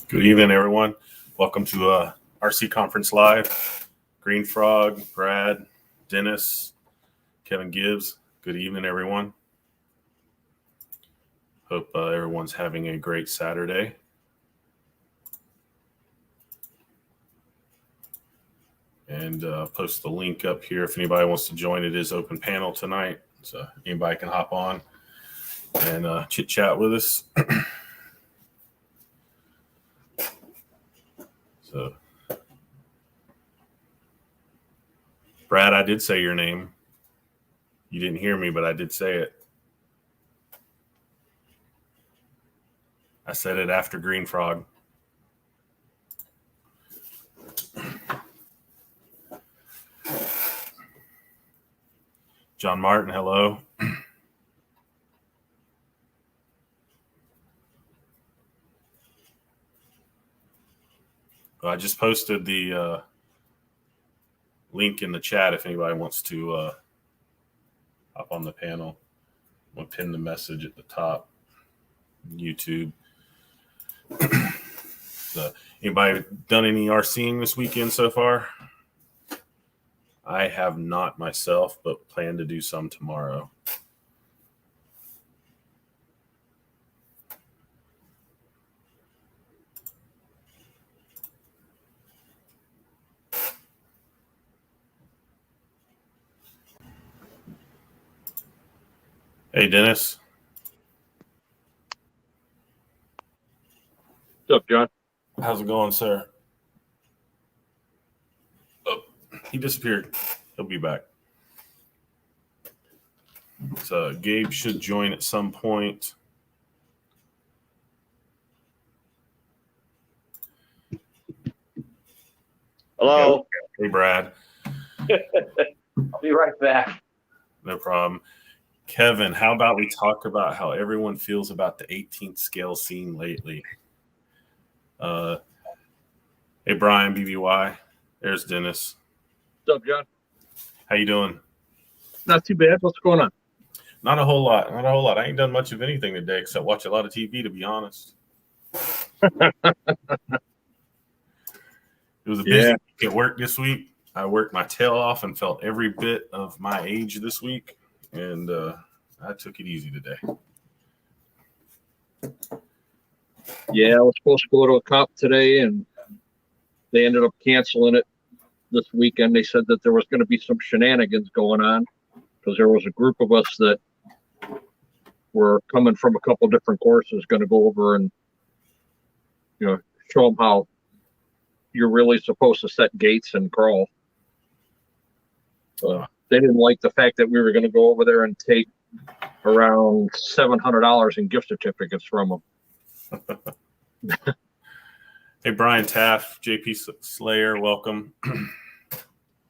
Good evening, everyone. Welcome to RC Conference Live. Green Frog, Brad, Dennis, Kevin Gibbs. Good evening, everyone. Hope everyone's having a great Saturday. And post the link up here if anybody wants to join. It is open panel tonight, so anybody can hop on and chit chat with us. So, Brad, I did say your name. You didn't hear me, but I did say it. I said it after Green Frog. John Martin, hello. I just posted the link in the chat if anybody wants to hop on the panel. I'm going to pin the message at the top. YouTube. So, anybody done any RCing this weekend so far? I have not myself, but plan to do some tomorrow. Hey, Dennis. What's up, John? How's it going, sir? Oh, he disappeared. He'll be back. So Gabe should join at some point. Hello. Hey, Brad. I'll be right back. No problem. Kevin, how about we talk about how everyone feels about the 18th scale scene lately? Hey, Brian, BBY. There's Dennis. What's up, John? How you doing? Not too bad. What's going on? Not a whole lot. Not a whole lot. I ain't done much of anything today except watch a lot of TV, to be honest. It was a busy week at work this week. I worked my tail off and felt every bit of my age this week, and I took it easy today. Yeah, I was supposed to go to a comp today, and they ended up canceling it this weekend. They said that there was going to be some shenanigans going on because there was a group of us that were coming from a couple different courses going to go over and, show them how you're really supposed to set gates and crawl. They didn't like the fact that we were going to go over there and take around $700 in gift certificates from them. Hey, Brian Taff, JP Slayer, welcome.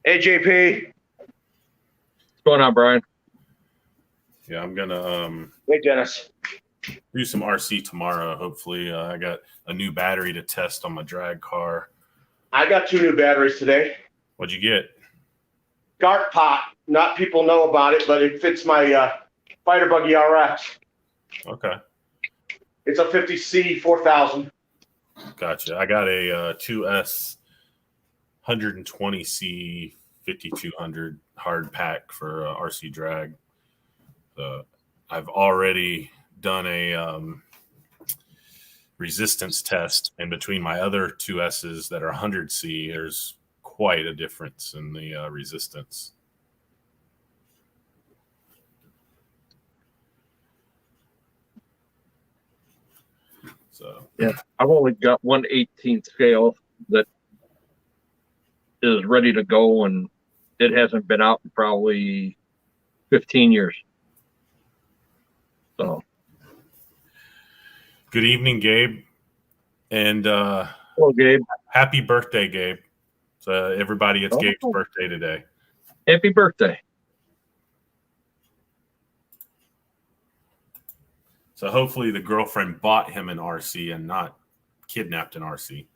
Hey, JP. What's going on, Brian? Yeah, I'm going to Hey, Dennis. do some RC tomorrow, hopefully. I got a new battery to test on my drag car. I got 2 new batteries today. What'd you get? Gart pot. Not people know about it, but it fits my Fighter Buggy RX. Okay. It's a 50C 4000. Gotcha. I got a 2S 120C 5200 hard pack for RC drag. I've already done a resistance test, and between my other 2S's that are 100C, there's quite a difference in the resistance. So yeah, I've only got one 18th scale that is ready to go, and it hasn't been out in probably 15 years. So, good evening, Gabe, and hello, Gabe. Happy birthday, Gabe. So everybody, it's Gabe's birthday today. Happy birthday. So hopefully the girlfriend bought him an RC and not kidnapped an RC.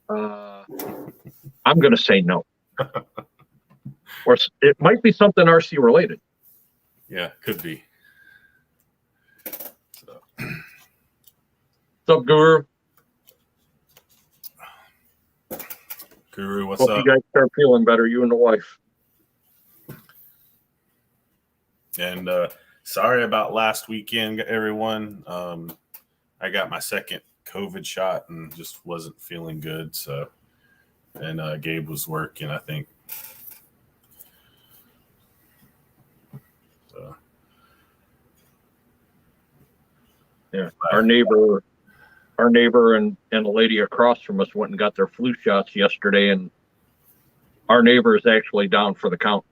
I'm going to say no. Or it might be something RC related. Yeah, could be. What's up, Guru? Guru, what's Hope up? you guys start feeling better, you and the wife. And sorry about last weekend, everyone. I got my second COVID shot and just wasn't feeling good. So, and Gabe was working, I think. So, Yeah, our neighbor and the lady across from us went and got their flu shots yesterday, and our neighbor is actually down for the count.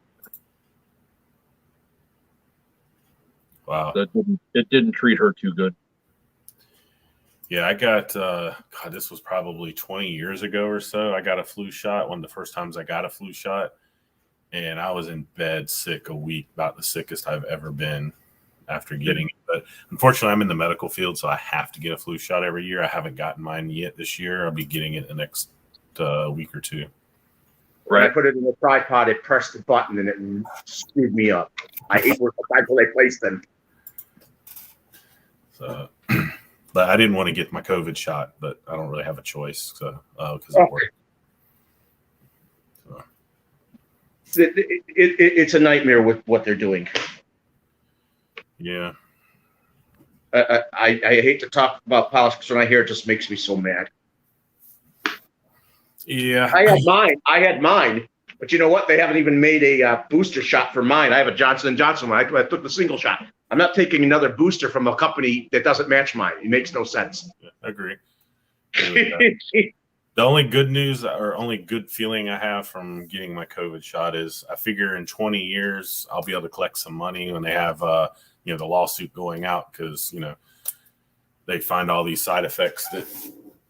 wow. It didn't treat her too good. Yeah, I got, God, this was probably 20 years ago or so. I got a flu shot, one of the first times I got a flu shot. And I was in bed sick a week, about the sickest I've ever been after getting it. But unfortunately, I'm in the medical field, so I have to get a flu shot every year. I haven't gotten mine yet this year. I'll be getting it the next week or two. When I put it in the tripod, it pressed the button and it screwed me up. I hate where they placed them. So, but I didn't want to get my COVID shot, but I don't really have a choice. So, because of work. So. It's a nightmare with what they're doing. Yeah. I hate to talk about politics when I hear it, just makes me so mad. Yeah. I had mine, but you know what? They haven't even made a booster shot for mine. I have a Johnson & Johnson one. I took the single shot. I'm not taking another booster from a company that doesn't match mine. It makes no sense. Yeah, I agree. The only good news or only good feeling I have from getting my COVID shot is I figure in 20 years I'll be able to collect some money when they have the lawsuit going out, because they find all these side effects that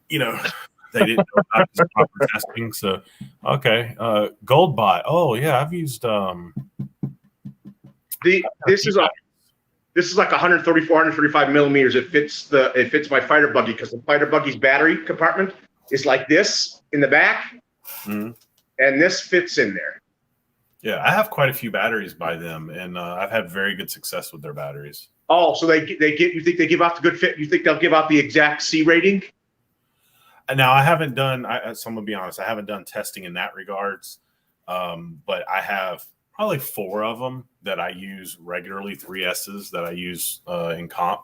they didn't know about this proper testing. So okay, Gold Bot. Oh yeah, I've used this is like 134, 135 millimeters. It fits my fighter buggy, because the fighter buggy's battery compartment is like this in the back, and this fits in there. Yeah, I have quite a few batteries by them, and I've had very good success with their batteries. Oh, so you think they give out the good fit? You think they'll give out the exact C rating? Now, I haven't done, so I'm going to be honest, I haven't done testing in that regards, but I have probably 4 of them that I use regularly, 3Ss that I use in comp.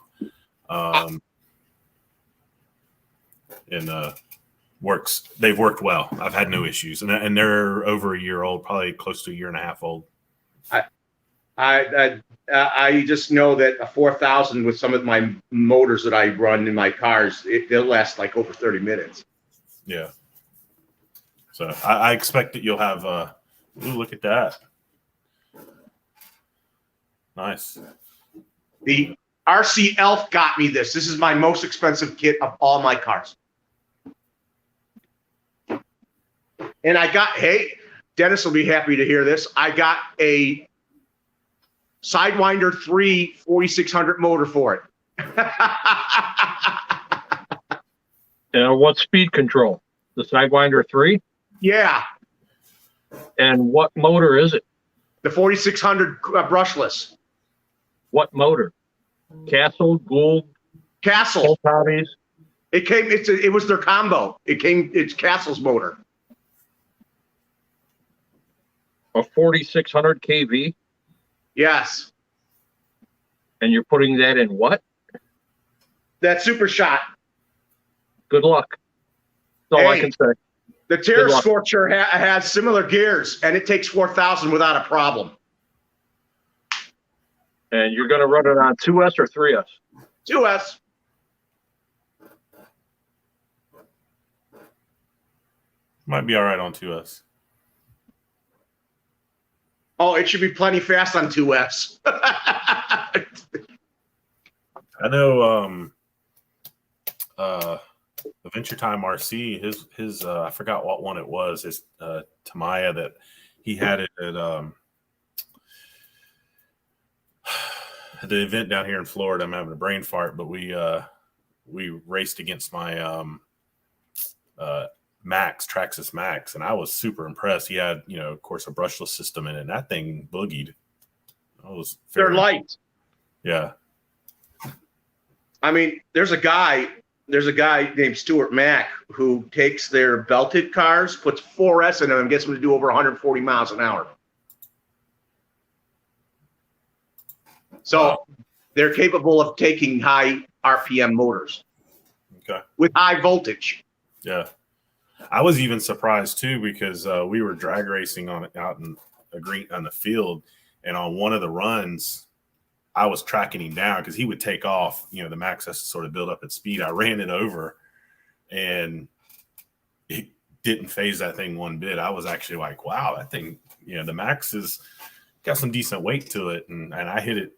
They've worked well. I've had no issues, and they're over a year old, probably close to a year and a half old. I just know that a 4,000 with some of my motors that I run in my cars, they'll last like over 30 minutes. Yeah. So I expect that you'll have. Ooh, look at that! Nice. The RC Elf got me this. This is my most expensive kit of all my cars. And hey, Dennis will be happy to hear this. I got a Sidewinder 3 4600 motor for it. And what speed control? The Sidewinder 3? Yeah. And what motor is it? The 4600 brushless. What motor? Castle, Gould, Castle. Hobbies. It was their combo. It's Castle's motor. A 4600 kV? Yes. And you're putting that in what? That Super Shot. Good luck. That's all I can say. The Terra Scorcher has similar gears, and it takes 4,000 without a problem. And you're going to run it on 2S or 3S? 2S. Might be all right on 2S. Oh, it should be plenty fast on 2S. I know Adventure Time RC, his I forgot what one it was, his Tamiya that he had it at the event down here in Florida. I'm having a brain fart, but we raced against my Traxxas Max, and I was super impressed. He had, of course, a brushless system in it, and that thing boogied. They're light. Yeah. I mean, there's a guy there's a guy named Stuart Mack who takes their belted cars, puts 4S in them, and gets them to do over 140 miles an hour. So they're capable of taking high RPM motors. Okay. With high voltage. Yeah. I was even surprised too because we were drag racing out in on the field, and on one of the runs, I was tracking him down because he would take off. You know, the Max has to sort of build up its speed. I ran it over, and it didn't phase that thing one bit. I was actually like, wow, that thing, you know, the Max has got some decent weight to it, and I hit it,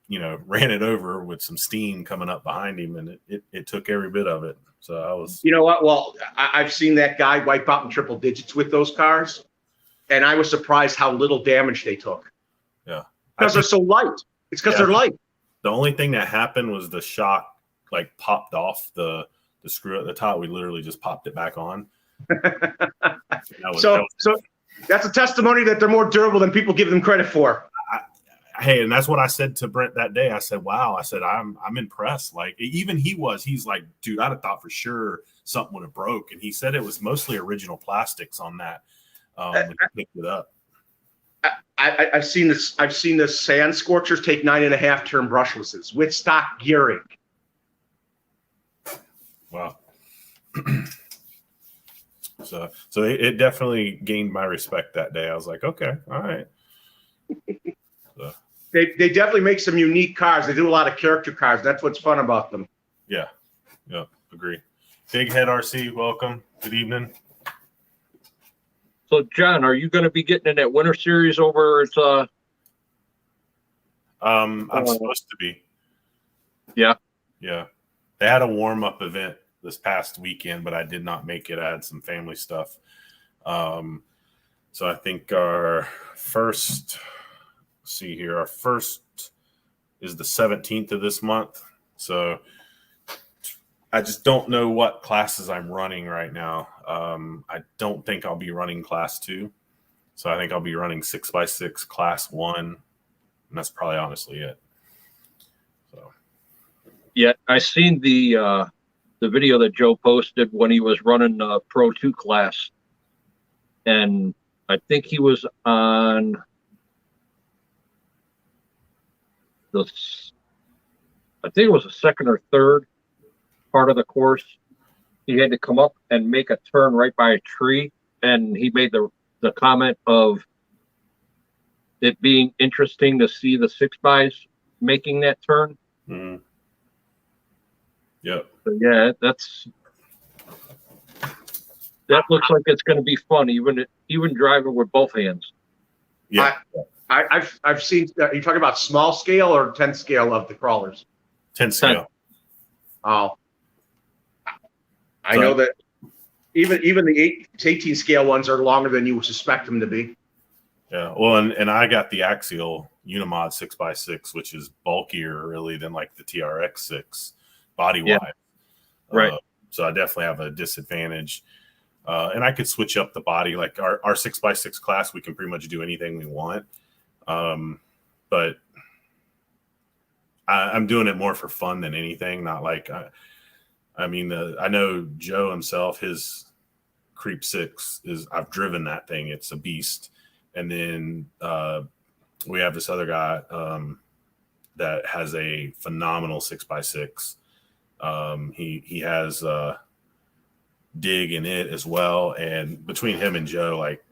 you know, ran it over with some steam coming up behind him, and it took every bit of it. So I was, you know what? Well, I've seen that guy wipe out in triple digits with those cars, and I was surprised how little damage they took. Yeah, because they're so light. It's because they're light. The only thing that happened was the shock like popped off the screw at the top. We literally just popped it back on. So that's a testimony that they're more durable than people give them credit for. Hey, and that's what I said to Brent that day. I said, wow, I said, I'm impressed. Like, even he's like, dude, I'd have thought for sure something would have broke. And he said it was mostly original plastics on that when he picked it up. I've seen this. I've seen the sand scorchers take 9.5 turn brushlesses with stock gearing. Wow. So it definitely gained my respect that day. I was like, okay, all right. So. They definitely make some unique cars. They do a lot of character cars. That's what's fun about them. Yeah, agree. Big Head RC, welcome. Good evening. So, John, are you going to be getting in that winter series over at I'm supposed to be. Yeah. Yeah. They had a warm-up event this past weekend, but I did not make it. I had some family stuff. So I think our first is the 17th of this month. So I just don't know what classes I'm running right now. I don't think I'll be running class 2. So I think I'll be running 6x6 class 1. And that's probably honestly it. So. Yeah, I seen the video that Joe posted when he was running Pro 2 class. And I think he was on I think it was the second or third part of the course. He had to come up and make a turn right by a tree, and he made the comment of it being interesting to see the 6xs making that turn. Mm-hmm. Yep. So yeah, that looks like it's going to be fun, even driving with both hands. Yeah. I've seen. Are you talking about small scale or 10 scale of the crawlers? 10 scale. Oh, I know that even the 18 scale ones are longer than you would suspect them to be. Yeah. Well, and I got the Axial Unimod 6x6, which is bulkier really than like the TRX 6 body wise. Yeah. Right. So I definitely have a disadvantage. And I could switch up the body. Like our 6x6 class, we can pretty much do anything we want. But I'm doing it more for fun than anything. Not like, I know Joe himself, his Creep 6 I've driven that thing. It's a beast. And then we have this other guy that has a phenomenal 6x6. He has Dig in it as well. And between him and Joe, like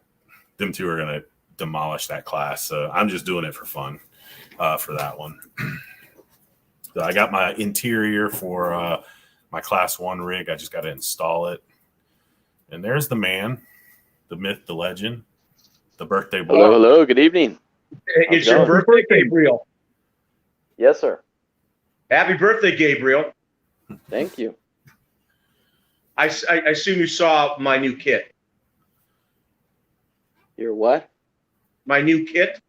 them two are going to demolish that class. So I'm just doing it for fun for that one. So I got my interior for my class 1 rig. I just got to install it. And there's the man, the myth, the legend, the birthday boy. Hello. Good evening. It's your birthday, Gabriel. Yes, sir. Happy birthday, Gabriel. Thank you. I assume you saw my new kit. Your what? My new kit.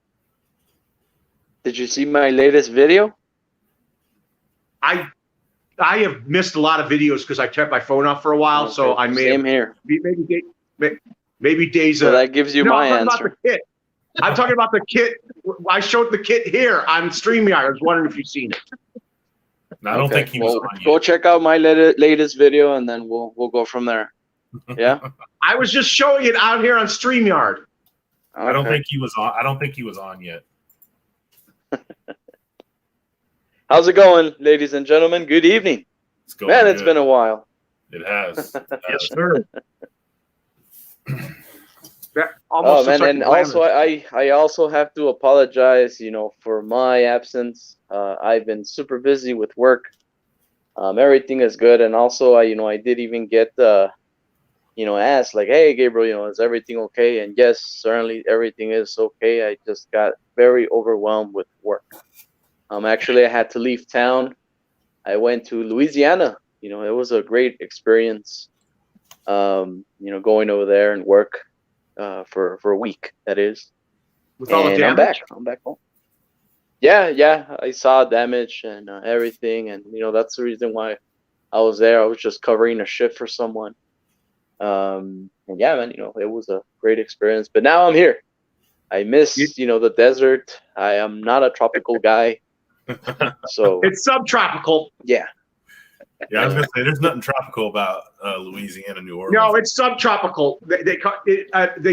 Did you see my latest video? I have missed a lot of videos because I kept my phone off for a while, Okay. so I may Same here. Maybe days. So that gives you my I'm answer. About the kit. I'm talking about the kit. I showed the kit here on StreamYard. I was wondering if you've seen it. And I don't think he was on go yet. check out my latest video, and then we'll go from there. Yeah. I was just showing it out here on StreamYard. I don't think he was on. I don't think he was on yet. How's it going, ladies and gentlemen? Good evening. It's going Man, it's good. been a while. It has. Yes, sir. Almost Man, looks like and a also glamour. I also have to apologize, for my absence. I've been super busy with work. Everything is good, and also I did even get asked like, hey Gabriel, is everything okay? And yes, certainly everything is okay. I just got very overwhelmed with work. Actually, I had to leave town. I went to Louisiana. It was a great experience. Going over there and work for a week, that is. With all the And damage? I'm back home. Yeah, I saw damage and everything, and that's the reason why I was there. I was just covering a shift for someone. And yeah, man, it was a great experience. But now I'm here. I miss, the desert. I am not a tropical guy. So It's subtropical. yeah. Yeah, I was gonna say there's nothing tropical about Louisiana, New Orleans. No, it's subtropical. They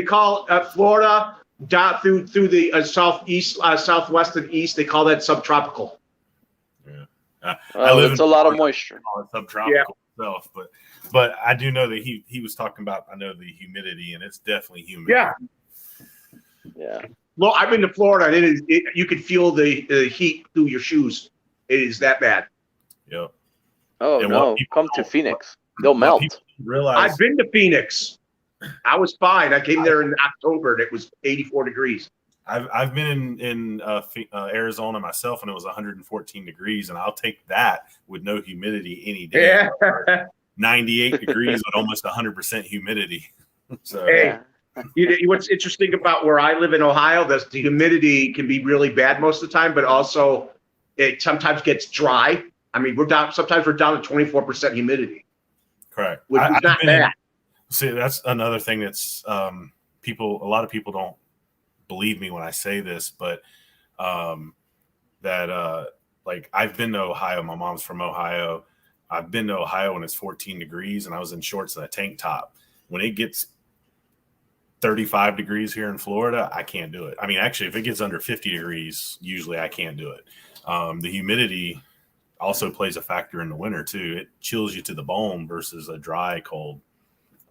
call Florida down through the southeast, southwest and east. They call that subtropical. Yeah, I live It's in a lot of Florida, moisture. it's subtropical itself, but I do know that he was talking about. I know the humidity, and it's definitely humid. Yeah. Well, I've been to Florida, and you can feel the heat through your shoes. It is that bad. Yep. Oh And no, come to Phoenix. They'll melt. Realize I've been to Phoenix. I was fine. I came there in October, and it was 84 degrees. I've been in Arizona myself, and it was 114 degrees, and I'll take that with no humidity any day. Yeah. 98 degrees with almost 100% humidity. So Hey, what's interesting about where I live in Ohio, the humidity can be really bad most of the time, but also it sometimes gets dry. I mean, sometimes we're down to 24% humidity. correct. Which is not bad. See, that's another thing that's a lot of people don't believe me when I say this, but like I've been to Ohio. My mom's from Ohio. I've been to Ohio when it's 14 degrees, and I was in shorts and a tank top. When it gets 35 degrees here in Florida, I can't do it. I mean, actually, if it gets under 50 degrees, usually I can't do it. The humidity also plays a factor in the winter too. It chills you to the bone versus a dry cold.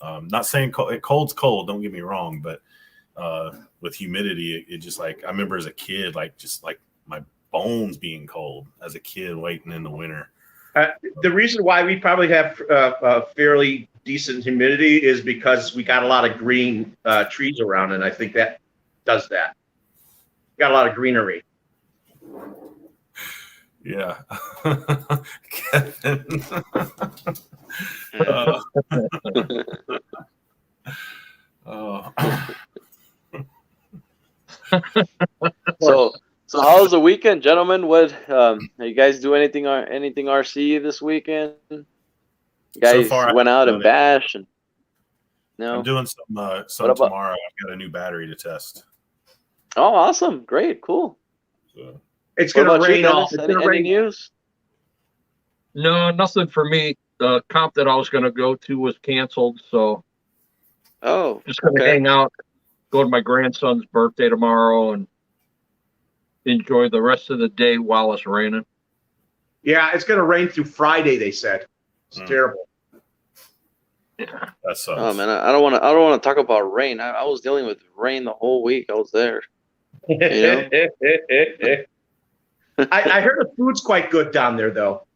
Not saying cold's cold, don't get me wrong, but with humidity, it just like I remember as a kid, just like my bones being cold as a kid waiting in the winter. The reason why we probably have fairly decent humidity is because we got a lot of green trees around, and I think that does that. We got a lot of greenery. Yeah. Kevin. So how was the weekend, gentlemen? What you guys do anything RC this weekend? You guys went out and bashed and no. I'm doing some tomorrow. I've got a new battery to test. Oh, awesome. Great, cool. So. It's gonna rain Any news? No, nothing for me. The comp that I was going to go to was canceled, so just going to hang out, go to my grandson's birthday tomorrow, and enjoy the rest of the day while it's raining. Yeah, it's gonna rain through Friday. They said it's terrible. Yeah, that sucks. Oh man, I don't want to talk about rain. I was dealing with rain the whole week. I was there. You know? I heard the food's quite good down there, though.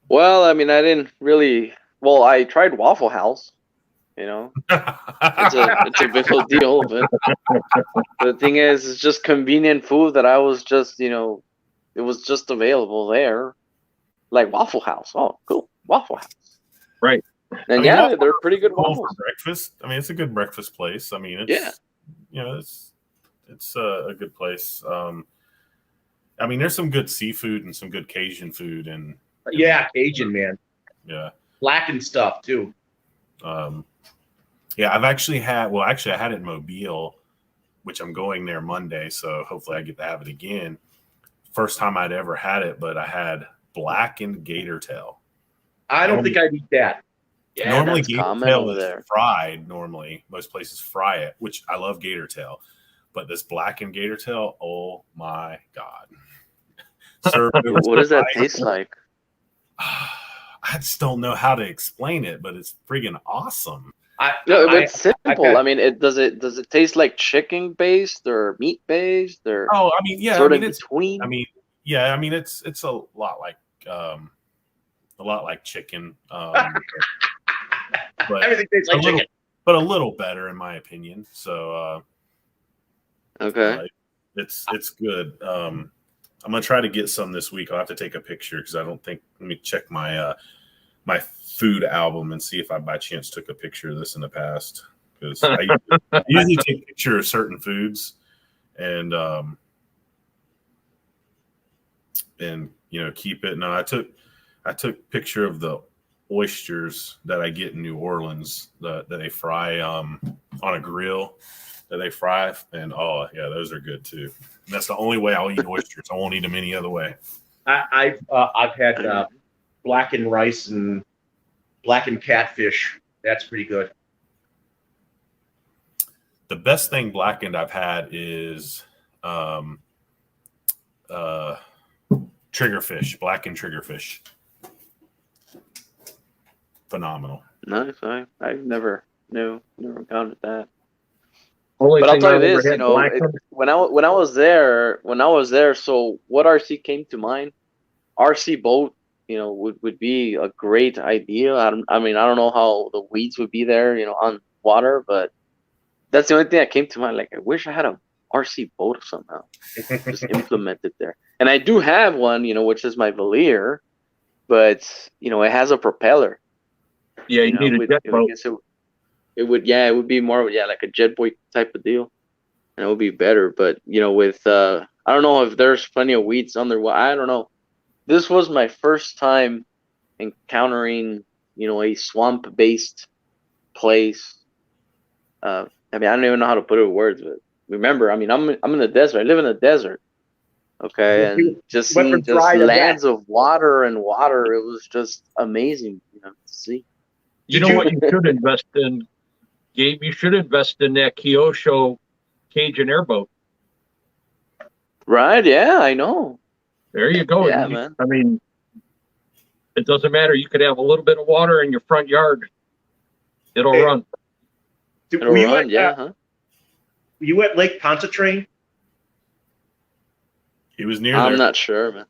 Well, I mean, I didn't really. Well, I tried Waffle House. It's a big old deal, but the thing is, it's just convenient food that I was just, it was just available there, like Waffle House. Oh, cool, Waffle House. Right. And they're pretty good waffles for breakfast. I mean, it's a good breakfast place. I mean, it's it's a good place. I mean, there's some good seafood and some good Cajun food and Cajun, man. Yeah, blackened stuff too. Yeah, I've actually had. Well, actually, I had it in Mobile, which I'm going there Monday, so hopefully I get to have it again. first time I'd ever had it, but I had blackened gator tail. I don't think I'd eat that. Yeah, Normally, that's gator common tail over is there. fried. Normally, most places fry it, which I love gator tail. But this blackened gator tail, oh my God. Served over What does that rice. taste like? I just don't know how to explain it, but it's friggin' awesome. No, it's simple. had- I mean, does it taste like chicken based or meat based or Oh, I mean, yeah, sort I of mean, in between? I mean, yeah, I mean, it's a lot like chicken, but Everything tastes like chicken. but a little better in my opinion. So, Okay. it's good. I'm gonna try to get some this week. I'll have to take a picture because I don't think. Let me check my my food album and see if I by chance took a picture of this in the past, because I usually take a picture of certain foods and keep it. No, I took a picture of the oysters that I get in New Orleans that they fry on a grill that they fry, and oh yeah, those are good too. And that's the only way I'll eat oysters. I won't eat them any other way. I've had blackened rice and blackened catfish. That's pretty good. The best thing blackened I've had is triggerfish, blackened triggerfish. Phenomenal. Nice. I've never encountered that. Only But I'll thing tell you I've ever this, had blackened. when I was there, so what RC came to mind? RC boat, would be a great idea. I mean, I don't know how the weeds would be there, on water, but that's the only thing that came to mind. Like, I wish I had a RC boat somehow, just implemented there. And I do have one, which is my Valier, but it has a propeller. Yeah, you need a jet boat. It would be more like a jet boat type of deal, and it would be better. But with I don't know if there's plenty of weeds on there. I don't know. This was my first time encountering a swamp based place. I mean, I don't even know how to put it in words, but remember, I mean, I'm in the desert. I live in the desert. Okay, and just seeing just lands of water and water, it was just amazing, to see. You know what you should invest in, Gabe? You should invest in that Kyosho Cajun airboat. Right? Yeah, I know. There you go. Yeah, man. I mean, it doesn't matter. You could have a little bit of water in your front yard. It'll run. It'll run, yeah. Huh? You at Lake Pontchartrain? He was near I'm there. not sure, man.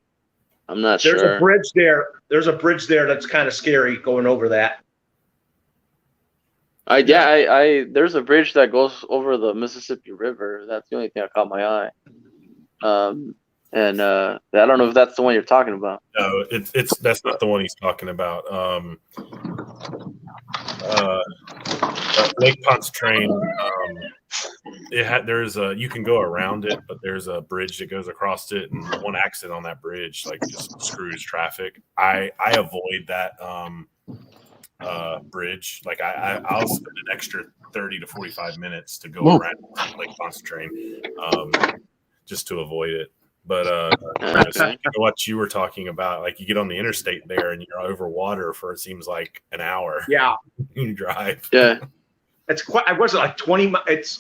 I'm not sure. There's a bridge there. There's a bridge there that's kind of scary going over that. There's a bridge that goes over the Mississippi River. That's the only thing that caught my eye. And I don't know if that's the one you're talking about. No, that's not the one he's talking about. Lake Pontchartrain. You can go around it, but there's a bridge that goes across it, and one accident on that bridge just screws traffic. I avoid that bridge. Like I'll spend an extra 30 to 45 minutes to go around Lake Pontchartrain just to avoid it. But what you were talking about, like you get on the interstate there and you're over water for it seems like an hour. Yeah, you drive. Yeah, it's quite. I wasn't like 20.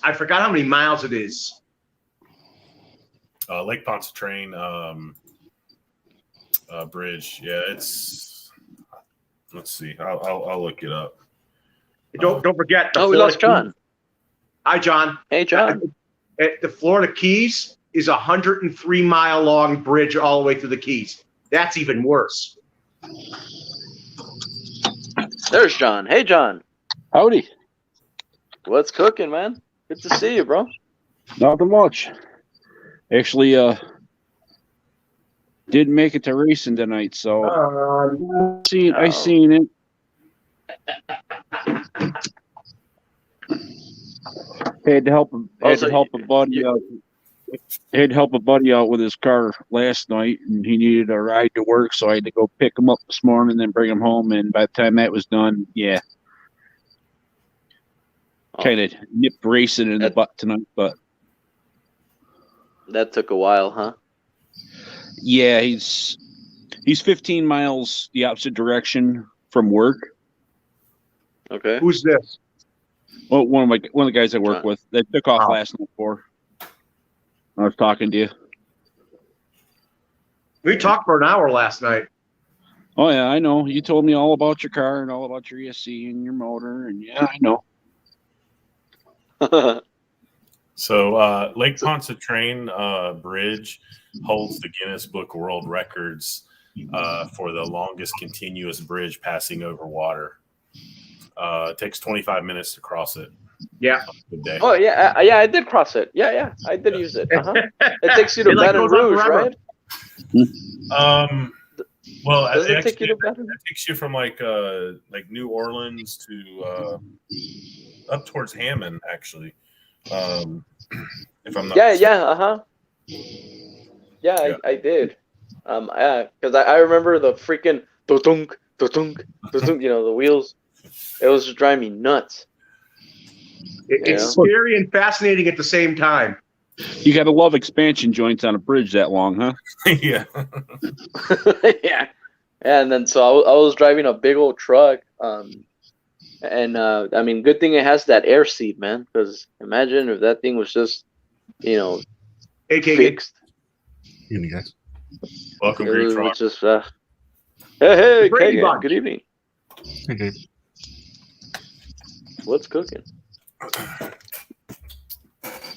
I forgot how many miles it is. Lake Pontchartrain bridge. Yeah, it's. Let's see. I'll look it up. Don't forget. We lost John. Hi, John. Hey, John. The Florida Keys is a 103-mile long bridge all the way to the Keys. That's even worse. There's John. Hey, John. Howdy. What's cooking, man? Good to see you, bro. Nothing much. Actually, didn't make it to racing tonight, so I seen it. Had to help a buddy out. Had to help a buddy out with his car last night, and he needed a ride to work, so I had to go pick him up this morning and then bring him home. And by the time that was done, kind of nipped racing in the butt tonight. But that took a while, huh? Yeah, he's 15 miles the opposite direction from work. Okay. Who's this? Well, one of the guys I work with that took off Oh. last night for. I was talking to you. We talked for an hour last night. Oh yeah, I know. You told me all about your car and all about your ESC and your motor, and yeah, I know. So Lake Pontchartrain Bridge holds the Guinness Book World Records for the longest continuous bridge passing over water. It takes 25 minutes to cross it. Yeah. Good day. Oh yeah, I did cross it. Yeah, I did use it. It takes you to It, like, Baton goes on Rouge, forever. right? Well, Does it it take you to Baton? It takes you from like New Orleans to up towards Hammond, actually. If I'm not mistaken. Yeah, I did. Because I remember the freaking do-dunk, do-dunk, do-dunk, the wheels. It was just driving me nuts. It's scary and fascinating at the same time. You got to love expansion joints on a bridge that long, huh? Yeah. Yeah. And then so I was driving a big old truck. And I mean, good thing it has that air seat, man. Because imagine if that thing was just, fixed. Evening, guys. Welcome, It Green was Frog. just, hey, Brady Kagan, Bunch. good evening. Hey, Gabe. What's cooking?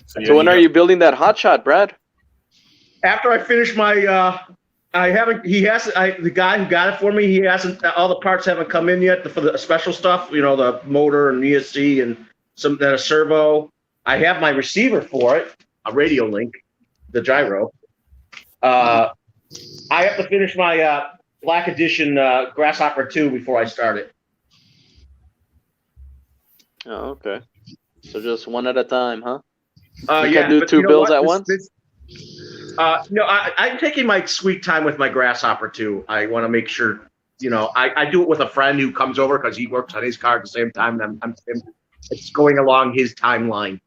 So when are you building that hot shot, Brad? After I finish my, the guy who got it for me, he hasn't, all the parts haven't come in yet for the special stuff, the motor and ESC and a servo. I have my receiver for it, a radio link, the gyro. I have to finish my Black Edition Grasshopper 2 before I start it. Oh, okay. So just one at a time, huh? You Yeah, can do but two you know builds what? at once? No, I'm taking my sweet time with my Grasshopper too. I want to make sure, I do it with a friend who comes over because he works on his car at the same time, and it's going along his timeline.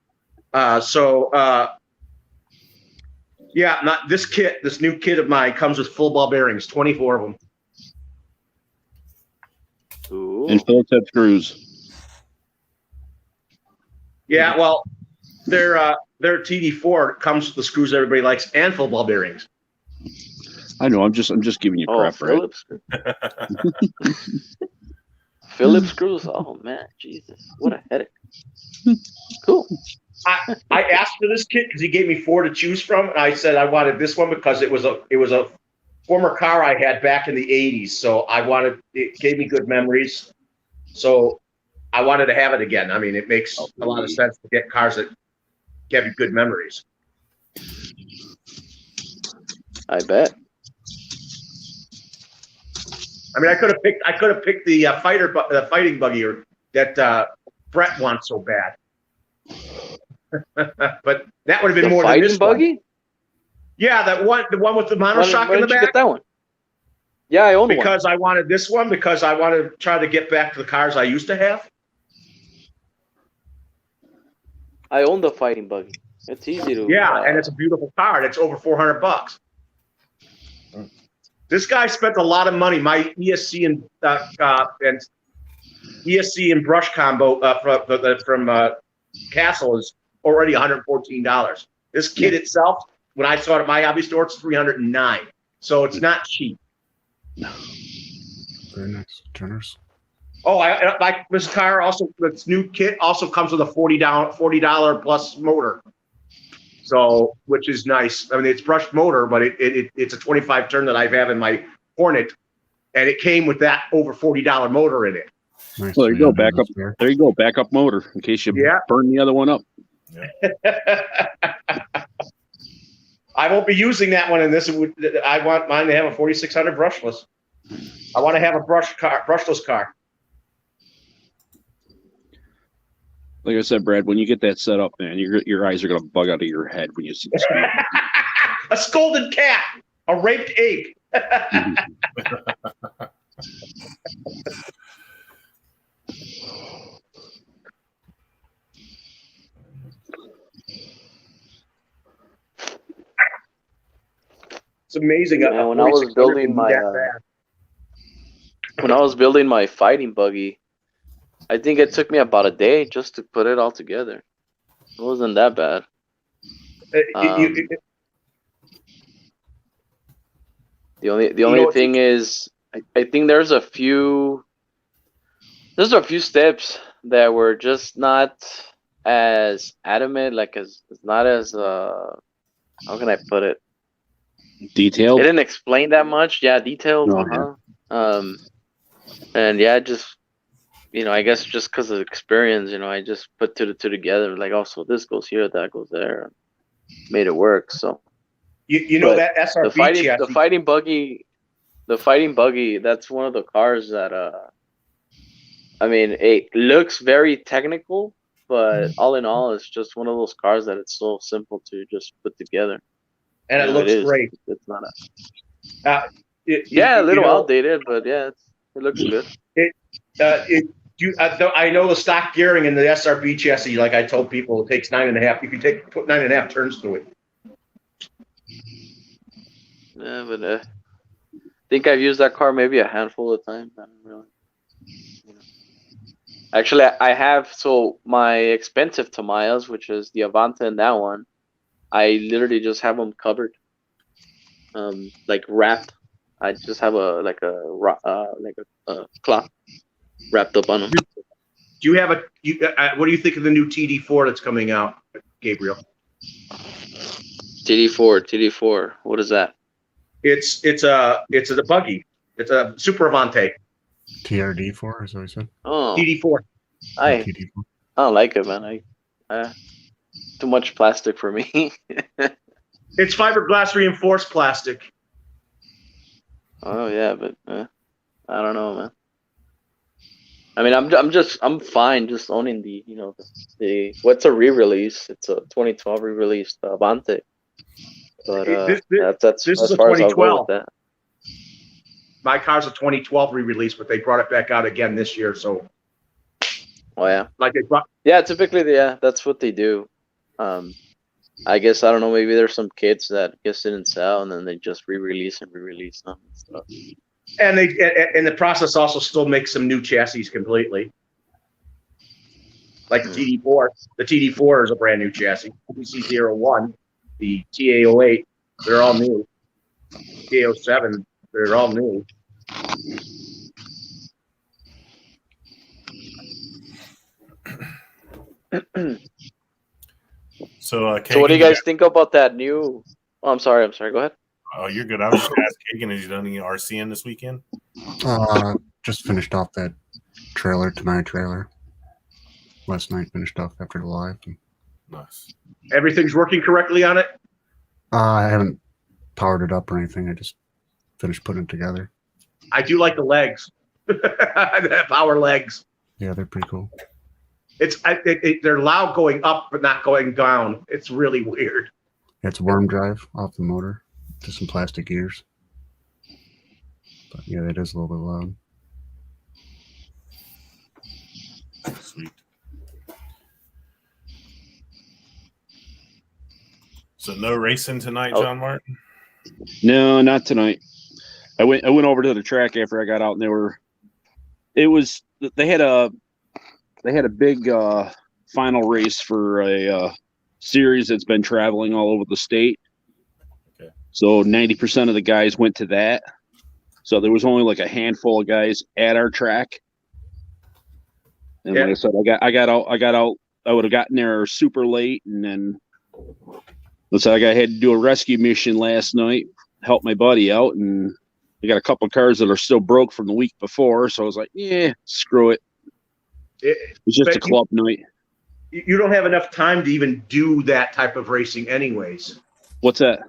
Yeah, not this kit. This new kit of mine comes with full ball bearings, 24 of them. Ooh. And Phillips head screws. Yeah, well, their TD4 comes with the screws everybody likes and full ball bearings. I know. I'm just giving you crap, right? Phillips screws. Phillips screws. Oh man, Jesus, what a headache. Cool. I asked for this kit because he gave me 4 to choose from, and I said I wanted this one because it was a former car I had back in the 80s. So it gave me good memories. So I wanted to have it again. I mean, it makes a lot of sense to get cars that give you good memories. I bet. I mean, I could have picked the fighting buggy that Brett wants so bad. But that would have been The more than fighting this buggy? one. Yeah, the one with the monoshock Why in the did you back. get that one? Yeah, I own one. Because I wanted this one because I wanted to try to get back to the cars I used to have. I own the fighting buggy. It's easy to. Yeah, and it's a beautiful car. And it's over $400. This guy spent a lot of money. My ESC and brush combo from Castle is already $114. This kit itself, when I saw it at my hobby store, it's $309. So it's not cheap. Very nice. Turners. Oh, I like this car. Also, this new kit also comes with a $40 plus motor. So, which is nice. I mean, it's brushed motor, but it's a 25 turn that I have in my Hornet, and it came with that over $40 motor in it. Nice. Well, there you go. Backup. There you go. Backup motor in case you burn the other one up. I won't be using that one in this. I want mine to have a 4600 brushless. I want to have a brushless car. Like I said, Brad, when you get that set up, man, your eyes are gonna bug out of your head when you see the screen. A scolded cat, a raped ape. amazing. Yeah, when I was building my when I was building my fighting buggy, I think it took me about a day just to put it all together. It wasn't that bad. The only thing is, I think there's a few steps that were just not as adamant, like as not as how can I put it? Detailed. It didn't explain that much. Yeah, detailed. And yeah, just I guess just because of experience, I just put two together. Like, also this goes here, that goes there, made it work. So that SRB the fighting buggy. That's one of the cars that I mean, it looks very technical, but all in all, it's just one of those cars that it's so simple to just put together. And it looks great. It's not a little outdated, but yeah, it looks good. I know the stock gearing in the SRB chassis, like I told people, it takes 9.5. You can put 9.5 turns through it. Yeah, but I think I've used that car maybe a handful of times. I don't really. Actually, I have. So my expensive Tamiyas, which is the Avanta and that one, I literally just have them covered, like wrapped. I just have a cloth wrapped up on them. Do you have what do you think of the new TD4 that's coming out, Gabriel? TD4. What is that? It's a buggy. It's a Super Avante. TRD4 is what I said. Oh, TD4. I TD4. don't like it, man. Too much plastic for me. It's fiberglass reinforced plastic. Oh yeah, but I don't know, man. I mean, I'm fine just owning the what's a re-release? It's a 2012 re-released Avante. But that's this as is far a as I'll go 2012. with that. My car's a 2012 re-release, but they brought it back out again this year. So, Oh yeah, like they brought. yeah. Typically, that's what they do. I guess I don't know. Maybe there's some kids that just didn't sell, and then they just re-release them and stuff. And they in the process also still make some new chassis completely. Like the TD4. The TD4 is a brand new chassis. The TC01, the TA08, they're all new. TA07, they're all new. So what do you guys think about that new? Oh, I'm sorry. Go ahead. Oh, you're good. I was just going to ask Kagan, has he done any RCN this weekend? Just finished off that Tamiya trailer. Last night finished off after the live. Nice. Everything's working correctly on it? I haven't powered it up or anything. I just finished putting it together. I do like the legs. The power legs. Yeah, they're pretty cool. They're loud going up, but not going down. It's really weird. Yeah, it's worm drive off the motor. Just some plastic gears. But yeah, it is a little bit loud. Sweet. So no racing tonight, John Martin? No, not tonight. I went over to the track after I got out, and they had a big final race for a series that's been traveling all over the state. Okay. So 90% of the guys went to that. So there was only like a handful of guys at our track. And like I said, I got out. I would have gotten there super late, and then I had to do a rescue mission last night, help my buddy out, and I got a couple of cars that are still broke from the week before. So I was like, yeah, screw it. It's just a club night. You don't have enough time to even do that type of racing anyways. What's that?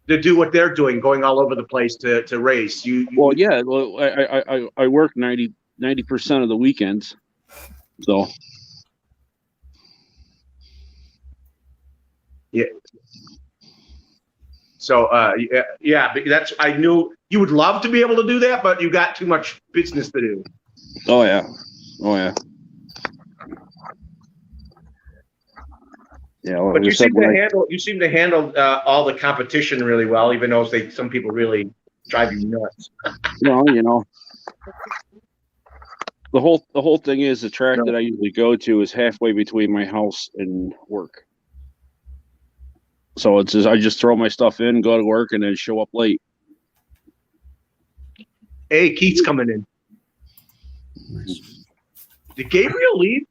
To do what they're doing, going all over the place to race. I work 90% of the weekends. So. Yeah. So, but I knew you would love to be able to do that, but you got too much business to do. Oh, yeah. Yeah, well, But like I you said, seem to handle all the competition really well, even though some people really drive you nuts. well, the whole thing is the track that I usually go to is halfway between my house and work. So it's just I just throw my stuff in, go to work, and then show up late. Hey, Keith's coming in. Nice. Did Gabriel leave?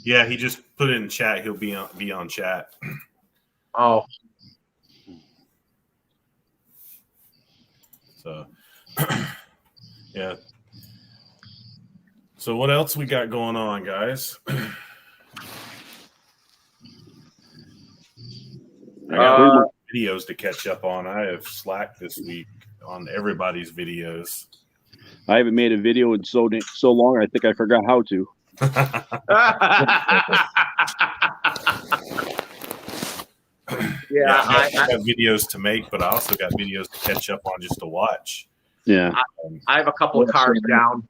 Yeah, he just put it in chat. He'll be on chat. Oh, So, yeah. So what else we got going on, guys? I got way more videos to catch up on. I have slacked this week on everybody's videos. I haven't made a video in so long. I think I forgot how to. yeah. I got videos to make, but I also got videos to catch up on just to watch. Yeah, I have a couple of cars down.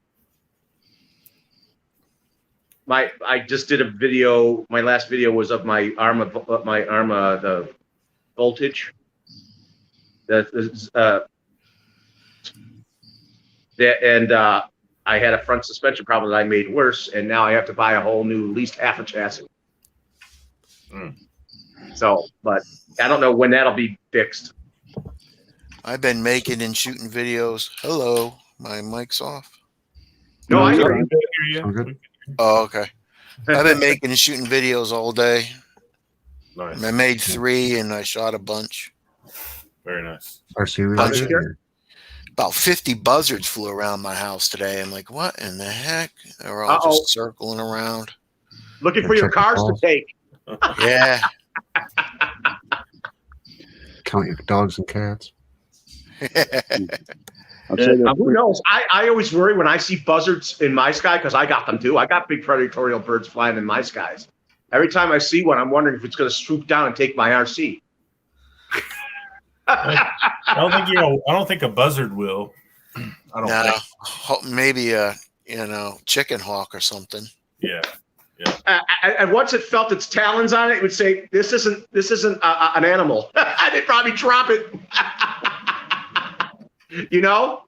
I just did a video. My last video was of my Arma, the voltage. I had a front suspension problem that I made worse, and now I have to buy a whole new, at least half a chassis. So, but I don't know when that'll be fixed. I've been making and shooting videos. Hello, my mic's off. No, I hear hear you. Sound good? Oh, okay. I've been making and shooting videos all day. Nice. I made 3 and I shot a bunch. Very nice. RC Bunch related? of- or- About 50 buzzards flew around my house today. I'm like, what in the heck? They were all just circling around. Looking for your cars to take. Yeah. Count your dogs and cats. I'll say that Who knows? I always worry when I see buzzards in my sky, because I got them too. I got big predatory birds flying in my skies. Every time I see one, I'm wondering if it's going to swoop down and take my RC. I don't think a buzzard will. I don't think. Maybe a chicken hawk or something. Yeah. And once it felt its talons on it, it would say, "This isn't an animal." And they'd probably drop it. You know,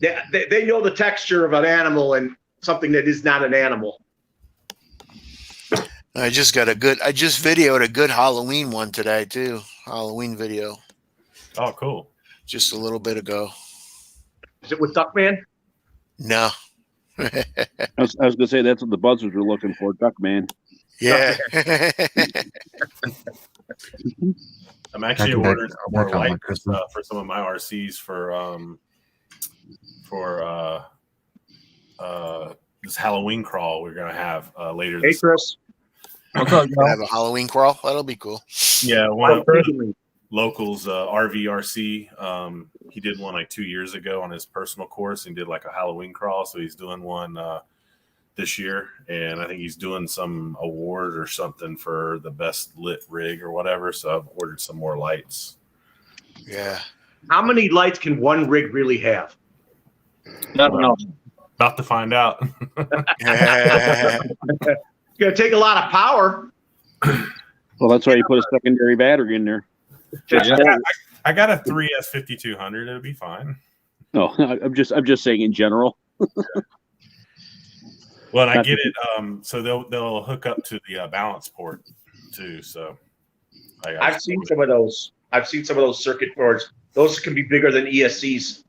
they know the texture of an animal and something that is not an animal. I just videoed a good Halloween one today too. Halloween video. Oh, cool. Just a little bit ago. Is it with Duckman? No. I was going to say that's what the buzzards are looking for, Duckman. Yeah. I'm actually Back ordering I'll some more work on my lights Christmas. for some of my RCs for this Halloween crawl we're gonna have later. Hey, This Chris. What's up, Have a Halloween crawl. That'll be cool. yeah, one of Chris. locals RVRC. He did one like 2 years ago on his personal course and did like a Halloween crawl. So he's doing one this year, and I think he's doing some award or something for the best lit rig or whatever. So I've ordered some more lights. Yeah. How many lights can one rig really have? Not enough. About to find out. It's going to take a lot of power. Well, that's why you put a secondary battery in there. I got a 3S5200. It'll be fine. No, I'm just saying in general. Well, and I get it. So they'll hook up to the balance port too. So I've seen some of those. I've seen some of those circuit boards. Those can be bigger than ESCs.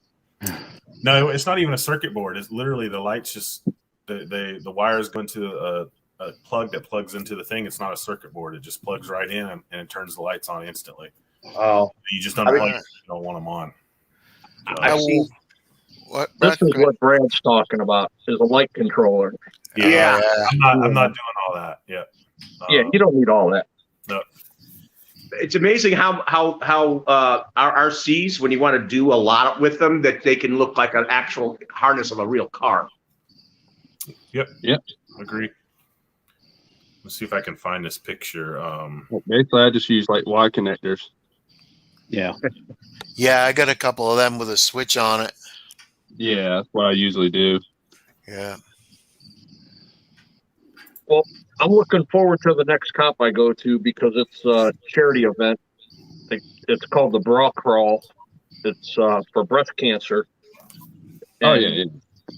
No, it's not even a circuit board. It's literally the lights. Just the wires go into a plug that plugs into the thing. It's not a circuit board. It just plugs right in and it turns the lights on instantly. Oh, You just unplug it. You don't want them on. I've seen. What? This is what Brad's talking about, is a light controller. Yeah. I'm not doing all that. Yeah. Yeah, you don't need all that. No. It's amazing how our RCs, when you want to do a lot with them, that they can look like an actual harness of a real car. Yep. Yep. Agree. Let's see if I can find this picture. Basically, I just use like Y connectors. Yeah. Yeah, I got a couple of them with a switch on it. Yeah, that's what I usually do. Yeah. Well, I'm looking forward to the next comp I go to because it's a charity event. It's called the Bra Crawl. It's for breast cancer. Oh And yeah.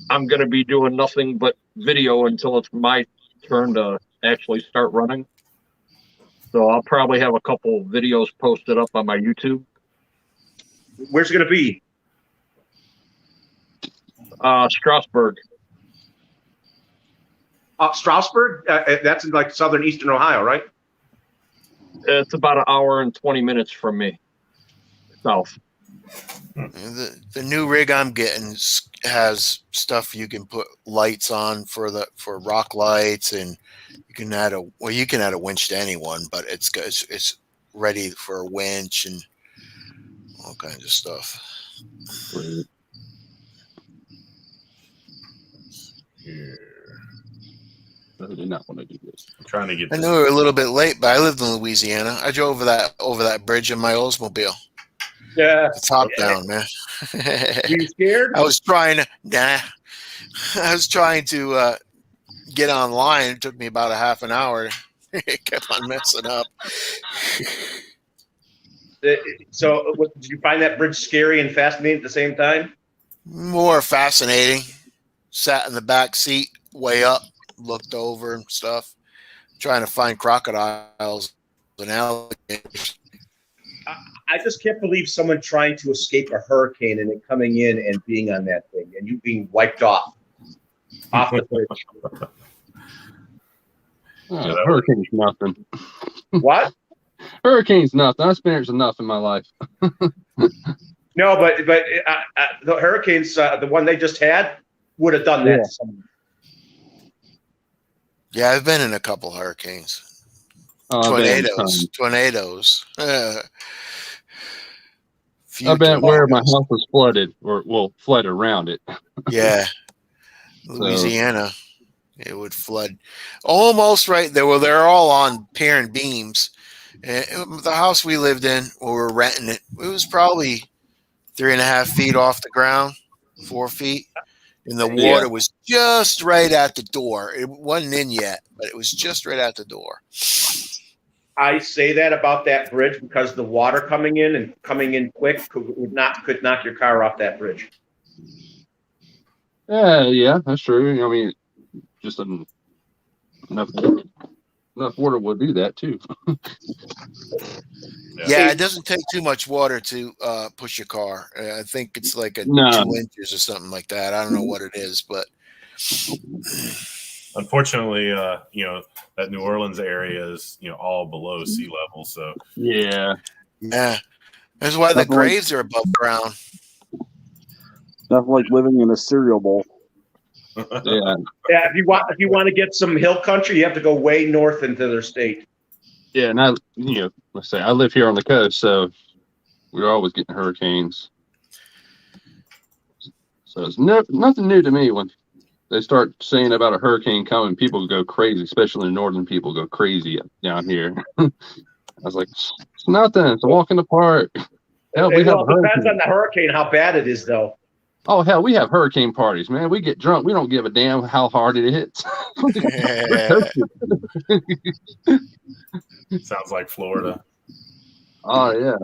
I'm going to be doing nothing but video until it's my turn to actually start running. So I'll probably have a couple videos posted up on my YouTube. Where's it going to be? Strasbourg. Strasbourg? That's in like southern eastern Ohio, right? It's about an hour and 20 minutes from me, south. The new rig I'm getting has stuff you can put lights on for rock lights, and you can add a winch to anyone, but it's ready for a winch and all kinds of stuff. Right. Here. I did not want to do this. I'm trying to get. I know we were a little bit late, but I lived in Louisiana. I drove over that bridge in my Oldsmobile. Yeah. The top down, man. Were you scared? I was trying to get online. It took me about a half an hour. It kept on messing up. So, did you find that bridge scary and fascinating at the same time? More fascinating. Sat in the back seat, way up, looked over and stuff, trying to find crocodiles and alligators. I just can't believe someone trying to escape a hurricane and it coming in and being on that thing and you being wiped off the bridge. Hurricane's nothing. What? Hurricane's nothing. I experienced enough in my life. No, but the hurricanes, the one they just had, would have done that to someone. Yeah, I've been in a couple hurricanes. Tornadoes. I've been where my house was flooded, or flooded around it. Yeah, Louisiana, it would flood almost right there. Well, they're all on pier and beams. The house we lived in, we were renting it. It was probably 3.5 feet off the ground, 4 feet. And the water was just right at the door. It wasn't in yet, but it was just right at the door. I say that about that bridge because the water coming in quick could knock your car off that bridge. Yeah, that's true. I mean, just enough water will do that too. Yeah, it doesn't take too much water to push your car. I think it's like 2 inches or something like that. I don't know what it is, but unfortunately, that New Orleans area is all below sea level. So yeah, that's why the graves are above ground. Stuff like living in a cereal bowl. Yeah. If you want to get some hill country, you have to go way north into their state. Yeah, and let's say I live here on the coast, so we're always getting hurricanes. So it's nothing new to me when they start saying about a hurricane coming. People go crazy, especially the northern people go crazy down here. I was like, it's nothing. It's a walk in the park. Hell, it depends on the hurricane how bad it is, though. Oh, hell, we have hurricane parties, man. We get drunk. We don't give a damn how hard it hits. Sounds like Florida. Oh, yeah.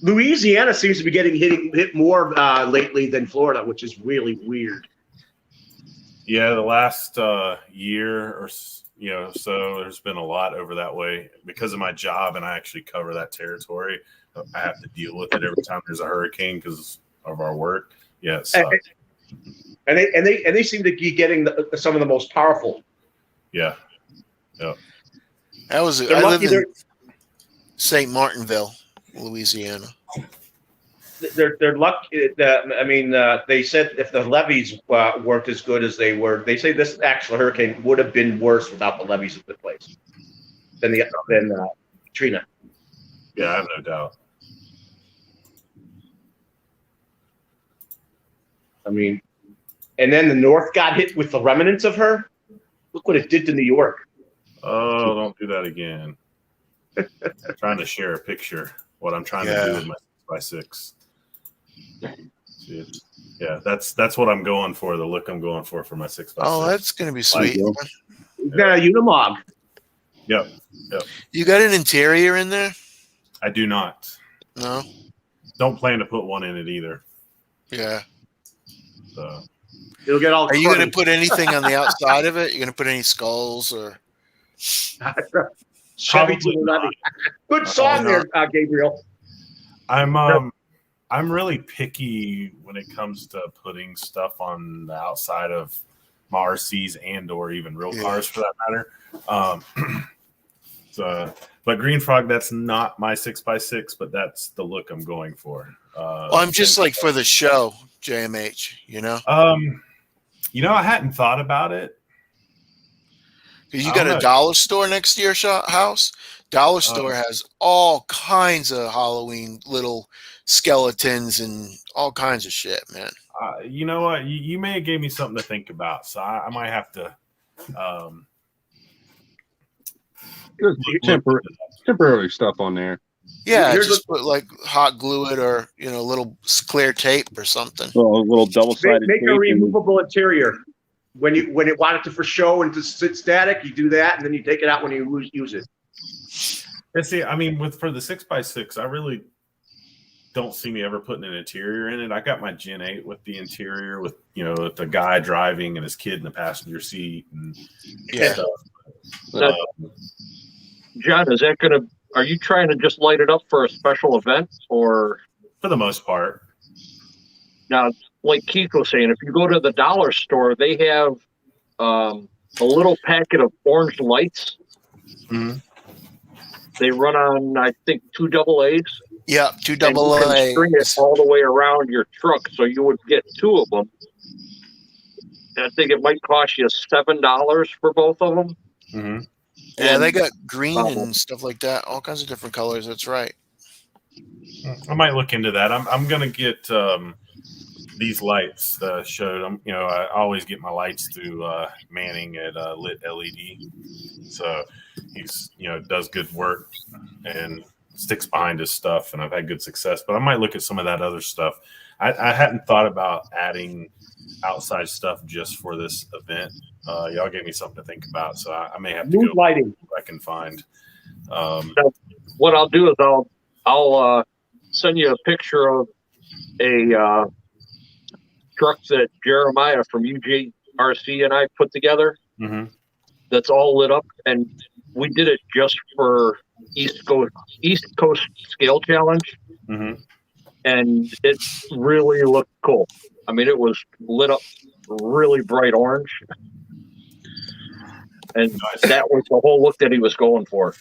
Louisiana seems to be getting hit more lately than Florida, which is really weird. Yeah, the last year or so, there's been a lot over that way because of my job, and I actually cover that territory. I have to deal with it every time there's a hurricane because of our work. Yeah, and they seem to be getting some of the most powerful. Yeah. I lived in St. Martinville, Louisiana. They're lucky. They said if the levees weren't as good as they were, they say this actual hurricane would have been worse without the levees in place than Katrina. Yeah, I have no doubt. I mean, and then the North got hit with the remnants of her. Look what it did to New York. Oh, don't do that again. I'm trying to share a picture. What I'm trying to do with my 6x6. Yeah, that's what I'm going for. The look I'm going for my 6x6. Oh, that's gonna be sweet. got a Unimog. Yep. You got an interior in there? I do not. No. Don't plan to put one in it either. Yeah. So. It'll get all. Are you going cruddy. to put anything on the outside of it? You're going to put any skulls or? Chevy to the levee. Good song there, Gabriel. I'm really picky when it comes to putting stuff on the outside of my RCs and or even real cars for that matter. But Green Frog, that's not my 6x6, but that's the look I'm going for. Well, I'm just like for the show, JMH, you know? I hadn't thought about it. Because you got a dollar store next to your house. Dollar store has all kinds of Halloween little skeletons and all kinds of shit, man. You know what? You may have gave me something to think about, so I might have to. Temporary stuff on there. Yeah, just put like hot glue it or little clear tape or something. Well, a little double-sided Make tape a removable interior. When it wanted to for show and to sit static, you do that, and then you take it out when you use it. And see, I mean, for the 6x6, I really don't see me ever putting an interior in it. I got my Gen 8 with the interior, with with the guy driving and his kid in the passenger seat, and stuff. John, are you trying to just light it up for a special event, or? For the most part. Now, like Keith was saying, if you go to the dollar store, they have a little packet of orange lights. Mm-hmm. They run on, I think, 2 AA's. Yeah, 2 AA's. And you can string it all the way around your truck, so you would get 2 of them. And I think it might cost you $7 for both of them. Mm-hmm. Yeah, they got green and stuff like that, all kinds of different colors. That's right. I might look into that. I'm gonna get these lights showed. I always get my lights through Manning at Lit LED. So he's does good work and sticks behind his stuff, and I've had good success. But I might look at some of that other stuff. I hadn't thought about adding outside stuff just for this event. Y'all gave me something to think about, so I may have to go lighting. I can find. So what I'll do is I'll send you a picture of a truck that Jeremiah from UJRC and I put together. Mm-hmm. That's all lit up, and we did it just for East Coast Scale Challenge. Mm-hmm. And it really looked cool. I mean, it was lit up really bright orange. And that was the whole look that he was going for.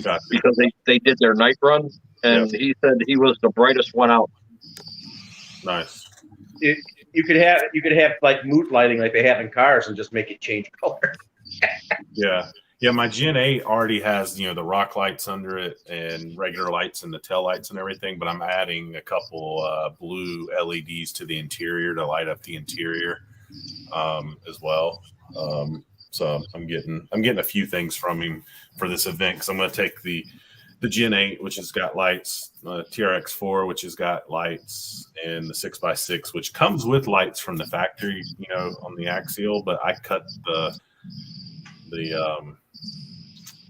Gotcha. Because they did their night run, and he said he was the brightest one out. Nice. You could have like mood lighting like they have in cars and just make it change color. Yeah, my Gen 8 already has, the rock lights under it and regular lights and the tail lights and everything, but I'm adding a couple blue LEDs to the interior to light up the interior as well. So I'm getting a few things from him for this event, because I'm going to take the Gen 8, which has got lights, TRX4, which has got lights, and the 6x6, which comes with lights from the factory, on the axial, but I cut the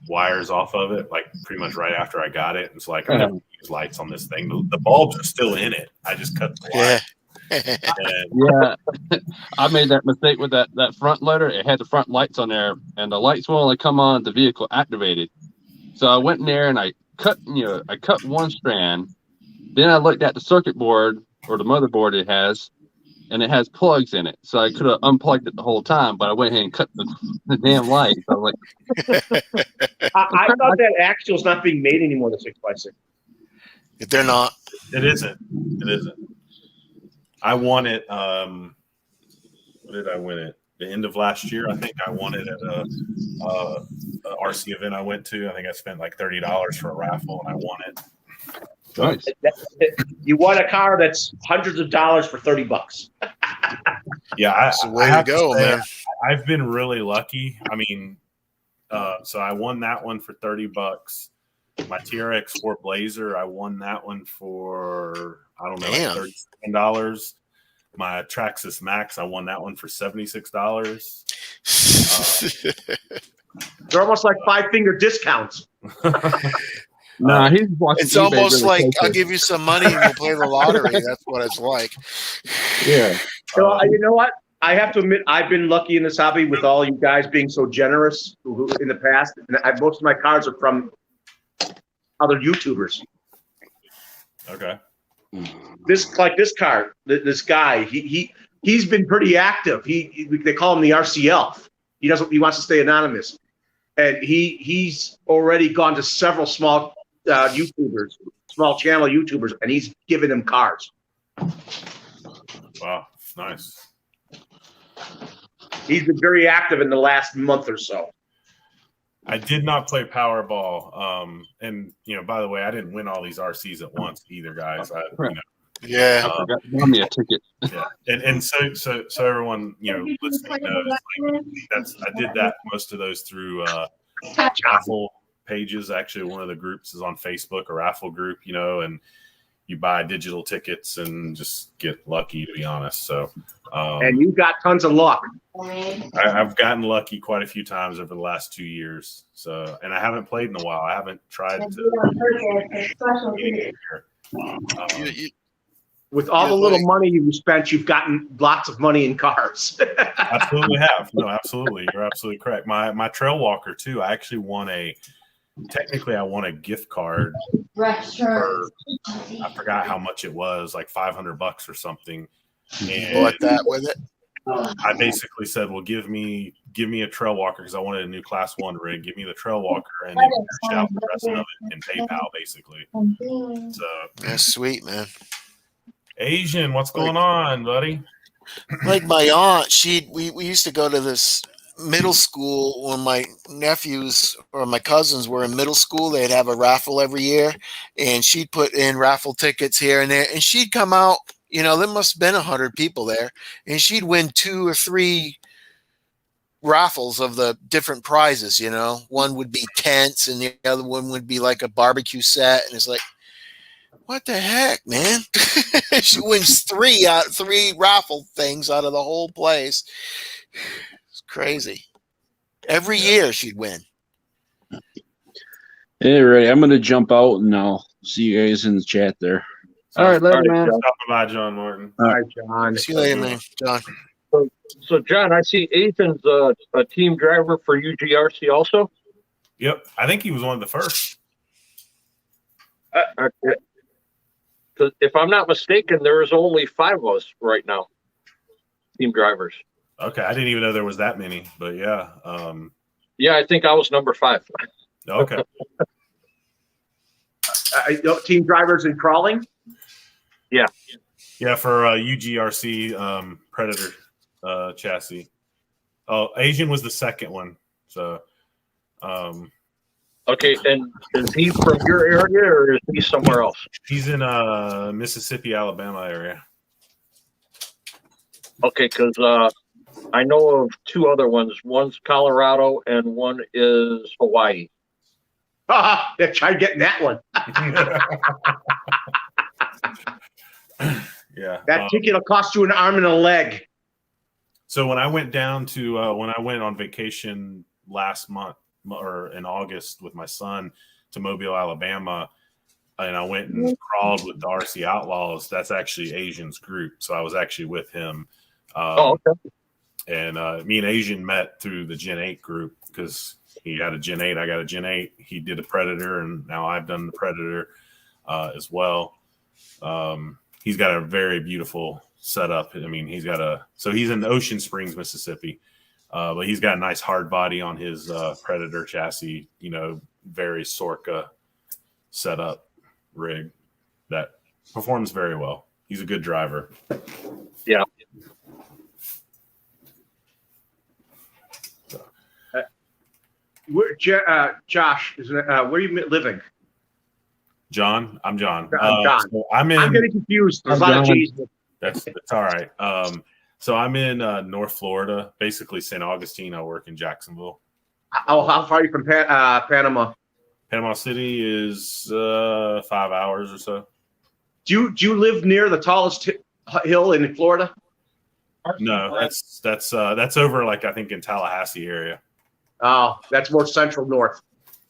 wires off of it like pretty much right after I got it. It's like I never use lights on this thing. The bulbs are still in it. I just cut the wire. Yeah, I made that mistake with that front loader. It had the front lights on there, and the lights will only come on the vehicle activated. So I went in there and I cut one strand. Then I looked at the circuit board or the motherboard it has, and it has plugs in it. So I could have unplugged it the whole time, but I went ahead and cut the damn light. So I'm like, I thought that axial's not being made anymore, the 6x6. They're not. It isn't. I won it. When did I win it? The end of last year, I think. I won it at a RC event I went to. I think I spent like $30 for a raffle, and I won it. nice. You won a car that's hundreds of dollars for $30. Yeah, That's the way to go, man. I've been really lucky. I mean, so I won that one for $30. My TRX4 Blazer, I won that one for, I don't know, like $37. my Traxxas Max. I won that one for $76. They're almost like 5-finger discounts. Nah, he's watching. It's eBay almost really like closely. I'll give you some money and we'll play the lottery. That's what it's like. Yeah. So, you know what? I have to admit, I've been lucky in this hobby with all you guys being so generous in the past. And most of my cards are from other YouTubers. Okay. This card, this guy, he's been pretty active. They call him the RC Elf. He wants to stay anonymous, and he's already gone to several small YouTubers, small channel YouTubers, and he's given them cards. Wow, nice. He's been very active in the last month or so. I did not play Powerball. And by the way, I didn't win all these RCs at once either, guys. Yeah. I forgot to buy me a ticket. Yeah. And so everyone, listening knows, I did that, most of those through raffle pages. Actually, one of the groups is on Facebook, a raffle group, and you buy digital tickets and just get lucky, to be honest. So, and you got tons of luck. I've gotten lucky quite a few times over the last 2 years. So, and I haven't played in a while. I haven't tried to. With all the little money you've spent, you've gotten lots of money in cars. Absolutely have. No, absolutely. You're absolutely correct. My Trail Walker too. I actually won a gift card for, I forgot how much it was, like $500 or something. And Bought that with it. I basically said, well, give me a Trail Walker because I wanted a new Class 1 rig. Give me the Trail Walker and then cash out the rest of it in PayPal, basically. So That's sweet, man. Asian, what's going on, buddy? Like my aunt, we used to go to this middle school when my nephews or my cousins were in middle school. They'd have a raffle every year, and she'd put in raffle tickets here and there, and she'd come out. There must have been 100 people there, and she'd win 2 or 3 raffles of the different prizes. One would be tents, and the other one would be like a barbecue set, and it's like, what the heck, man? She wins 3 raffle things out of the whole place. It's crazy. Every year she'd win. Hey, Ray, I'm going to jump out and I'll see you guys in the chat there. All right, later, man. Bye, John Martin. All right, John. See you later, man. John. So John, I see Ethan's a team driver for UGRC also. Yep, I think he was one of the first. If I'm not mistaken, there's only 5 of us right now, team drivers. Okay, I didn't even know there was that many, but yeah. Yeah, I think I was number 5. Okay. Team drivers in crawling? Yeah. Yeah, for UGRC Predator chassis. Oh, Asian was the second one. So, okay, and is he from your area or is he somewhere else? He's in Mississippi, Alabama area. Okay, because I know of 2 other ones. One's Colorado and one is Hawaii. Yeah, try getting that one. Yeah. That ticket will cost you an arm and a leg. So when I went down to when I went on vacation last month or in August with my son to Mobile, Alabama, and I went and crawled with the RC Outlaws, that's actually Asian's group. So I was actually with him. Okay. And me and Asian met through the Gen 8 group because he had a Gen 8, I got a Gen 8. He did a Predator, and now I've done the Predator as well. He's got a very beautiful setup. I mean, he's in Ocean Springs, Mississippi, but he's got a nice hard body on his Predator chassis, very Sorka setup rig that performs very well. He's a good driver. Yeah. Josh, where are you living? John, I'm John. John. So I'm getting confused. There's a lot of G's. That's all right. So I'm in North Florida, basically St. Augustine. I work in Jacksonville. How far are you from Panama? Panama City is 5 hours or so. Do you live near the tallest hill in Florida? No, that's over like I think in Tallahassee area. Oh, that's more central north.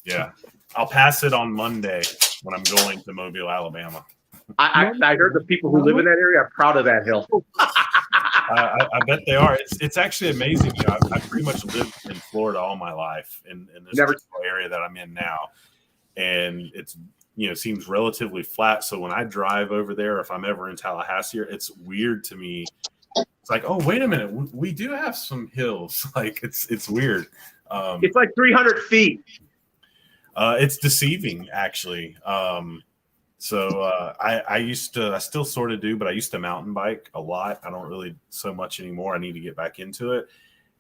Yeah, I'll pass it on Monday when I'm going to Mobile, Alabama. I heard the people who live in that area are proud of that hill. I bet they are. It's actually amazing. You know, I pretty much lived in Florida all my life in this particular area that I'm in now, and it's seems relatively flat. So when I drive over there, if I'm ever in Tallahassee, it's weird to me. It's like, oh, wait a minute, we do have some hills. Like it's weird. It's like 300 feet. It's deceiving, actually. I still sort of do, but I used to mountain bike a lot. I don't really so much anymore. I need to get back into it.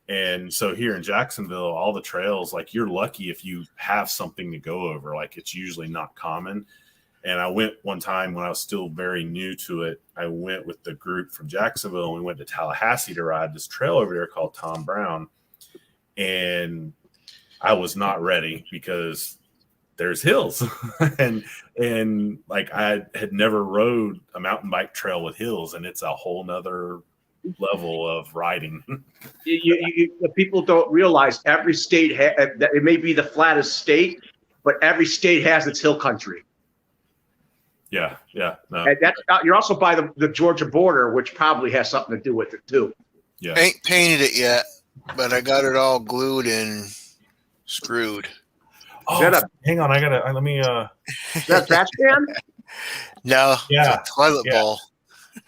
And so here in Jacksonville, all the trails, like you're lucky if you have something to go over. Like it's usually not common. And I went one time when I was still very new to it. I went with the group from Jacksonville and we went to Tallahassee to ride this trail over there called Tom Brown. And I was not ready because there's hills and like I had never rode a mountain bike trail with hills, and it's a whole nother level of riding. People don't realize every state that it may be the flattest state, but every state has its hill country. Yeah. No. And you're also by the Georgia border, which probably has something to do with it too. Yeah. Ain't painted it yet, but I got it all glued and screwed. Oh, hang on. Let me. Is that a trash can? No. Yeah. It's a toilet bowl.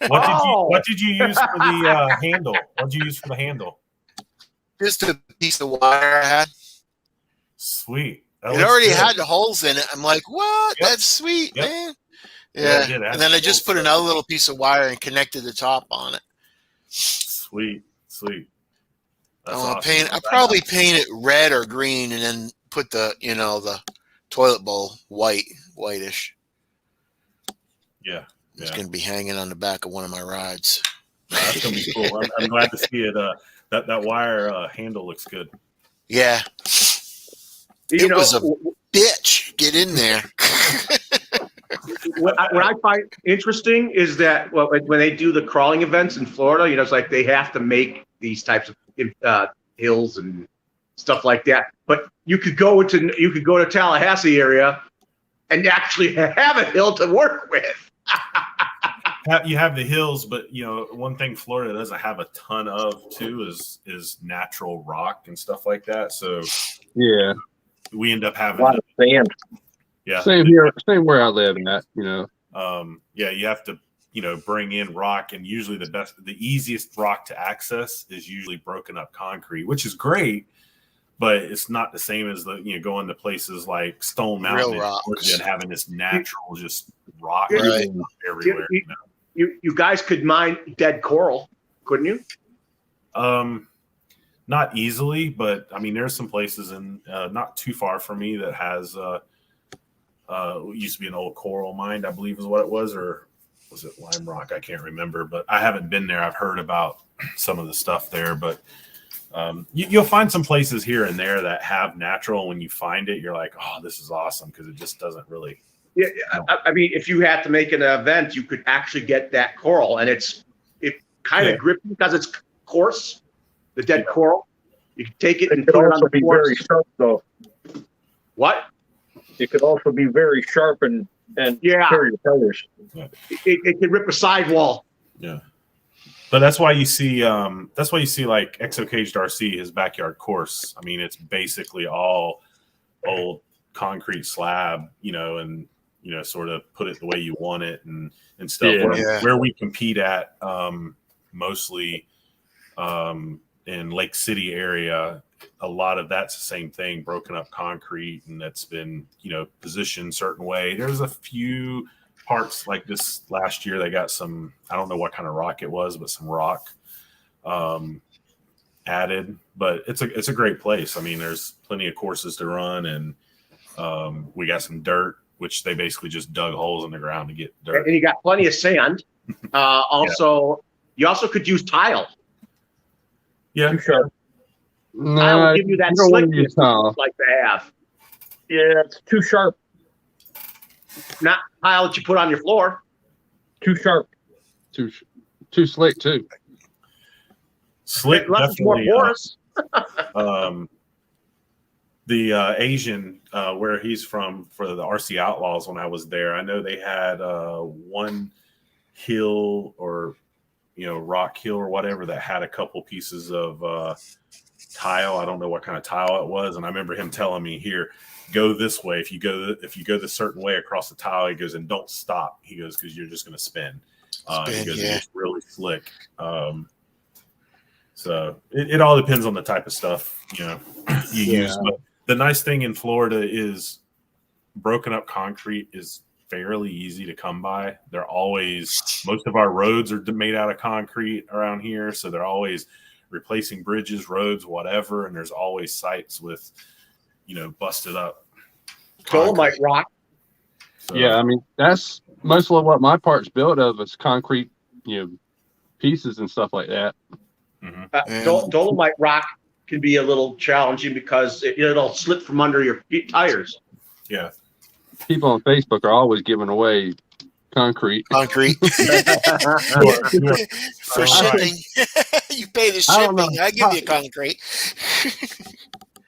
What did you use for the handle? What did you use for the handle? Just a piece of wire I had. Sweet. It already had the holes in it. I'm like, what? Yep. That's sweet, man. Yeah. And then I just put another little piece of wire and connected the top on it. Sweet. That's awesome. I'll probably paint it red or green and then put the toilet bowl whitish. Yeah. It's going to be hanging on the back of one of my rides. That's going to be cool. I'm glad to see it. That wire handle looks good. Yeah. It was a bitch. Get in there. What I find interesting is that when they do the crawling events in Florida, it's like they have to make these types of hills and stuff like that. But you could go to Tallahassee area and actually have a hill to work with. You have the hills, but one thing Florida doesn't have a ton of too is natural rock and stuff like that. So yeah, we end up having a lot of sand. Yeah, same here. Same where I live. You you have to bring in rock, and usually the easiest rock to access is usually broken up concrete, which is great. But it's not the same as going to places like Stone Mountain and having this natural just rock everywhere. You guys could mine dead coral, couldn't you? Not easily, but I mean, there's some places in not too far from me that has used to be an old coral mine, I believe is what it was, or was it Lime Rock? I can't remember, but I haven't been there. I've heard about some of the stuff there, but you'll find some places here and there that have natural. When you find it, you're like, oh, this is awesome, because it just doesn't really. Yeah, I mean, if you had to make an event, you could actually get that coral, and it kind of grippy because it's coarse. The dead coral, you can take it and put it on the course. Very sharp, though. What? It could also be very sharp and carry your colors. Yeah. It can rip a sidewall. Yeah. But that's why you see like Exo Caged RC, his backyard course. I mean, it's basically all old concrete slab, and sort of put it the way you want it and stuff. Where we compete at mostly in Lake City area, a lot of that's the same thing, broken up concrete, and that's been positioned a certain way. There's a few parts like this last year. They got some, I don't know what kind of rock it was, but some rock added. But it's a great place. I mean, there's plenty of courses to run, and we got some dirt, which they basically just dug holes in the ground to get dirt. And you got plenty of sand. You also could use tile. Yeah, too sharp. No, I will give you that slickness like to have. Yeah, it's too sharp. Not tile that you put on your floor. Too sharp. Too too slick too. Slick, Less is more definitely. porous. The Asian, where he's from, for the RC Outlaws, when I was there, I know they had one hill or rock hill or whatever that had a couple pieces of tile. I don't know what kind of tile it was, and I remember him telling me, "Here, go this way. If you go this certain way across the tile," he goes, "and don't stop." He goes, "because you're just going to spin." He goes, "It's really slick." So it all depends on the type of stuff you use. But the nice thing in Florida is broken up concrete is fairly easy to come by. They're always, most of our roads are made out of concrete around here, so they're always replacing bridges, roads, whatever, and there's always sites with busted up Dolomite rock. So, Yeah, I mean that's mostly what my part's built of is concrete, pieces and stuff like that. Dolomite rock can be a little challenging because it'll slip from under your tires. Yeah. People on Facebook are always giving away concrete. For shipping. You pay the shipping. I give you concrete.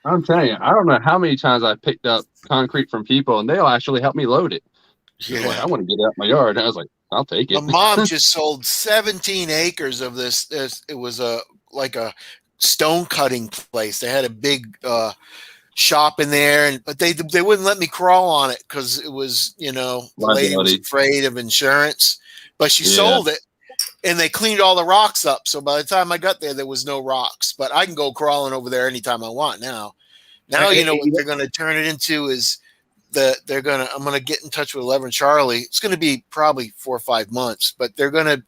I'm telling you, I don't know how many times I picked up concrete from people and they'll actually help me load it. Yeah. Like, I want to get out my yard. And I was like, I'll take it. My mom just sold 17 acres of this. It was like a stone cutting place. They had a big shop in there, but they wouldn't let me crawl on it because it was, the lady was afraid of insurance. But she sold it, and they cleaned all the rocks up. So by the time I got there was no rocks. But I can go crawling over there anytime I want now. Now what they're going to turn it into is I'm going to get in touch with 11 Charlie. It's going to be probably 4 or 5 months, but the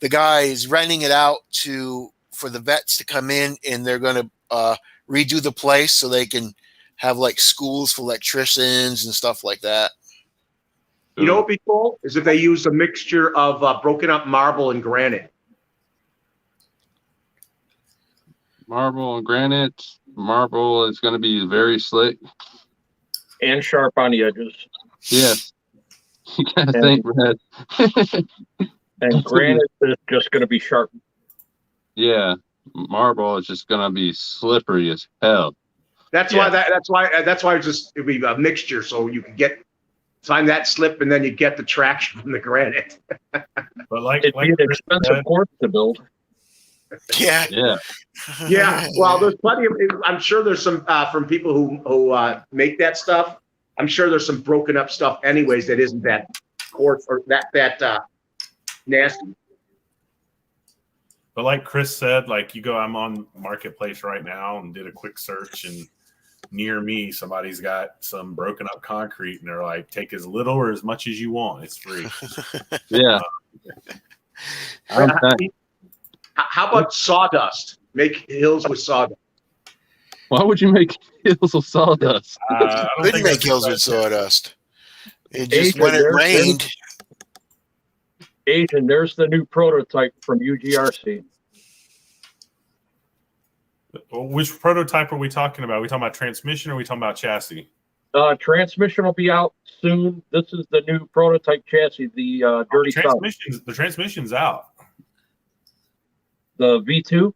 guy is renting it out for the vets to come in, and they're going to redo the place so they can have like schools for electricians and stuff like that. You know what would be cool is if they use a mixture of broken up marble and granite. Marble and granite. Marble is going to be very slick and sharp on the edges. Yes. You gotta think, Brad. And granite is just going to be sharp. Yeah, marble is just going to be slippery as hell. That's why it'd be a mixture, so you can find that slip, and then you get the traction from the granite. But it'd be an expensive course to build. Yeah. Yeah. Well, there's plenty of. I'm sure there's some from people who make that stuff. I'm sure there's some broken up stuff, anyways, that isn't that coarse or that nasty. But like Chris said, I'm on Marketplace right now and did a quick search, and near me, somebody's got some broken up concrete, and they're like, take as little or as much as you want. It's free. Yeah. How about sawdust? Make hills with sawdust. Why would you make hills with sawdust? Couldn't make hills with sawdust. It just when it rained. Asian, there's the new prototype from UGRC. Which prototype are we talking about? Are we talking about transmission or are we talking about chassis? Transmission will be out soon. This is the new prototype chassis, the Dirty South. The transmission's out. The V2?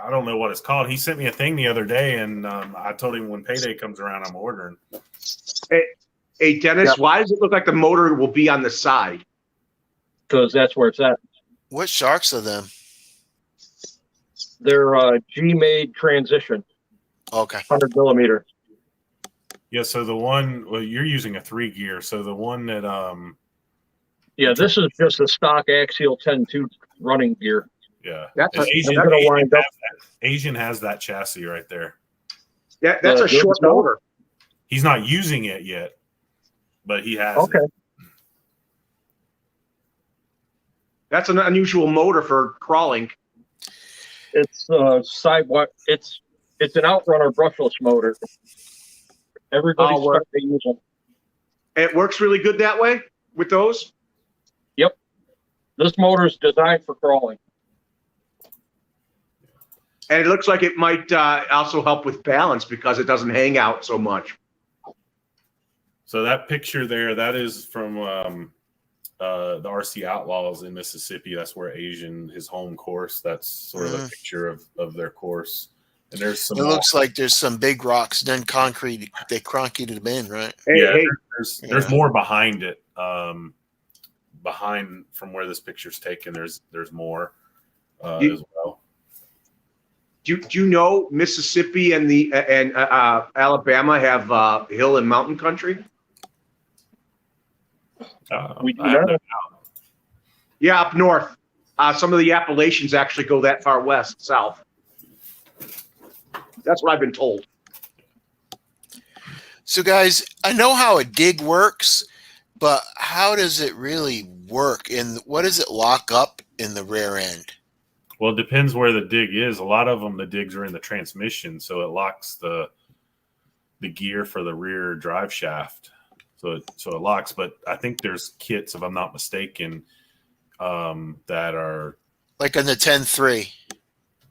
I don't know what it's called. He sent me a thing the other day, and I told him when payday comes around, I'm ordering. Hey Dennis, why does it look like the motor will be on the side? Because that's where it's at. What shocks are them? They're G-made transition. Okay. 100 millimeter. Yeah, so the one, you're using a 3-gear. So the one that yeah, this is just a stock axial 10-2 running gear. Yeah. Asian has that chassis right there. Yeah, that's a short motor. He's not using it yet, but he has it. That's an unusual motor for crawling. It's sidewalk. It's an outrunner brushless motor. Everybody's starting to use them. It works really good that way with those? Yep. This motor is designed for crawling. And it looks like it might also help with balance because it doesn't hang out so much. So that picture there, that is from the RC Outlaws in Mississippi. That's where his home course. That's sort of a picture of their course. And there's some. It looks like there's some big rocks, then concrete. They concreted them in, right? There's more behind it. Behind from where this picture's taken, there's more as well. Do you know Mississippi and Alabama have hill and mountain country? We do not. Yeah, up north. Some of the Appalachians actually go that far west, south. That's what I've been told. So, guys, I know how a dig works, but how does it really work? And what does it lock up in the rear end? Well, it depends where the dig is. A lot of them, the digs are in the transmission, so it locks the gear for the rear drive shaft. So it locks. But I think there's kits, if I'm not mistaken, that are like on the 10.3.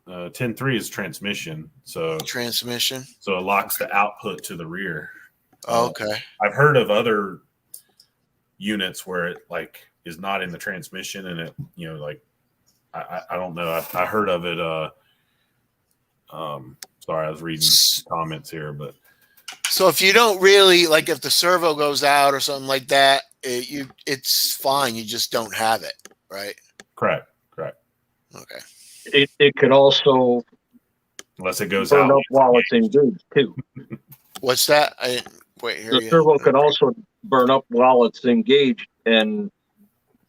10.3 is transmission. So it locks the output to the rear. Okay. I've heard of other units where it like is not in the transmission, and it like. I don't know. I heard of it. Sorry, I was reading comments here, but so if you don't really like, if the servo goes out or something like that, it's fine. You just don't have it, right? Correct. Okay. It could also unless it goes burn out up while it's engaged too. What's that? I didn't quite hear you. The servo could also burn up while it's engaged, and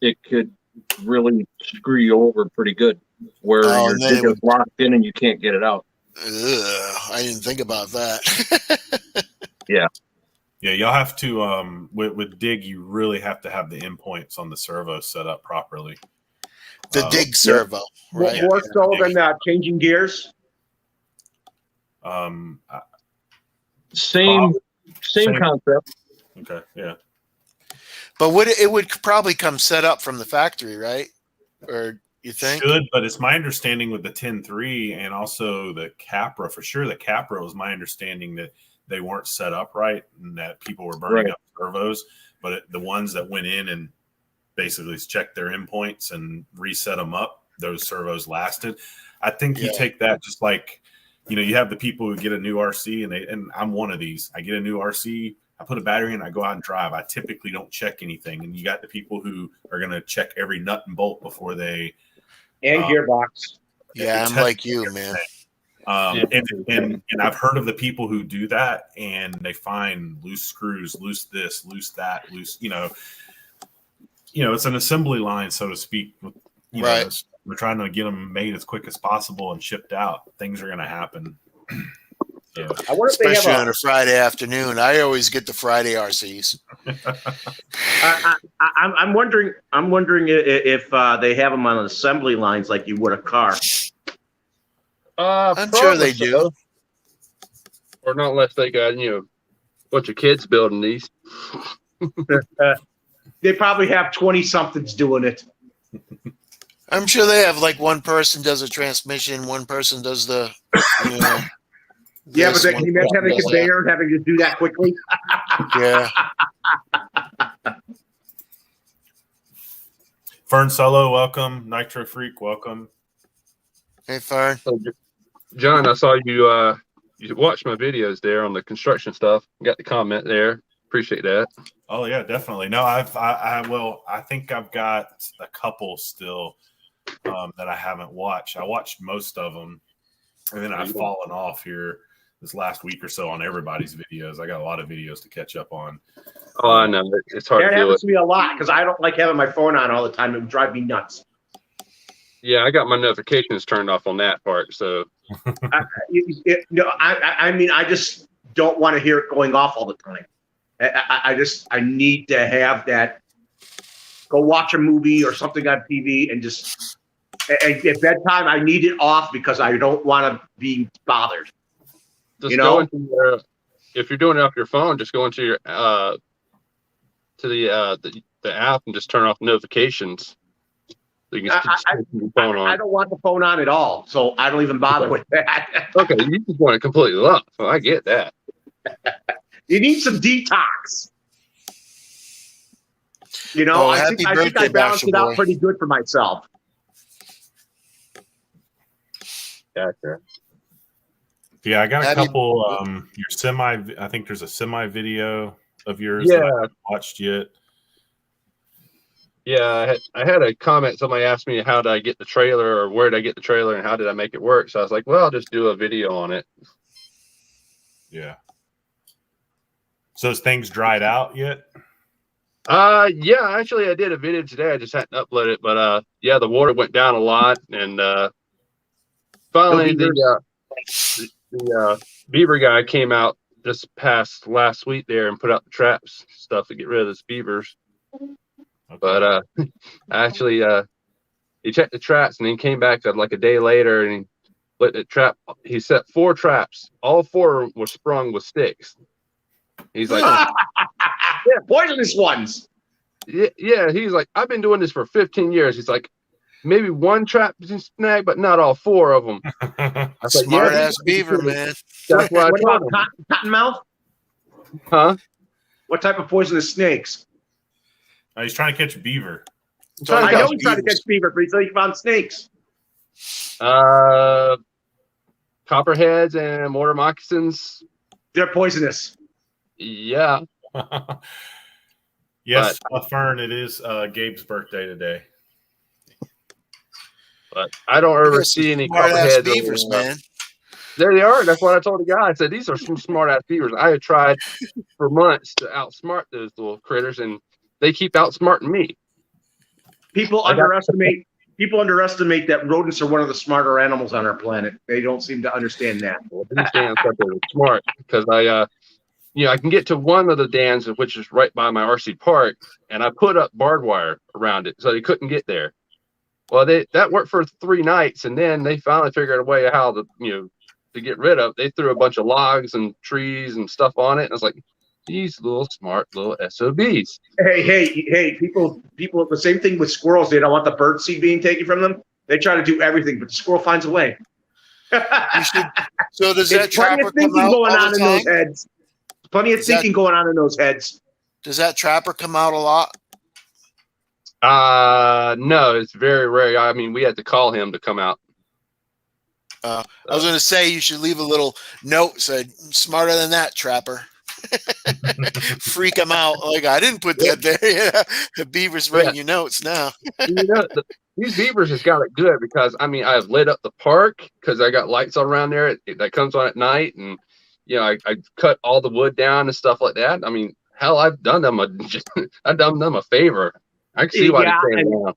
it could really screw you over pretty good where your dig is locked in and you can't get it out. I didn't think about that. Yeah, y'all have to with dig, you really have to have the endpoints on the servo set up properly. The dig servo, right? More so than changing gears. Same concept. Okay, yeah. But it would probably come set up from the factory, right? Or you think? Should, but it's my understanding with the 10.3 and also the Capra, for sure the Capra was my understanding that they weren't set up right and that people were burning up servos. But the ones that went in and basically checked their endpoints and reset them up, those servos lasted. I think you take that just like, you have the people who get a new RC and I'm one of these. I get a new RC. I put a battery in, I go out and drive. I typically don't check anything. And you got the people who are going to check every nut and bolt before they. And gearbox. Yeah, I'm like you, man. And I've heard of the people who do that and they find loose screws, loose this, loose that, loose, it's an assembly line, so to speak. Right. We're trying to get them made as quick as possible and shipped out. Things are going to happen. Yeah. Especially on a Friday afternoon. I always get the Friday RCs. I'm wondering if they have them on assembly lines like you would a car. I'm sure they do. Or not unless they got a bunch of kids building these. They probably have 20 somethings doing it. I'm sure they have like one person does a transmission, one person does the. Yeah, but can you imagine having a conveyor and having to do that quickly? Yeah. Fern Solo, welcome. Nitro Freak, welcome. Hey, Fern. So, John, I saw you watched my videos there on the construction stuff. Got the comment there. Appreciate that. Oh yeah, definitely. No, I think I've got a couple still that I haven't watched. I watched most of them, and then I've fallen off here this last week or so on everybody's videos. I got a lot of videos to catch up on. Oh, I know. It's hard to do it. That happens to me a lot because I don't like having my phone on all the time. It would drive me nuts. Yeah, I got my notifications turned off on that part. So, I just don't want to hear it going off all the time. I need to have that. Go watch a movie or something on TV and just at bedtime. I need it off because I don't want to be bothered. Just go into your, if you're doing it off your phone, just go into your to the app and just turn off notifications. So you can your phone on. I don't want the phone on at all, so I don't even bother with that. Okay, you just want it completely off. So I get that. You need some detox. You know, Oh, I happy think I birthday, balanced it Basha out boy. pretty good for myself. Gotcha. Yeah, I got a Happy- couple. Your semi. I think there's a semi video of yours Yeah. that I haven't watched yet. Yeah, I had a comment. Somebody asked me how did I get the trailer, or where did I get the trailer, and how did I make it work. So I was like, well, I'll just do a video on it. Yeah. So has things dried out yet? Yeah, actually, I did a video today. I just hadn't uploaded it, but yeah, the water went down a lot, and finally the beaver guy came out just past last week there and put out the traps stuff to get rid of those beavers. Okay. But actually, he checked the traps and then came back like a day later and he lit the trap. He set 4 traps. All 4 were sprung with sticks. He's like, Yeah, poisonous ones. yeah. He's like, I've been doing this for 15 years. He's like, maybe 1 trap snag, but not all 4 of them. I was like, Smart yeah, ass beaver, man. that's what I What told about him. cottonmouth? Huh? What type of poisonous snakes? Oh, he's trying to catch a beaver. Trying I to know catch he's trying to catch beaver, but he said he found snakes. Copperheads and mortar moccasins. They're poisonous. Yeah. Yes, Fern, it is Gabe's birthday today. But I don't ever There's see any smart ass copperheads. beavers, man. There they are. That's what I told the guy. I said, these are some smart ass beavers. I have tried for months to outsmart those little critters, and they keep outsmarting me. People underestimate that rodents are one of the smarter animals on our planet. They don't seem to understand that. Well, these dams up there are smart because I can get to one of the dams, which is right by my RC park, and I put up barbed wire around it so they couldn't get there. Well, that worked for 3 nights, and then they finally figured a way how to get rid of. They threw a bunch of logs and trees and stuff on it, and I was like, these little smart little SOBs. Hey, people, the same thing with squirrels. They don't want the bird seed being taken from them. They try to do everything, but the squirrel finds a way. You should. So does that There's plenty trapper of thinking come out going all on the in those time? heads. Plenty of thinking going on in those heads. Does that trapper come out a lot? No, it's very rare. I mean, we had to call him to come out. I was going to say you should leave a little note said "smarter than that, trapper." Freak them out. Like I didn't put that there. Yeah, the beaver's writing your notes now. These beavers has got it good because I mean I've lit up the park because I got lights around there that comes on at night, and I cut all the wood down and stuff like that. I mean, hell, I've done them a favor. I can see why they're saying that.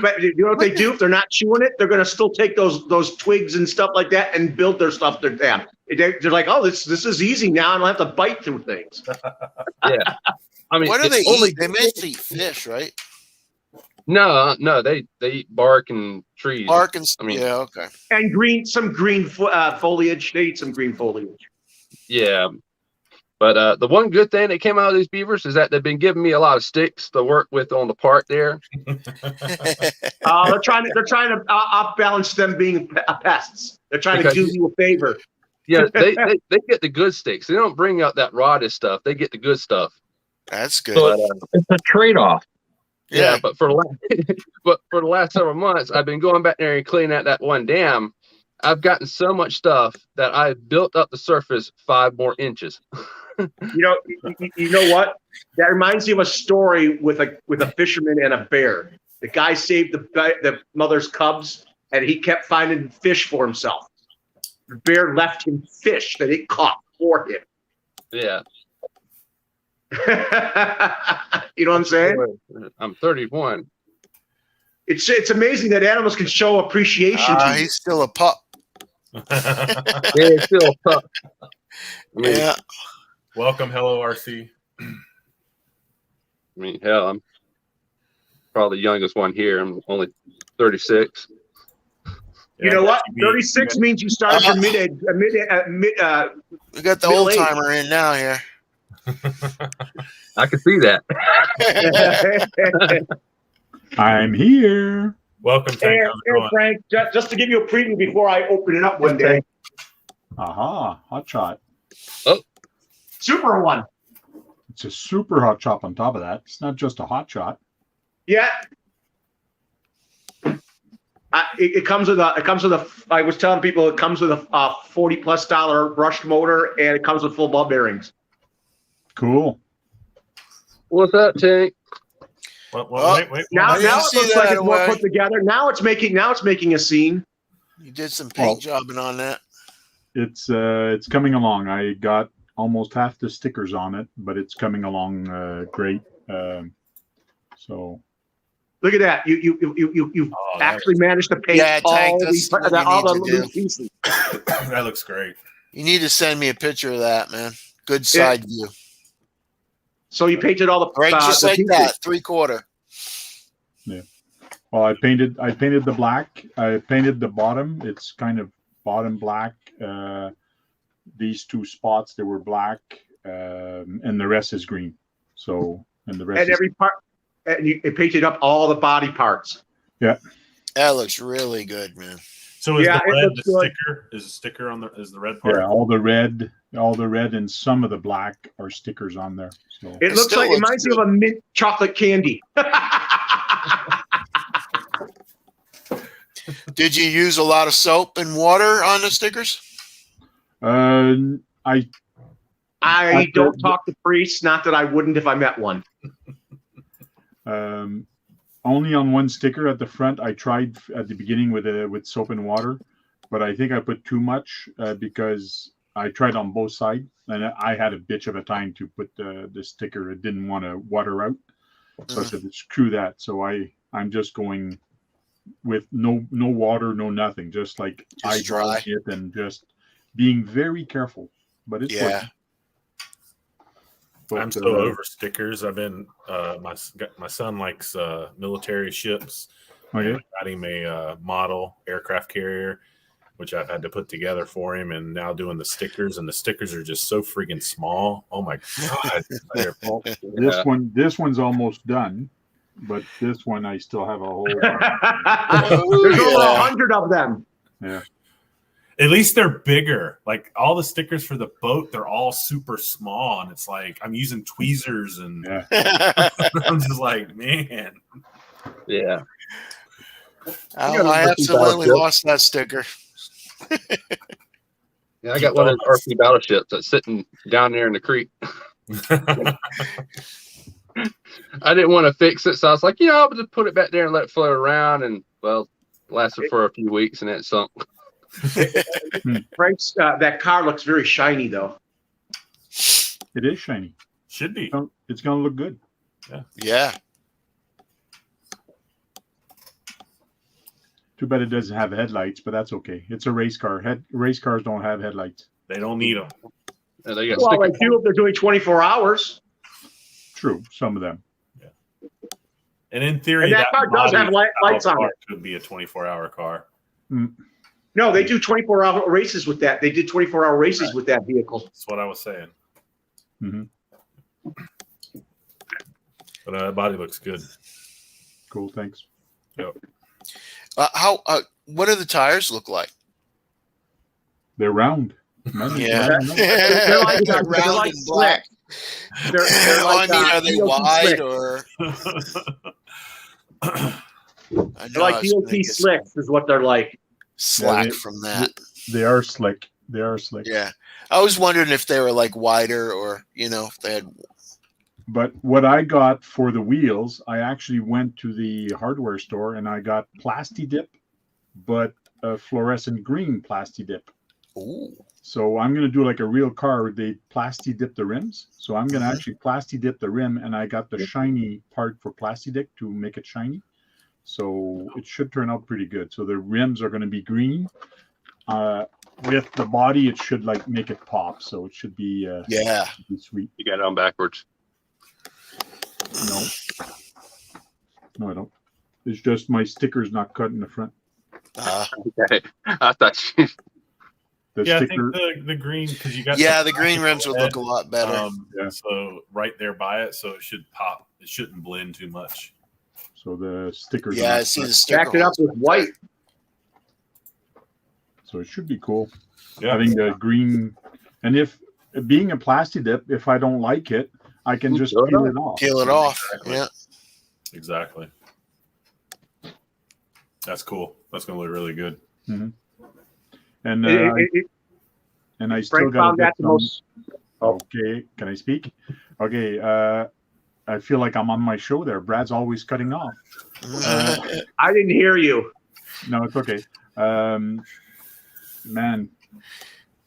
But you know what they do? If they're not chewing it, they're gonna still take those twigs and stuff like that and build their stuff. They're like, oh, this is easy now. I don't have to bite through things. Yeah, I mean, What do they eat? They mostly eat fish, right? No, they eat bark and trees. Bark and I mean, yeah, okay. And some green foliage. They eat some green foliage. Yeah. But the one good thing that came out of these beavers is that they've been giving me a lot of sticks to work with on the park there. They're trying to outbalance them being pests. They're trying to do you a favor. Yeah, they get the good sticks. They don't bring out that rotted stuff. They get the good stuff. That's good. So it's a trade-off. Yeah, but for the last several months, I've been going back there and cleaning out that one dam. I've gotten so much stuff that I've built up the surface 5 more inches. You know what? That reminds me of a story with a fisherman and a bear. The guy saved the mother's cubs, and he kept finding fish for himself. The bear left him fish that it caught for him. Yeah. You know what I'm saying? I'm 31. It's amazing that animals can show appreciation to you. He's still a pup. Yeah, it's still a pup. I mean, Yeah. Welcome, hello, RC. I mean, hell, I'm probably the youngest one here. I'm only 36. You know what? 36 means you started your mid. We got the Middle old age. timer in now here. I can see that. I'm here. Welcome, Hey, Tank. How's it going? Frank, just to give you a preview before I open it up one day. Aha, hot shot. Super one. It's a super hot chop on top of that. It's not just a hot shot. Yeah. It comes with a. I was telling people it comes with a $40+ brushed motor, and it comes with full ball bearings. Cool. What's that, Tank? Wait. Now didn't it see looks that like it's more away. put together. Now it's making a scene. You did some paint jobbing on that. It's coming along. I got almost half the stickers on it, but it's coming along great. So Look at that! You actually managed to paint Yeah, Tank, all that's what you all the need to do. loose pieces. That looks great. You need to send me a picture of that, man. Good side view. So you painted all the Right, just the like pieces. that, 3/4. yeah. Well, I painted the black. I painted the bottom. It's kind of bottom black. These two spots they were black, and the rest is green. So and the rest. And every part, and you painted up all the body parts. Yeah. That looks really good, man. So is Yeah, the it red looks the good. sticker? Is the sticker on is the red part? Yeah, all the red, and some of the black are stickers on there. So It looks still like it looks reminds me of a mint chocolate candy. Did you use a lot of soap and water on the stickers? I don't talk to priests. Not that I wouldn't if I met one. only on one sticker at the front. I tried at the beginning with soap and water, but I think I put too much because I tried on both sides, and I had a bitch of a time to put the sticker. It didn't want to water out, so I said, screw that. So I'm just going with no water, no nothing, just like Just dry it and just being very careful. But it's working. But, I'm so over stickers. I've been my son likes military ships. Okay. I got him a model aircraft carrier, which I've had to put together for him, and now doing the stickers, and the stickers are just so freaking small. Oh my god! This one's almost done, but this one I still have a whole. There's over 100 of them. Yeah. At least they're bigger. Like all the stickers for the boat, they're all super small, and it's like I'm using tweezers, and I'm just like, man. Yeah. I absolutely lost that sticker. Yeah, I got one of those RP battleships that's sitting down there in the creek. I didn't want to fix it, so I was like, I'll just put it back there and let it float around, and well, lasted for a few weeks, and it sunk. Frank's that car looks very shiny, though. It is shiny. Should be. It's going to look good. Yeah. Too bad it doesn't have headlights, but that's okay. It's a race car. Race cars don't have headlights. They don't need them. And they got Well, they do if they're doing 24 hours. True, some of them. Yeah. And in theory, and that car does have lights on it. Could be a 24-hour car. No, they do 24-hour races with that. They did 24-hour races with that vehicle. That's what I was saying. Mm-hmm. But that body looks good. Cool, thanks. Yep. What do the tires look like? They're round. Yeah. They're like round and black. They're like, are they wide slick. or? They're like DOT slicks is what they're like. Slack from that. They are slick. They are slick. Yeah. I was wondering if they were like wider or, if they had. But what I got for the wheels, I actually went to the hardware store and I got Plastidip, but a fluorescent green Plastidip. Ooh. So I'm going to do like a real car. They Plastidip the rims. So I'm going to actually Plastidip the rim, and I got the shiny part for Plastidip to make it shiny. So it should turn out pretty good. So the rims are going to be green. With the body, it should like make it pop. So it should be be sweet. You got it on backwards. No, I don't. It's just my sticker's not cut in the front. Okay. I thought you. I think the green, because you got the green rims would look a lot better. So right there by it, so it should pop. It shouldn't blend too much. So the stickers. Yeah, I see the sticker. Back it up with white. So it should be cool. Yeah. Having the green, and if being a Plastidip, if I don't like it, I can just Peel it peel off. it off. Peel it off. Exactly. Yeah. Exactly. That's cool. That's gonna look really good. And And I still Frank got found to that get the some. most. Okay, can I speak? Okay, I feel like I'm on my show there. Brad's always cutting off. I didn't hear you. No, it's okay. Man,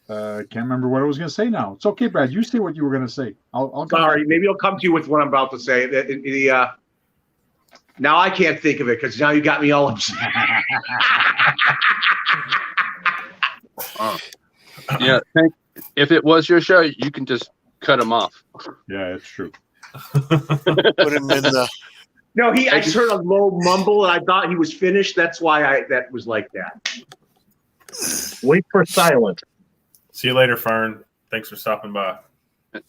can't remember what I was going to say now. It's okay, Brad. You say what you were going to say. I'll come Sorry, back. maybe I'll come to you with what I'm about to say. Now I can't think of it because now you got me all upset. Yeah, Hank, if it was your show, you can just cut him off. Yeah, it's true. Put him in the. No, I just heard a low mumble and I thought he was finished. That's why that was like that. Wait for silence. See you later, Fern. Thanks for stopping by.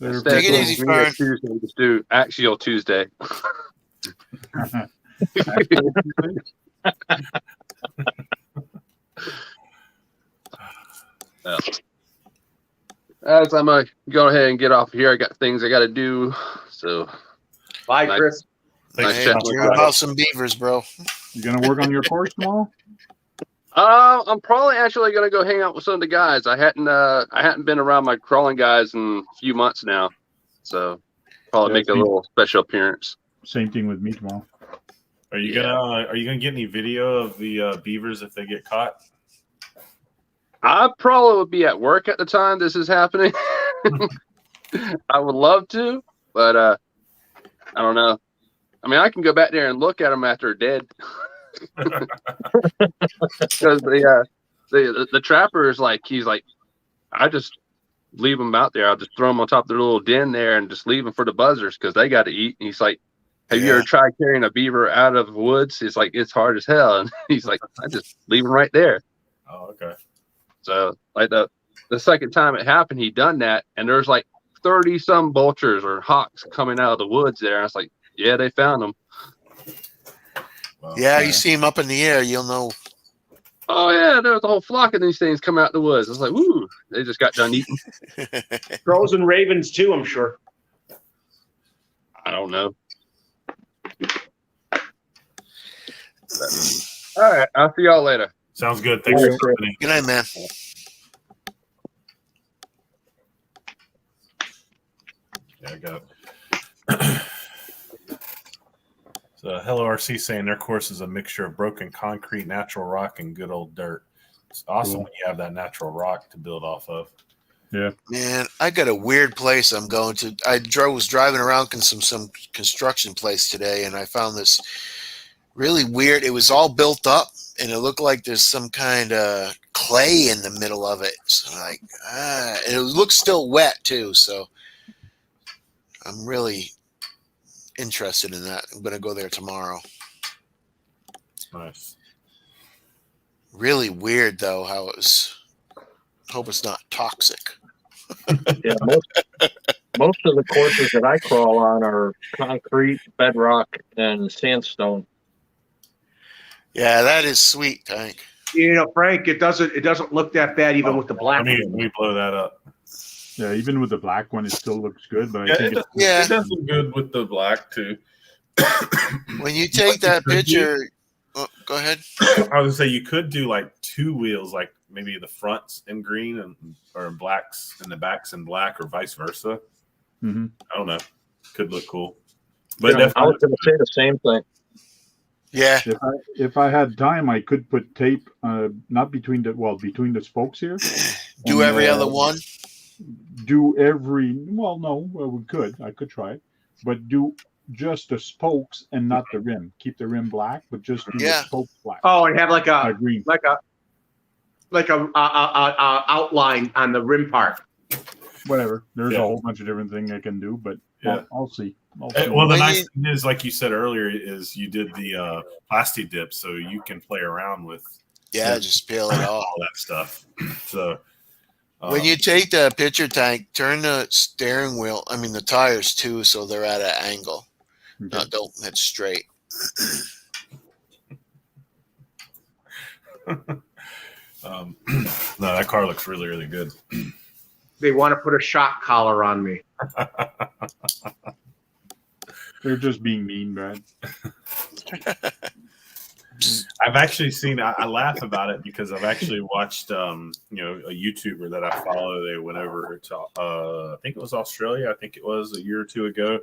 Later, Take it easy, Fern. Tuesday, just do Axial Tuesday. As I'm going to go ahead and get off here, I got things I got to do. So, Bye, Chris. Thanks Hey, for stopping dream by. about some beavers, bro. You going to work on your course tomorrow? I'm probably actually going to go hang out with some of the guys. I hadn't been around my crawling guys in a few months now, so probably make a little special appearance. Same thing with me tomorrow. Are you gonna get any video of the beavers if they get caught? I probably would be at work at the time this is happening. I would love to, but I don't know. I mean, I can go back there and look at them after they're dead. Because the trapper is like, he's like, I just leave them out there. I'll just throw them on top of their little den there and just leave them for the buzzers because they got to eat. And he's like, have you ever tried carrying a beaver out of the woods? It's like, it's hard as hell. And he's like, I just leave them right there. Oh, okay. So like the second time it happened, he done that. And there's like 30 some vultures or hawks coming out of the woods there. I was like, yeah, they found them. Well, Yeah, you see him up in the air, you'll know. Oh yeah, there was a whole flock of these things coming out the woods. I was like, woo, they just got done eating. Crows and ravens too, I'm sure. I don't know. All right, I'll see y'all later. Sounds good. Thanks for listening. Good night, man. Yeah, I got. So, Hello RC saying their course is a mixture of broken concrete, natural rock, and good old dirt. It's awesome when you have that natural rock to build off of. Yeah. Man, I got a weird place I'm going to. I was driving around some construction place today, and I found this really weird. It was all built up, and it looked like there's some kind of clay in the middle of it. So like, and it looks still wet too. So I'm really interested in that. I'm going to go there tomorrow. Nice. Really weird though how it was. Hope it's not toxic. Yeah, most of the courses that I crawl on are concrete, bedrock, and sandstone. Yeah, that is sweet, Tank. You know, Frank, it doesn't look that bad even with the black. Let me blow that up. Yeah, even with the black one, it still looks good. But Yeah, I think it does look good with the black too. When you take that picture, go ahead. I was gonna say you could do like two wheels, like maybe the fronts in green or in blacks and the backs in black, or vice versa. Mm-hmm. I don't know. Could look cool. But Yeah, I was going to say the same thing. Yeah. If I had time, I could put tape, not between the spokes here. Do every other one. Do every we could. I could try it, but do just the spokes and not the rim. Keep the rim black, but just do the spokes black. Oh, and have like a green, like a outline on the rim part. Whatever. There's a whole bunch of different things I can do, but I'll see. Well, the nice thing is, like you said earlier, is you did the plastic dip, so you can play around with just peel it off, all that stuff. So when you take the picture, Tank, turn the steering wheel, the tires too, so they're at an angle. Okay. Don't head straight. No, that car looks really, really good. They want to put a shock collar on me. They're just being mean, Brad. I've actually seen. I laugh about it because I've actually watched, a YouTuber that I follow. They went over to, I think it was Australia. I think it was a year or two ago,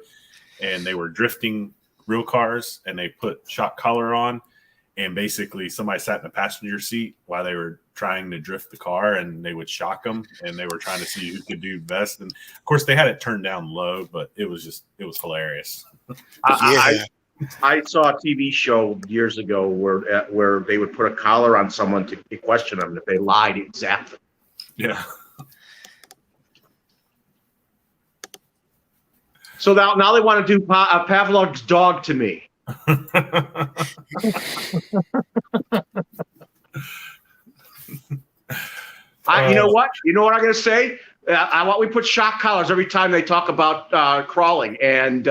and they were drifting real cars, and they put shock collar on, and basically somebody sat in the passenger seat while they were trying to drift the car, and they would shock them, and they were trying to see who could do best. And of course, they had it turned down low, but it was hilarious. I saw a TV show years ago where they would put a collar on someone to question them. If they lied, it zapped them. Yeah. So now they want to do Pavlov's dog to me. You know what? You know what I'm going to say? I want we put shock collars every time they talk about crawling and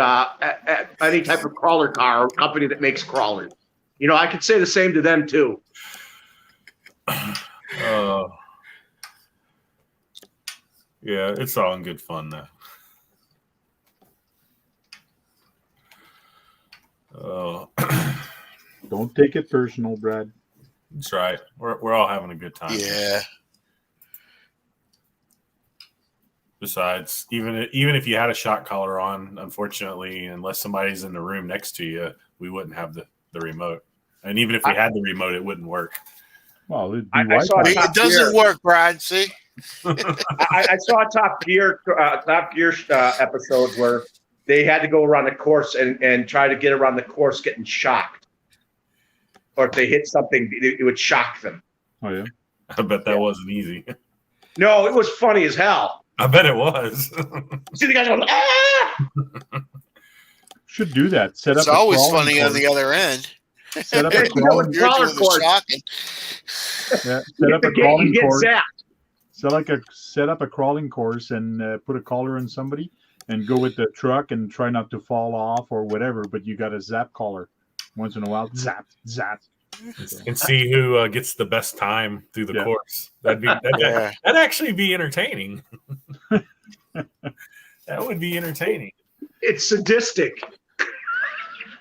any type of crawler car or company that makes crawlers. You know, I could say the same to them too. Yeah, it's all in good fun though. Don't take it personal, Brad. That's right. We're all having a good time. Yeah. Besides, even if you had a shock collar on, unfortunately, unless somebody's in the room next to you, we wouldn't have the remote. And even if we had the remote, it wouldn't work. Well, it doesn't work, Brad. See, I saw a Top Gear episode where they had to go around the course and try to get around the course getting shocked, or if they hit something, it would shock them. Oh yeah, I bet that wasn't easy. No, it was funny as hell. I bet it was. See the guys going, ah! Should do that. It's always funny on the other end. Set up a crawling course. Yeah, set up a crawling course. Set up a crawling course and put a collar on somebody and go with the truck and try not to fall off or whatever. But you got a zap collar once in a while. Zap, zap. And see who gets the best time through the course. That'd actually be entertaining. That would be entertaining. It's sadistic.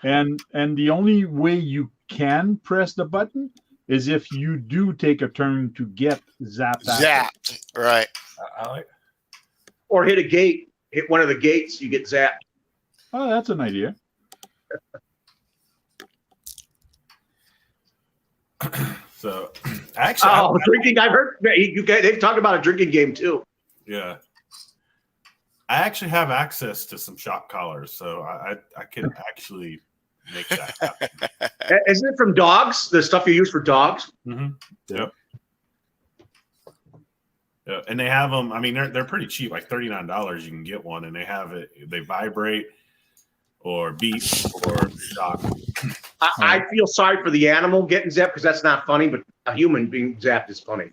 And the only way you can press the button is if you do take a turn to get zapped. Zapped, right? Or hit a gate. Hit one of the gates, you get zapped. Oh, that's an idea. So, actually, drinking. I've heard they've talked about a drinking game too. Yeah, I actually have access to some shock collars, so I can actually make that happen. Isn't it from dogs? The stuff you use for dogs? Mm-hmm. Yep. Yeah, and they have them. I mean, they're pretty cheap, like $39. You can get one, and they have it. They vibrate or beep or shock. I feel sorry for the animal getting zapped because that's not funny, but a human being zapped is funny.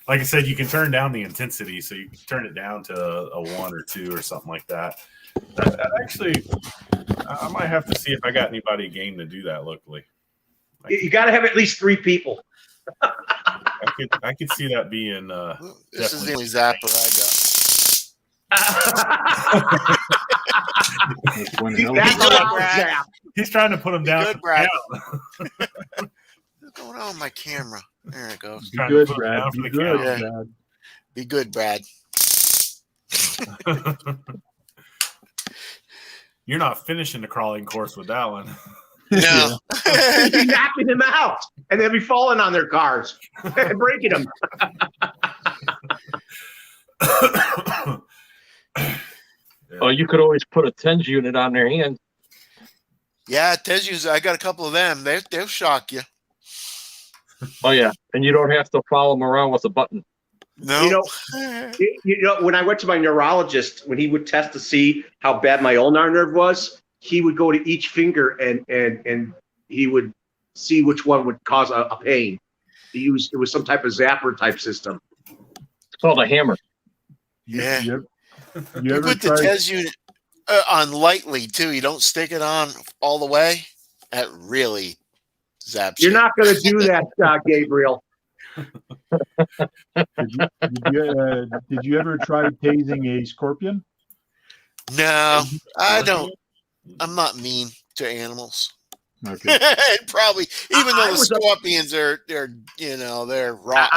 Like I said, you can turn down the intensity, so you can turn it down to a 1 or 2 or something like that. That actually, I might have to see if I got anybody game to do that locally. You got to have at least 3 people. I could see that being. This is the only zapper I got. He's trying to put him down. Good, Brad. What's going on with my camera? There it goes. Be good, Brad. Be good, Brad. Be good, Brad. You're not finishing the crawling course with that one. No. You'd be knocking them out, and they'll be falling on their cars and breaking them. Oh, you could always put a TENS unit on their hand. Yeah, TENS, I got a couple of them. They'll shock you. Oh, yeah. And you don't have to follow them around with a button. No. You know, when I went to my neurologist, when he would test to see how bad my ulnar nerve was, he would go to each finger and he would see which one would cause a pain. It was some type of zapper type system. It's called a hammer. Yeah. You put the TENS unit on lightly too. You don't stick it on all the way. That really zaps You're not going to do that, Gabriel. Did you ever try tasing a scorpion? No, I don't. I'm not mean to animals. Okay. Probably, even though I the was scorpions they're rotten.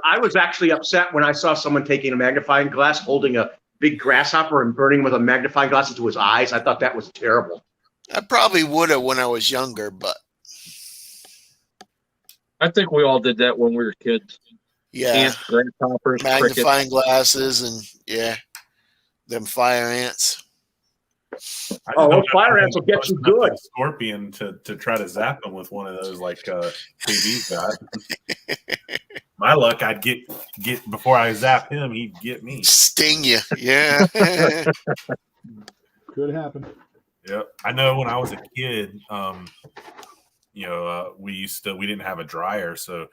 I was actually upset when I saw someone taking a magnifying glass, holding a big grasshopper and burning with a magnifying glass into his eyes. I thought that was terrible. I probably would have when I was younger, but I think we all did that when we were kids. yeah, Ants, grasshoppers, magnifying crickets. glasses and yeah, them fire ants. Oh, those fire ants will get you good. Scorpion to try to zap them with one of those like KB's got. My luck, I'd get before I zap him, he'd get me. Sting you, yeah. Could happen. Yep. I know when I was a kid, we didn't have a dryer, so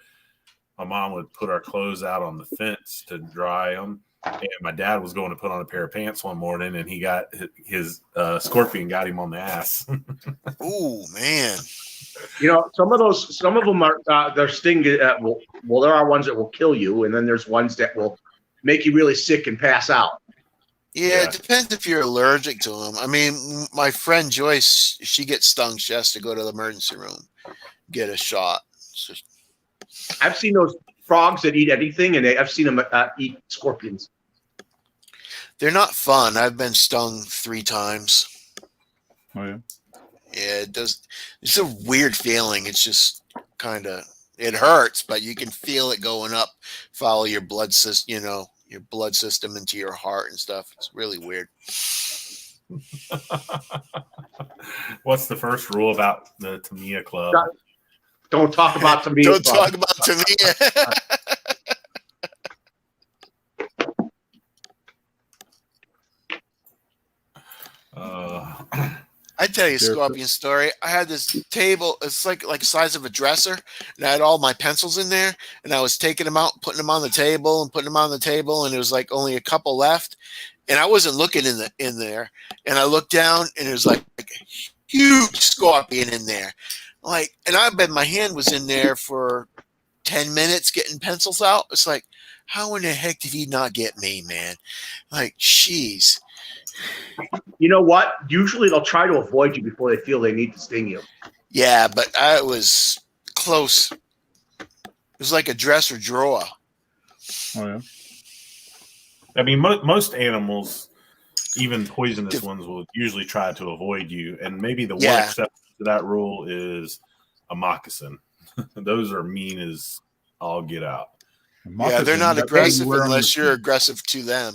my mom would put our clothes out on the fence to dry them. And my dad was going to put on a pair of pants one morning, and he got his scorpion got him on the ass. Ooh, man! Some of them are their sting. There are ones that will kill you, and then there's ones that will make you really sick and pass out. Yeah, it depends if you're allergic to them. I mean, my friend Joyce, she gets stung. She has to go to the emergency room, get a shot. So, I've seen those frogs that eat anything, and I've seen them eat scorpions. They're not fun. I've been stung 3 times. Oh yeah. Yeah, it does. It's a weird feeling. It's just kind of it hurts, but you can feel it going up, follow your blood system, your blood system into your heart and stuff. It's really weird. What's the first rule about the Tamiya Club? Don't talk about Tamiya. Don't talk about Tamiya. I tell you a scorpion story. I had this table. It's like the size of a dresser, and I had all my pencils in there. And I was taking them out, putting them on the table, and putting them on the table. And it was like only a couple left, and I wasn't looking in there. And I looked down, and it was like a huge scorpion in there. And I bet my hand was in there for 10 minutes getting pencils out. It's like, how in the heck did he not get me, man? Like, jeez. You know what? Usually they'll try to avoid you before they feel they need to sting you. Yeah, but I was close. It was like a dresser drawer. Oh yeah. I mean, most animals, even poisonous ones, will usually try to avoid you. And maybe the one exception to that rule is a moccasin. Those are mean as all get out. Yeah, they're not aggressive unless you're aggressive to them.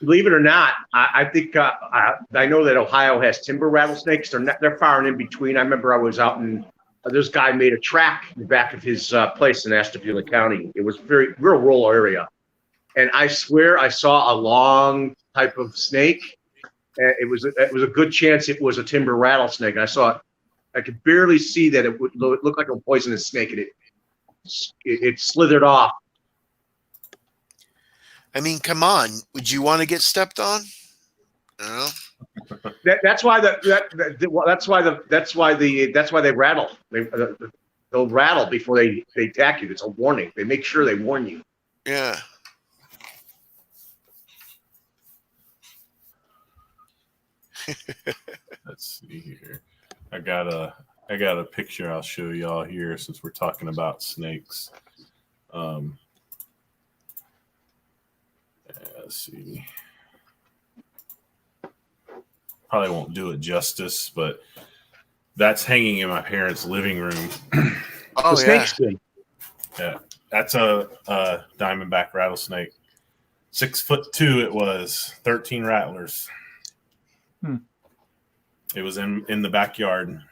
Believe it or not, I think I know that Ohio has timber rattlesnakes. They're far and in between. I remember I was out and this guy made a track in the back of his place in Ashtabula County. It was real rural area, and I swear I saw a long type of snake. And it was a good chance it was a timber rattlesnake. I saw it. I could barely see that it looked like a poisonous snake, and it slithered off. I mean, come on. Would you want to get stepped on? No. That's why they rattle. They'll rattle before they attack you. It's a warning. They make sure they warn you. Yeah. Let's see here. I got a picture I'll show y'all here since we're talking about snakes. Let's see. Probably won't do it justice, but that's hanging in my parents' living room. Oh, yeah. Yeah, that's a diamondback rattlesnake. 6'2" it was, 13 rattlers. It was in the backyard.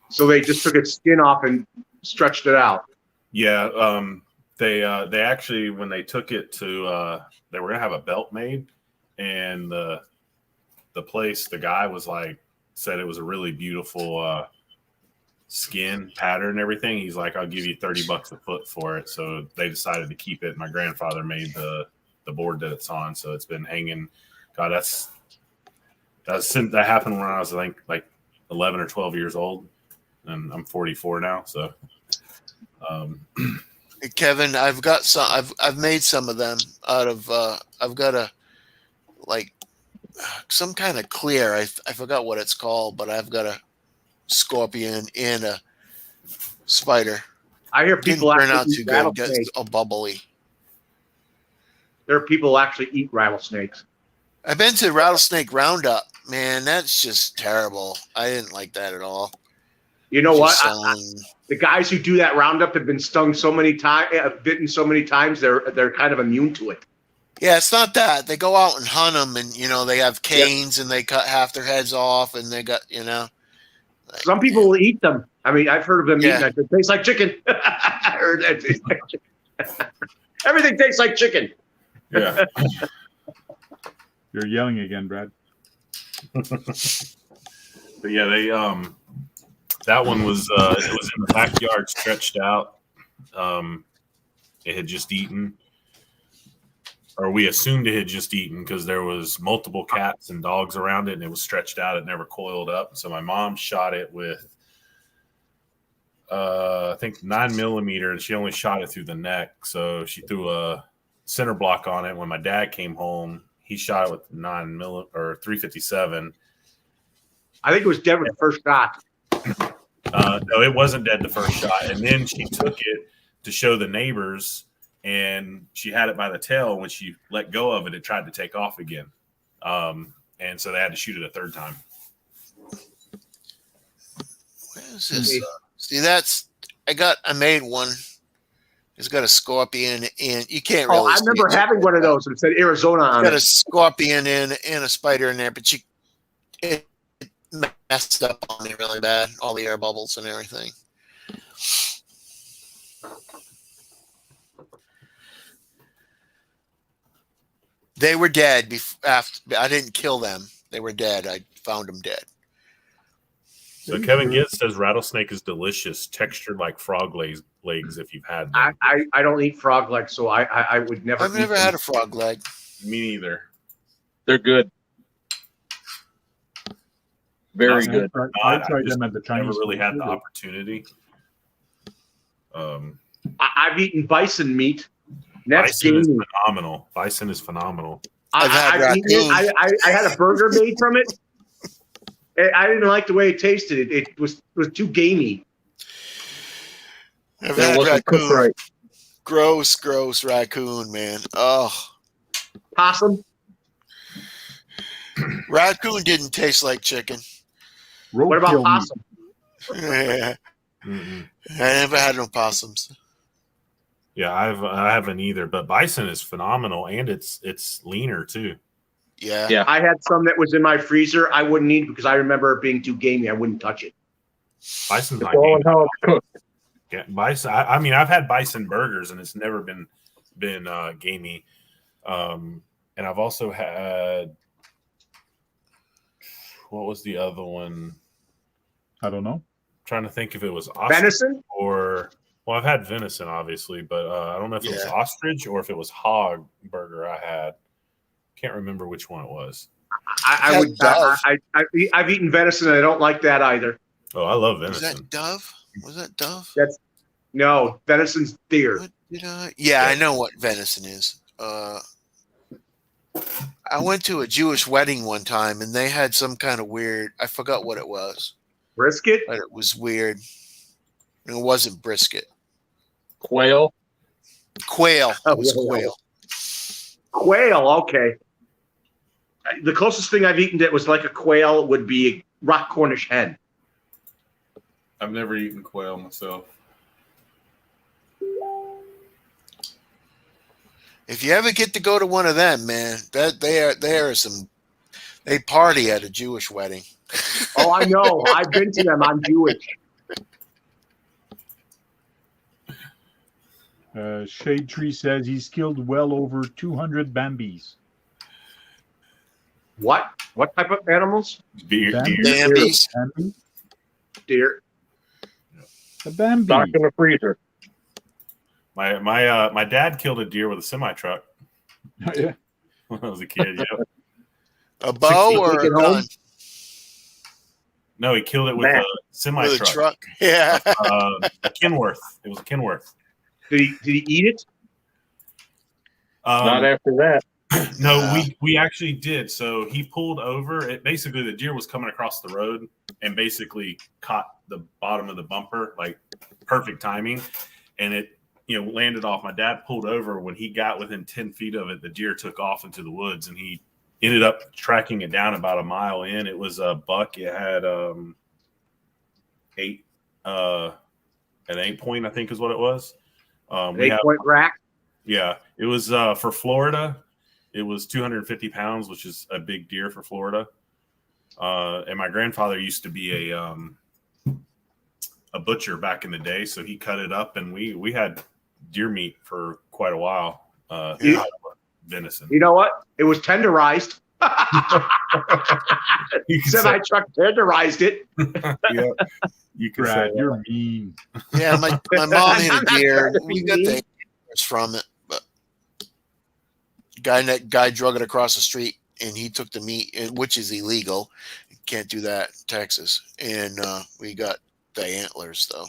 So they just took its skin off and stretched it out. Yeah, they actually, when they took it to, they were gonna have a belt made, and the place, the guy was said it was a really beautiful skin pattern and everything. He's like, I'll give you $30 a foot for it. So they decided to keep it. My grandfather made the board that it's on, so it's been hanging. God, that happened when I was like 11 or 12 years old, and I'm 44 now. So, Kevin, I've got some. I've made some of them out of. I've got a like some kind of clear. I forgot what it's called, but I've got a scorpion and a spider. I hear Didn't people turn actually out eat too good. rattlesnakes. Just a bubbly. There are people who actually eat rattlesnakes. I've been to Rattlesnake Roundup. Man, that's just terrible. I didn't like that at all. You know what? Just, The guys who do that roundup have been stung so many times, bitten so many times, they're kind of immune to it. yeah, it's not that. They go out and hunt them, and they have canes, and they cut half their heads off, and they got like, Some people will eat them. I mean, I've heard of them eating. Yeah. It tastes like chicken. I heard that tastes like chicken. Everything tastes like chicken. Yeah. You're yelling again, Brad. But yeah, they that one was it was in the backyard, stretched out. It had just eaten, or we assumed it had just eaten because there was multiple cats and dogs around it, and it was stretched out. It never coiled up. So my mom shot it with I think 9mm, and she only shot it through the neck. So she threw a center block on it. When my dad came home, he shot it with 9mm or 357. I think it was dead with the first shot. No, it wasn't dead the first shot. And then she took it to show the neighbors, and she had it by the tail. When she let go of it, it tried to take off again. And so they had to shoot it a third time. Where is this? See, I made one. It's got a scorpion, and you can't really. I remember having one of those. It said Arizona on It's got it. a scorpion and a spider in there, but it messed up on me really bad. All the air bubbles and everything. They were dead after I didn't kill them. They were dead. I found them dead. So Kevin Gitt says rattlesnake is delicious, textured like frog legs if you've had them. I don't eat frog legs, so I would never. I've never had a frog leg. Me neither. They're good. Very good. I tried them at the Chinese. Never really had the opportunity. I've eaten bison meat. That's Bison is gamey. phenomenal. Bison is phenomenal. I've had I've eaten it. raccoon. I had a burger made from it. I didn't like the way it tasted. It was too gamey. I've That had wasn't cooked raccoon. right. Gross raccoon, man. Oh, Possum. raccoon didn't taste like chicken. What about Roadkill meat. possum? Yeah. Mm-mm. I never had no possums. Yeah, I haven't either. But bison is phenomenal, and it's leaner too. Yeah. Yeah. I had some that was in my freezer. I wouldn't eat because I remember it being too gamey. I wouldn't touch it. Bison's It's not all in gamey. how it's cooked. Yeah, bison. I mean, I've had bison burgers, and it's never been gamey. And I've also had, what was the other one? I don't know. I'm trying to think if it was ostrich Venison? or I've had venison, obviously, but I don't know if it was Yeah. ostrich or if it was hog burger I had. Can't remember which one it was. I've eaten venison and I don't like that either. Oh, I love Was venison. that dove? Was that dove? No, venison's deer. What did I? Yeah, I know what venison is. I went to a Jewish wedding one time, and they had some kind of weird. I forgot what it was, Brisket? but it was weird. And it wasn't brisket. Quail. Quail. Oh, It was yeah. quail. Quail, okay. The closest thing I've eaten that was like a quail would be a rock Cornish hen. I've never eaten quail myself. If you ever get to go to one of them, man, they party at a Jewish wedding. Oh, I know. I've been to them. I'm Jewish. Shade Tree says he's killed well over 200 Bambis. What? What type of animals? Deer. Bambies. Bambi? Deer. A Bambi. Stock in the freezer. My dad killed a deer with a semi truck Yeah. when I was a kid. Yeah. A bow or Take a it home? gun? No, he killed it with Man. a semi With a truck. truck. Yeah. A Kenworth. It was a Kenworth. Did he eat it? Not after that. No, we actually did. So he pulled over. It basically the deer was coming across the road and basically caught the bottom of the bumper, like perfect timing, and it landed off. My dad pulled over. When he got within 10 feet of it, the deer took off into the woods, and he ended up tracking it down about a mile in. It was a buck. It had an 8-point, I think is what it was. An 8-point rack. Yeah, it was for Florida. It was 250 pounds, which is a big deer for Florida. And my grandfather used to be a butcher back in the day, so he cut it up, and we had deer meat for quite a while. Venison. You know what? It was tenderized. Semi-truck tenderized it. Yeah, you can Brad, say you're mean. Yeah, my mom ate a deer. We got the antlers from it, but guy drug it across the street, and he took the meat, which is illegal. You can't do that in Texas. And we got the antlers, though.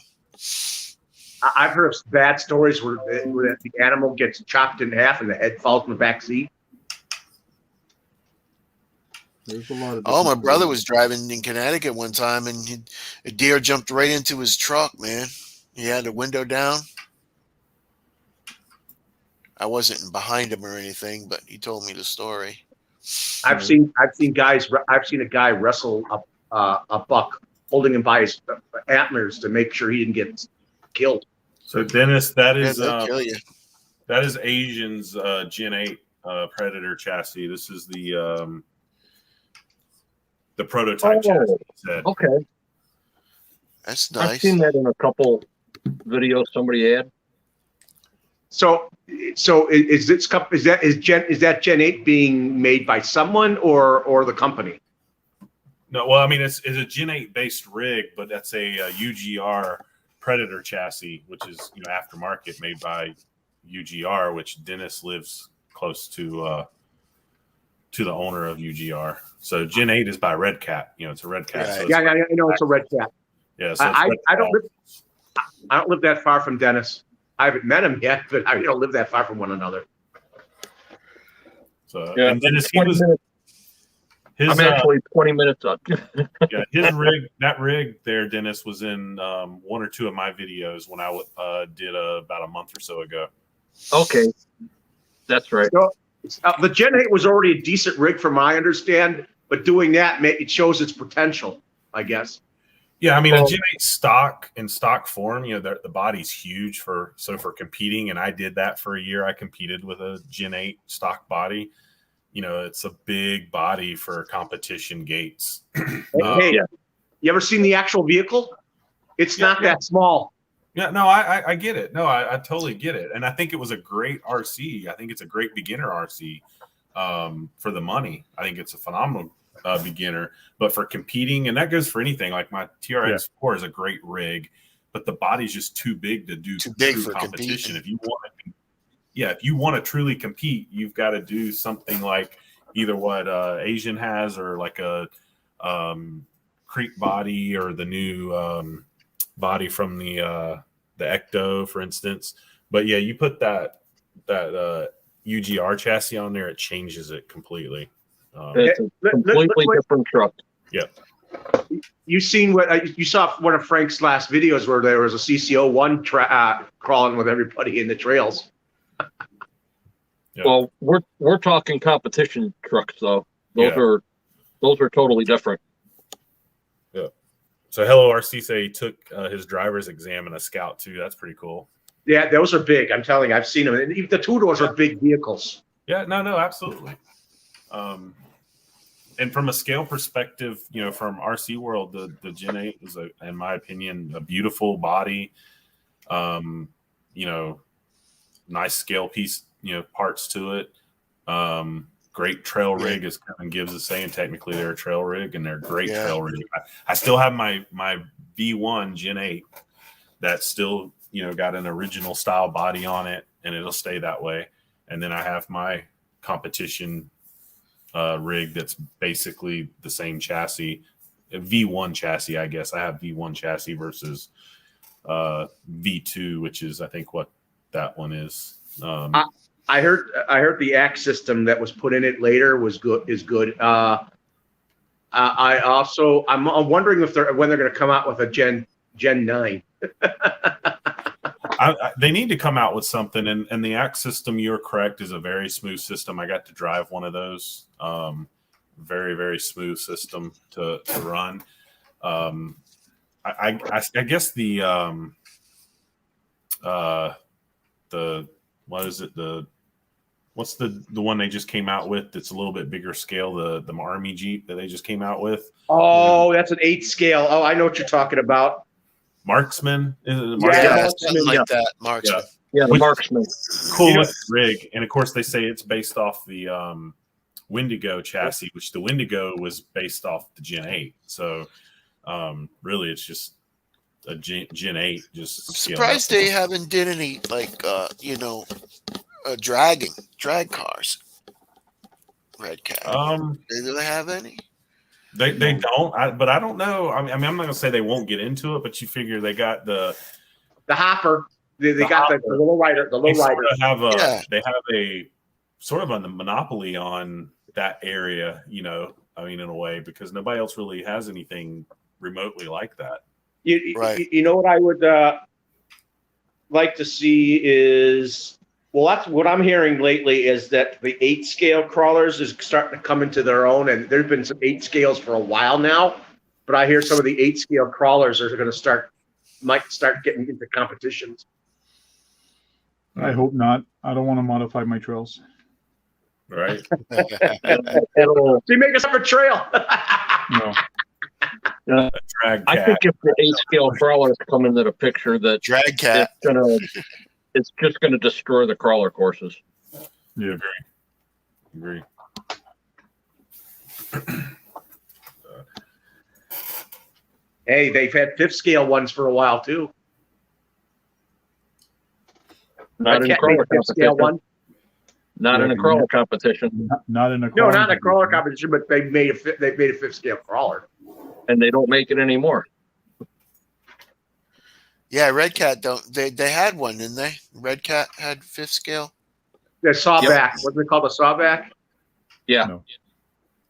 I've heard of bad stories where the animal gets chopped in half and the head falls in the back seat. There's a lot of. Oh, my brother was driving in Connecticut one time, and a deer jumped right into his truck, man. He had the window down. I wasn't behind him or anything, but he told me the story. I've seen a guy wrestle a buck, holding him by his antlers to make sure he didn't get killed. So Dennis, that Yeah, is they'll kill you. that is Asian's Gen 8 Predator chassis. This is the prototype chassis. He said. Okay. That's nice. I've seen that in a couple videos somebody had. So is that Gen 8 being made by someone or the company? No, well, I mean it's a Gen 8 based rig, but that's a UGR Predator chassis, which is aftermarket, made by UGR, which Dennis lives close to the owner of UGR. So Gen 8 is by Red Cat. It's a Red Cat. Right. So Yeah, I know it's a Red Cat. Yeah, so I don't live that far from Dennis. I haven't met him yet, but I don't live that far from one another. So Yeah, and Dennis, I'm actually 20 minutes up. Yeah, his rig, that rig there, Dennis, was in one or two of my videos when I did about a month or so ago. Okay, that's right. So, the Gen 8 was already a decent rig from my understand, but doing that, it shows its potential, I guess. Yeah, I mean, a Gen 8 stock in stock form, the body's huge for competing, and I did that for a year. I competed with a Gen 8 stock body. It's a big body for competition gates. Hey, you ever seen the actual vehicle? It's not that small. Yeah, no, I get it. No, I totally get it. And I think it was a great RC. I think it's a great beginner RC for the money. I think it's a phenomenal beginner. But for competing, and that goes for anything, like my TRX4 is a great rig, but the body's just too big to do for competition. competing. If you want to truly compete, you've got to do something like either what Asian has, or like a Creek body, or the new body from the Ecto, for instance. But yeah, you put that UGR chassis on there, it changes it completely. It's a completely different truck. Yeah. You saw one of Frank's last videos where there was a CCO1 crawling with everybody in the trails. Yeah. Well, we're talking competition trucks, though. Those are totally different. Yeah. So Hello RC say he took his driver's exam in a Scout too. That's pretty cool. Yeah, those are big. I'm telling you, I've seen them. And even the two-doors are big vehicles. Yeah, no, absolutely. And from a scale perspective, from RC world, the Gen 8 is, in my opinion, a beautiful body. Nice scale piece, parts to it. Great trail rig, as Kevin Gibbs is saying. Technically, they're a trail rig, and they're great trail rig. I still have my V1 Gen 8 that's still, got an original style body on it, and it'll stay that way. And then I have my competition rig that's basically the same chassis, a V1 chassis, I guess. I have V1 chassis versus V2, which is, I think, what that one is. I heard the axe system that was put in it later was good. Is good. I'm wondering if when they're going to come out with a Gen 9. They need to come out with something, and the axe system, you're correct, is a very smooth system. I got to drive one of those. Very, very smooth system to run. I guess the what is it, what's the one they just came out with that's a little bit bigger scale, the Army Jeep that they just came out with? Oh, that's an 8 scale. Oh, I know what you're talking about. Marksman? Is it Yeah, something like that. Marksman. Yeah, the Marksman. Cool rig. And of course, they say it's based off the Wendigo chassis, which the Wendigo was based off the Gen 8. So really, it's just a Gen 8. Just I'm surprised they haven't did any drag cars. Red Cat. Do they have any? They don't, but I don't know. I mean, I'm not gonna say they won't get into it, but you figure they got the hopper. They got the low rider. The low rider. They have a sort of a monopoly on that area. I mean, in a way, because nobody else really has anything remotely like that. You know what I would like to see is, well, that's what I'm hearing lately, is that the 8 scale crawlers is starting to come into their own, and there's been some 8 scales for a while now, but I hear some of the 8 scale crawlers are going to might start getting into competitions. I hope not. I don't want to modify my trails. Right. So you make a separate trail. No. I think if the 8 scale crawlers come into the picture, that drag cat, it's just going to destroy the crawler courses. Yeah, agree. Hey, they've had 5th scale ones for a while too. Not in a crawler competition. Not in a crawler competition. Not in a no, not in a crawler competition, but they made a 5th scale crawler, and they don't make it anymore. Yeah, Red Cat don't. They had one, didn't they? Red Cat had 5th scale. The sawback. Yep. What do they call the sawback? Yeah, no.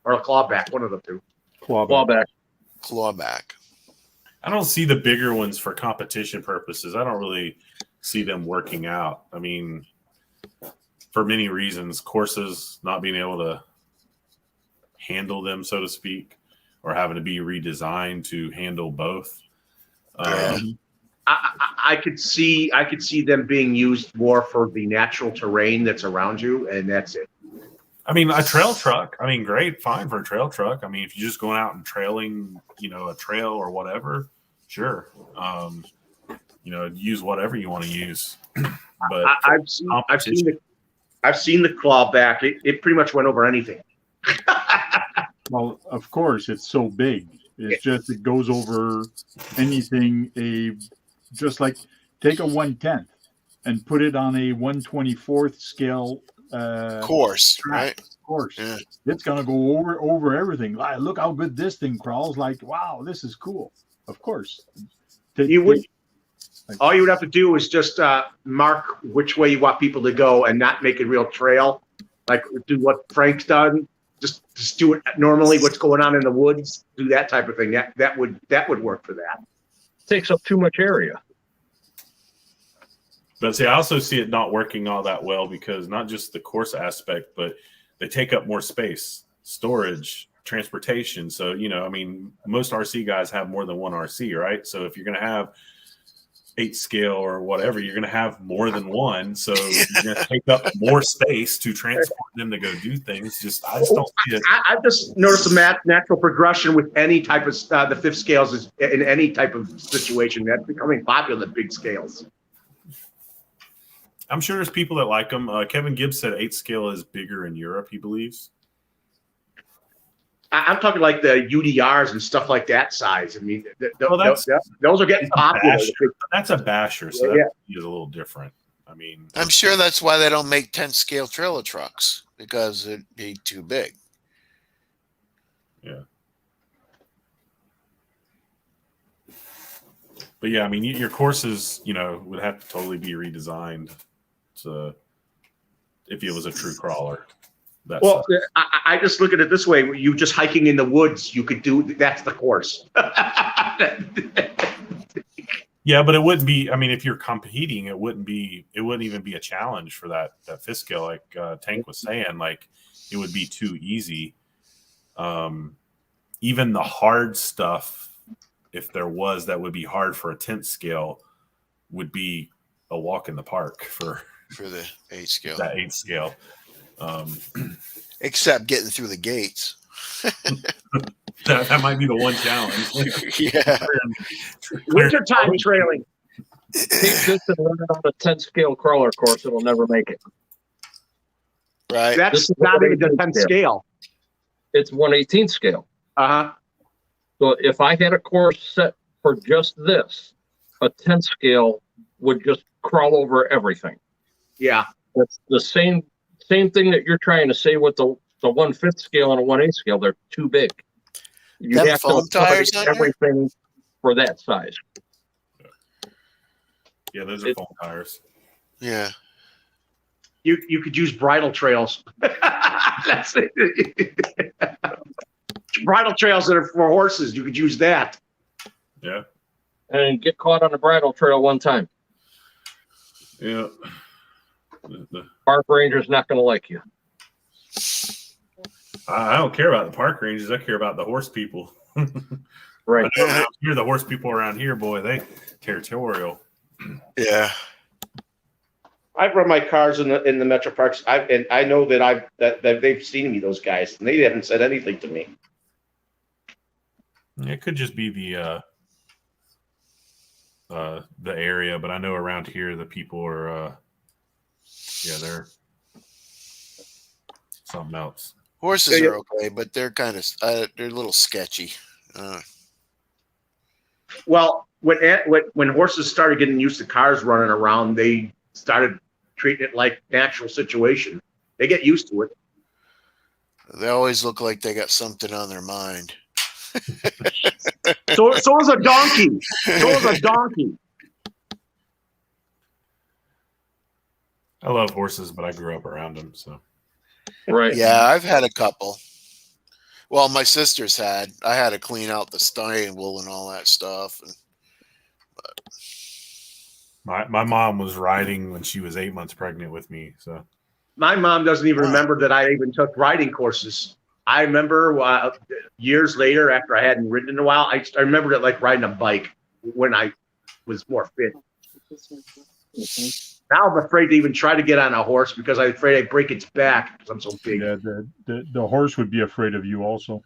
Or a clawback. One of the two. Clawback. I don't see the bigger ones for competition purposes. I don't really see them working out. I mean, for many reasons, courses not being able to handle them, so to speak, or having to be redesigned to handle both. I could see them being used more for the natural terrain that's around you, and that's it. I mean, a trail truck. I mean, great, fine for a trail truck. I mean, if you're just going out and trailing, a trail or whatever, sure. Use whatever you want to use. But I've seen the clawback. It pretty much went over anything. Well, of course, it's so big. It's just it goes over anything. Just like take a 1/10 and put it on a 1/24 scale course, right? Course. Yeah. It's gonna go over everything. Look how good this thing crawls. Like, wow, this is cool. Of course. All you would have to do is just mark which way you want people to go and not make a real trail. Like do what Frank's done. Just do it normally. What's going on in the woods? Do that type of thing. That would work for that. Takes up too much area. But see, I also see it not working all that well because not just the course aspect, but they take up more space, storage, transportation. So, I mean, most RC guys have more than one RC, right? So if you're going to have 8 scale or whatever, you're going to have more than one. So you're going to take up more space to transport them to go do things. I just don't see it. I've just noticed a natural progression with any type of the 5th scales is in any type of situation. That's becoming popular, the big scales. I'm sure there's people that like them. Kevin Gibbs said 8 scale is bigger in Europe, he believes. I'm talking like the UDRs and stuff like that size. I mean, those are getting popular. That's a basher, so that is a little different. I mean, I'm sure that's why they don't make 10 scale trailer trucks because it'd be too big. Yeah. But yeah, I mean, your courses, would have to totally be redesigned. if it was a true crawler. Well, I just look at it this way: you just hiking in the woods, you could do that's the course. Yeah, but it wouldn't be. I mean, if you're competing, it wouldn't even be a challenge for that fifth scale. Like Tank was saying, like it would be too easy. Even the hard stuff, if there was that would be hard for a 10th scale, would be a walk in the park for the 8th scale. That 8th scale. Except getting through the gates. that might be the one challenge. Yeah. Wintertime trailing. Keep this and run it on a 10 scale crawler course, it'll never make it. Right. That's not even the 10th scale. It's 1/18 scale. Uh-huh. So if I had a course set for just this, a 10th scale would just crawl over everything. Yeah. It's the same thing that you're trying to say with the 1/5 scale and a 1/8 scale. They're too big. You Them have foam to tires on there? everything for that size. Yeah, those are foam tires. Yeah. You could use bridle trails. That's it. Bridle trails that are for horses. You could use that. Yeah. And get caught on a bridle trail one time. Yeah. Park ranger's not going to like you. I don't care about the park rangers. I care about the horse people. Right. You're the horse people around here, boy. They territorial. Yeah. I've run my cars in the metro parks. I know that they've seen me, those guys, and they haven't said anything to me. It could just be the area, but I know around here the people are they're something else. Horses are okay, but they're kind of they're a little sketchy. Well, when horses started getting used to cars running around, they started treating it like natural situation. They get used to it. They always look like they got something on their mind. So is a donkey. So is a donkey. I love horses, but I grew up around them, so. Right. Yeah, I've had a couple. Well, my sister's had. I had to clean out the stable and all that stuff. My mom was riding when she was 8 months pregnant with me, so. My mom doesn't even remember that I even took riding courses. I remember years later, after I hadn't ridden in a while, I remembered it like riding a bike when I was more fit. Now I'm afraid to even try to get on a horse because I'm afraid I break its back because I'm so big. Yeah, the horse would be afraid of you also.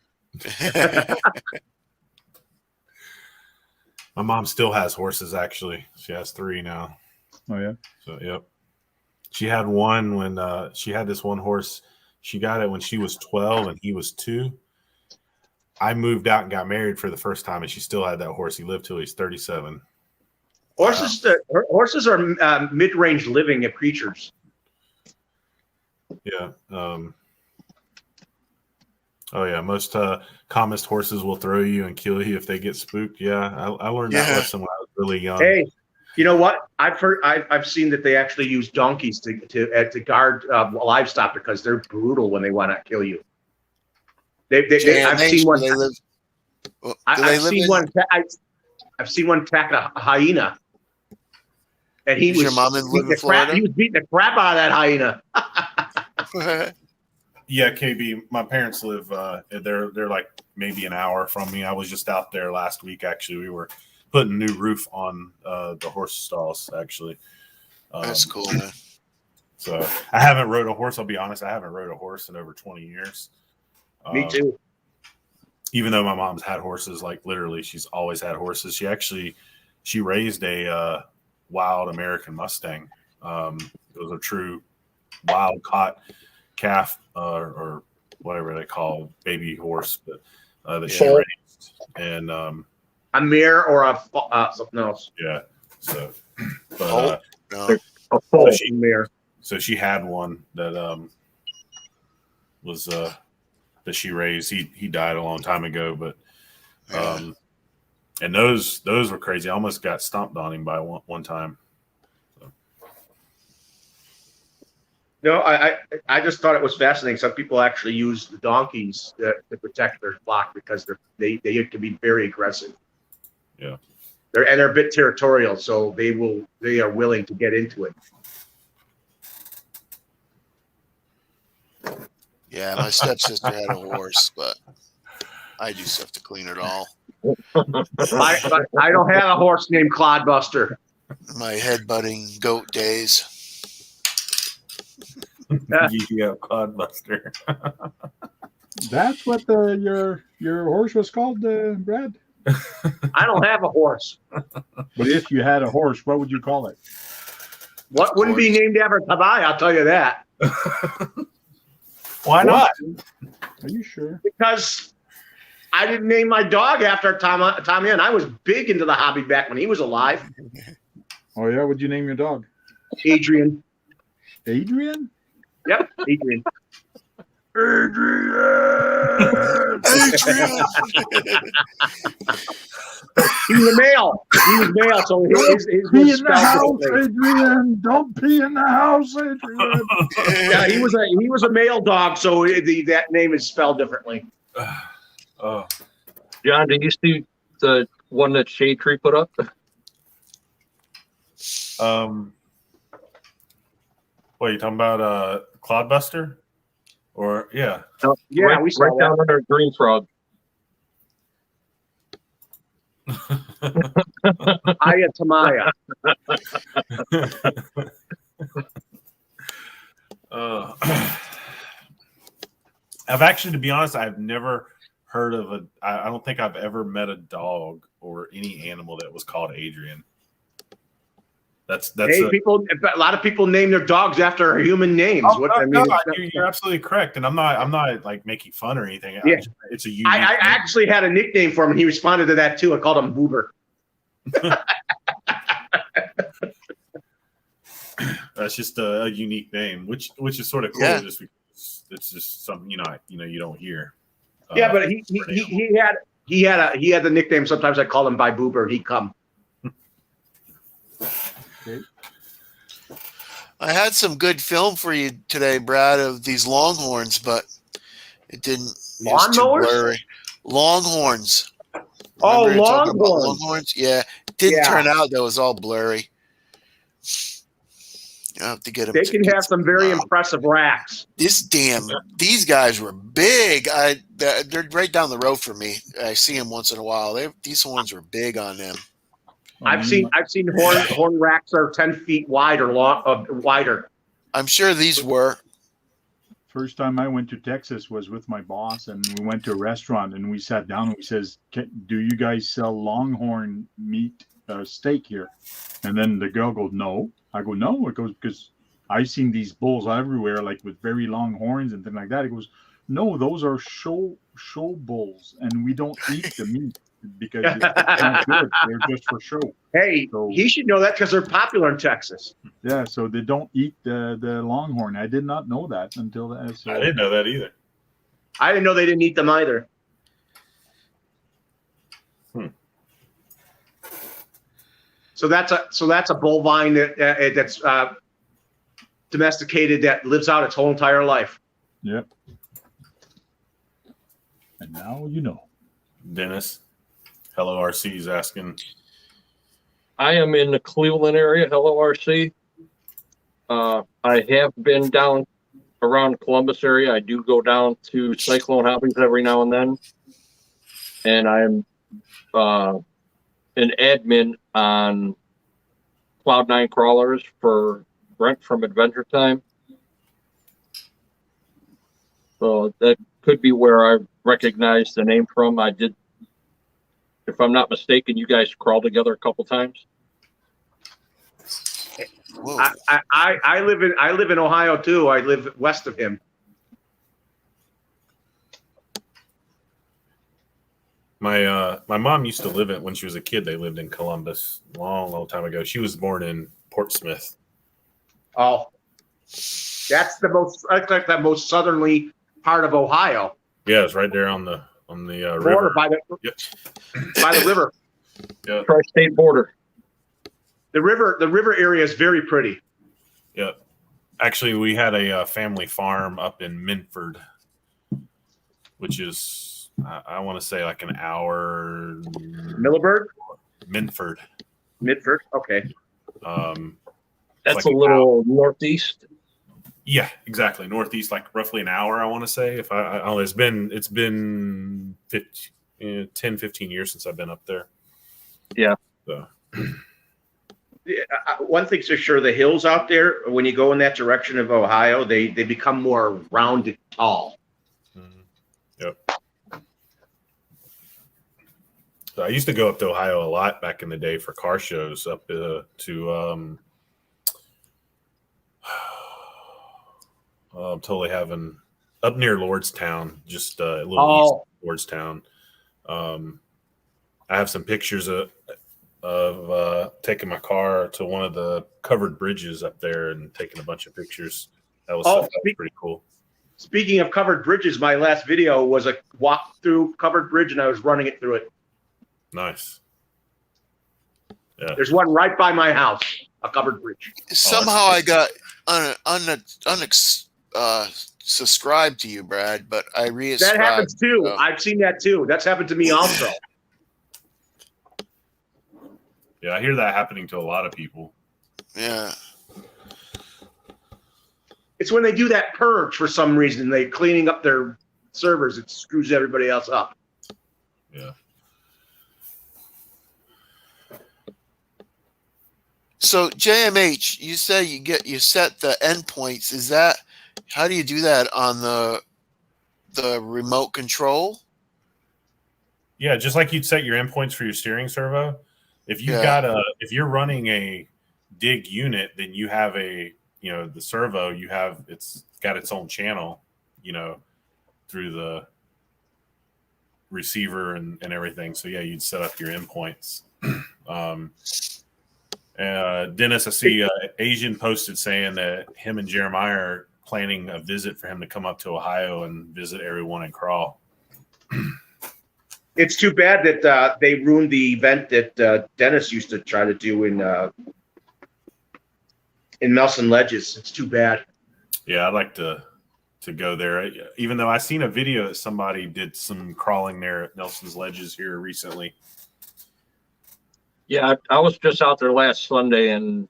My mom still has horses, actually. She has 3 now. Oh, yeah? So, yep. She had one when she had this one horse. She got it when she was 12 and he was 2. I moved out and got married for the first time, and she still had that horse. He lived till he's 37. Horses are mid-range living creatures. Yeah. Oh yeah. Most commonest horses will throw you and kill you if they get spooked. Yeah, I learned that lesson when I was really young. Hey, you know what? I've seen that they actually use donkeys to guard livestock because they're brutal when they want to kill you. I've seen one. I've seen one attack a hyena. And he was your mom live in Florida? He was beating the crap out of that hyena. Yeah, KB. My parents live. They're like maybe an hour from me. I was just out there last week. Actually, we were putting a new roof on the horse stalls. Actually, that's cool, man. So I haven't rode a horse. I'll be honest. I haven't rode a horse in over 20 years. Me too. Even though my mom's had horses, like literally, she's always had horses. She raised a wild American Mustang. It was a true wild caught calf or whatever they call baby horse, but that she raised. And a mare or something else. Yeah. So, but a full mare. So she had one that was that she raised. He died a long time ago, but and those were crazy. I almost got stomped on him by one time. So. No, I just thought it was fascinating. Some people actually use the donkeys to protect their flock because they can be very aggressive. Yeah. They're a bit territorial, so they are willing to get into it. Yeah, my stepsister had a horse, but I just have to clean it all. I don't have a horse named Clodbuster. My headbutting goat days. Yeah, Clodbuster. That's what your horse was called, Brad? I don't have a horse. But if you had a horse, what would you call it? What wouldn't be named after Tamiya, I'll tell you that. Why not? Are you sure? Because I didn't name my dog after Tamiya, and I was big into the hobby back when he was alive. Oh, yeah? What'd you name your dog? Adrian. Adrian? Yep, Adrian. Adrian! He was male. He was male, so his Pee was in the house, spelled differently. Adrian! Don't pee in the house, Adrian! Yeah, he was a male dog, so that name is spelled differently. Oh, John, did you see the one that Shade Tree put up? what are you talking about? Clodbuster? Or yeah. Yeah, right, we saw right down under Green Frog. Aya Tamaya. I've actually, to be honest, I've never heard of I don't think I've ever met a dog or any animal that was called Adrian. That's Hey, a lot of people name their dogs after human names. You're absolutely correct, and I'm not like making fun or anything. Yeah. It's a unique I name. actually had a nickname for him, and he responded to that too. I called him Boober. That's just a unique name, which is sort of cool. Yeah. Just because it's just something you don't hear. Yeah, but he had the nickname. Sometimes I call him by Boober. He'd come. I had some good film for you today, Brad, of these longhorns, but it didn't. It was too Lawnmowers? blurry. Longhorns. Oh, Remember talking about longhorns. longhorns? Yeah. It didn't Yeah. turn out that was all blurry. You have to get them. They can have some very impressive racks. These guys were big. They're right down the road from me. I see them once in a while. These horns were big on them. I've seen horn racks that are 10 feet wide or wider. I'm sure these were. First time I went to Texas was with my boss, and we went to a restaurant, and we sat down, and we says, do you guys sell longhorn meat steak here? And then the girl goes, no. I go, no. It goes, because I've seen these bulls everywhere, like with very long horns and things like that. It goes, no, those are show bulls, and we don't eat the meat because it's not good. They're just for show. Hey, he should know that because they're popular in Texas. Yeah, so they don't eat the longhorn. I did not know that until that. So. I didn't know that either. I didn't know they didn't eat them either. So that's a bovine that's domesticated that lives out its whole entire life. Yep. And now you know. Dennis, hello RC is asking. I am in the Cleveland area. Hello, RC. I have been down around Columbus area. I do go down to Cyclone Hobbies every now and then. And I'm an admin on Cloud9 crawlers for Brent from Adventure Time. So that could be where I recognize the name from. I did, if I'm not mistaken, you guys crawled together a couple times. I live in Ohio too. I live west of him. My mom used to live in, when she was a kid, they lived in Columbus long time ago. She was born in Portsmouth. Oh, that's the most southerly part of Ohio. Yeah, it's right there on the Border river. by the river. Yeah. Tri-state border. The river area is very pretty. Yeah. Actually, we had a family farm up in Minford, which is I want to say like an hour. Middleburg, Minford. Midford. Okay. That's like a little northeast. Yeah, exactly. Northeast, like roughly an hour, I want to say. If I it's been 10, 15 years since I've been up there. Yeah. So. Yeah, one thing's for sure, the hills out there, when you go in that direction of Ohio, they become more rounded, tall. Yep. So I used to go up to Ohio a lot back in the day for car shows up to I'm totally having up near Lordstown, just a little east of Lordstown. I have some pictures of taking my car to one of the covered bridges up there and taking a bunch of pictures. That was pretty cool. Speaking of covered bridges, my last video was a walk through covered bridge, and I was running it through it. Nice. Yeah. There's one right by my house, a covered bridge. Somehow I got subscribed to you, Brad, but I re-subscribed. That happens too. I've seen that too. That's happened to me also. Yeah, I hear that happening to a lot of people. Yeah. It's when they do that purge for some reason. They're cleaning up their servers. It screws everybody else up. Yeah. So JMH, you say you set the endpoints. Is that how do you do that on the remote control? Yeah, just like you'd set your endpoints for your steering servo. If you've if you're running a dig unit, then you have the servo, it's got its own channel, through the receiver and everything. So yeah, you'd set up your endpoints. Dennis, I see Asian posted saying that him and Jeremiah are planning a visit for him to come up to Ohio and visit everyone and crawl. It's too bad that they ruined the event that Dennis used to try to do in Nelson Ledges. It's too bad. Yeah, I'd like to go there. Even though I seen a video that somebody did some crawling there at Nelson's Ledges here recently. Yeah, I was just out there last Sunday, and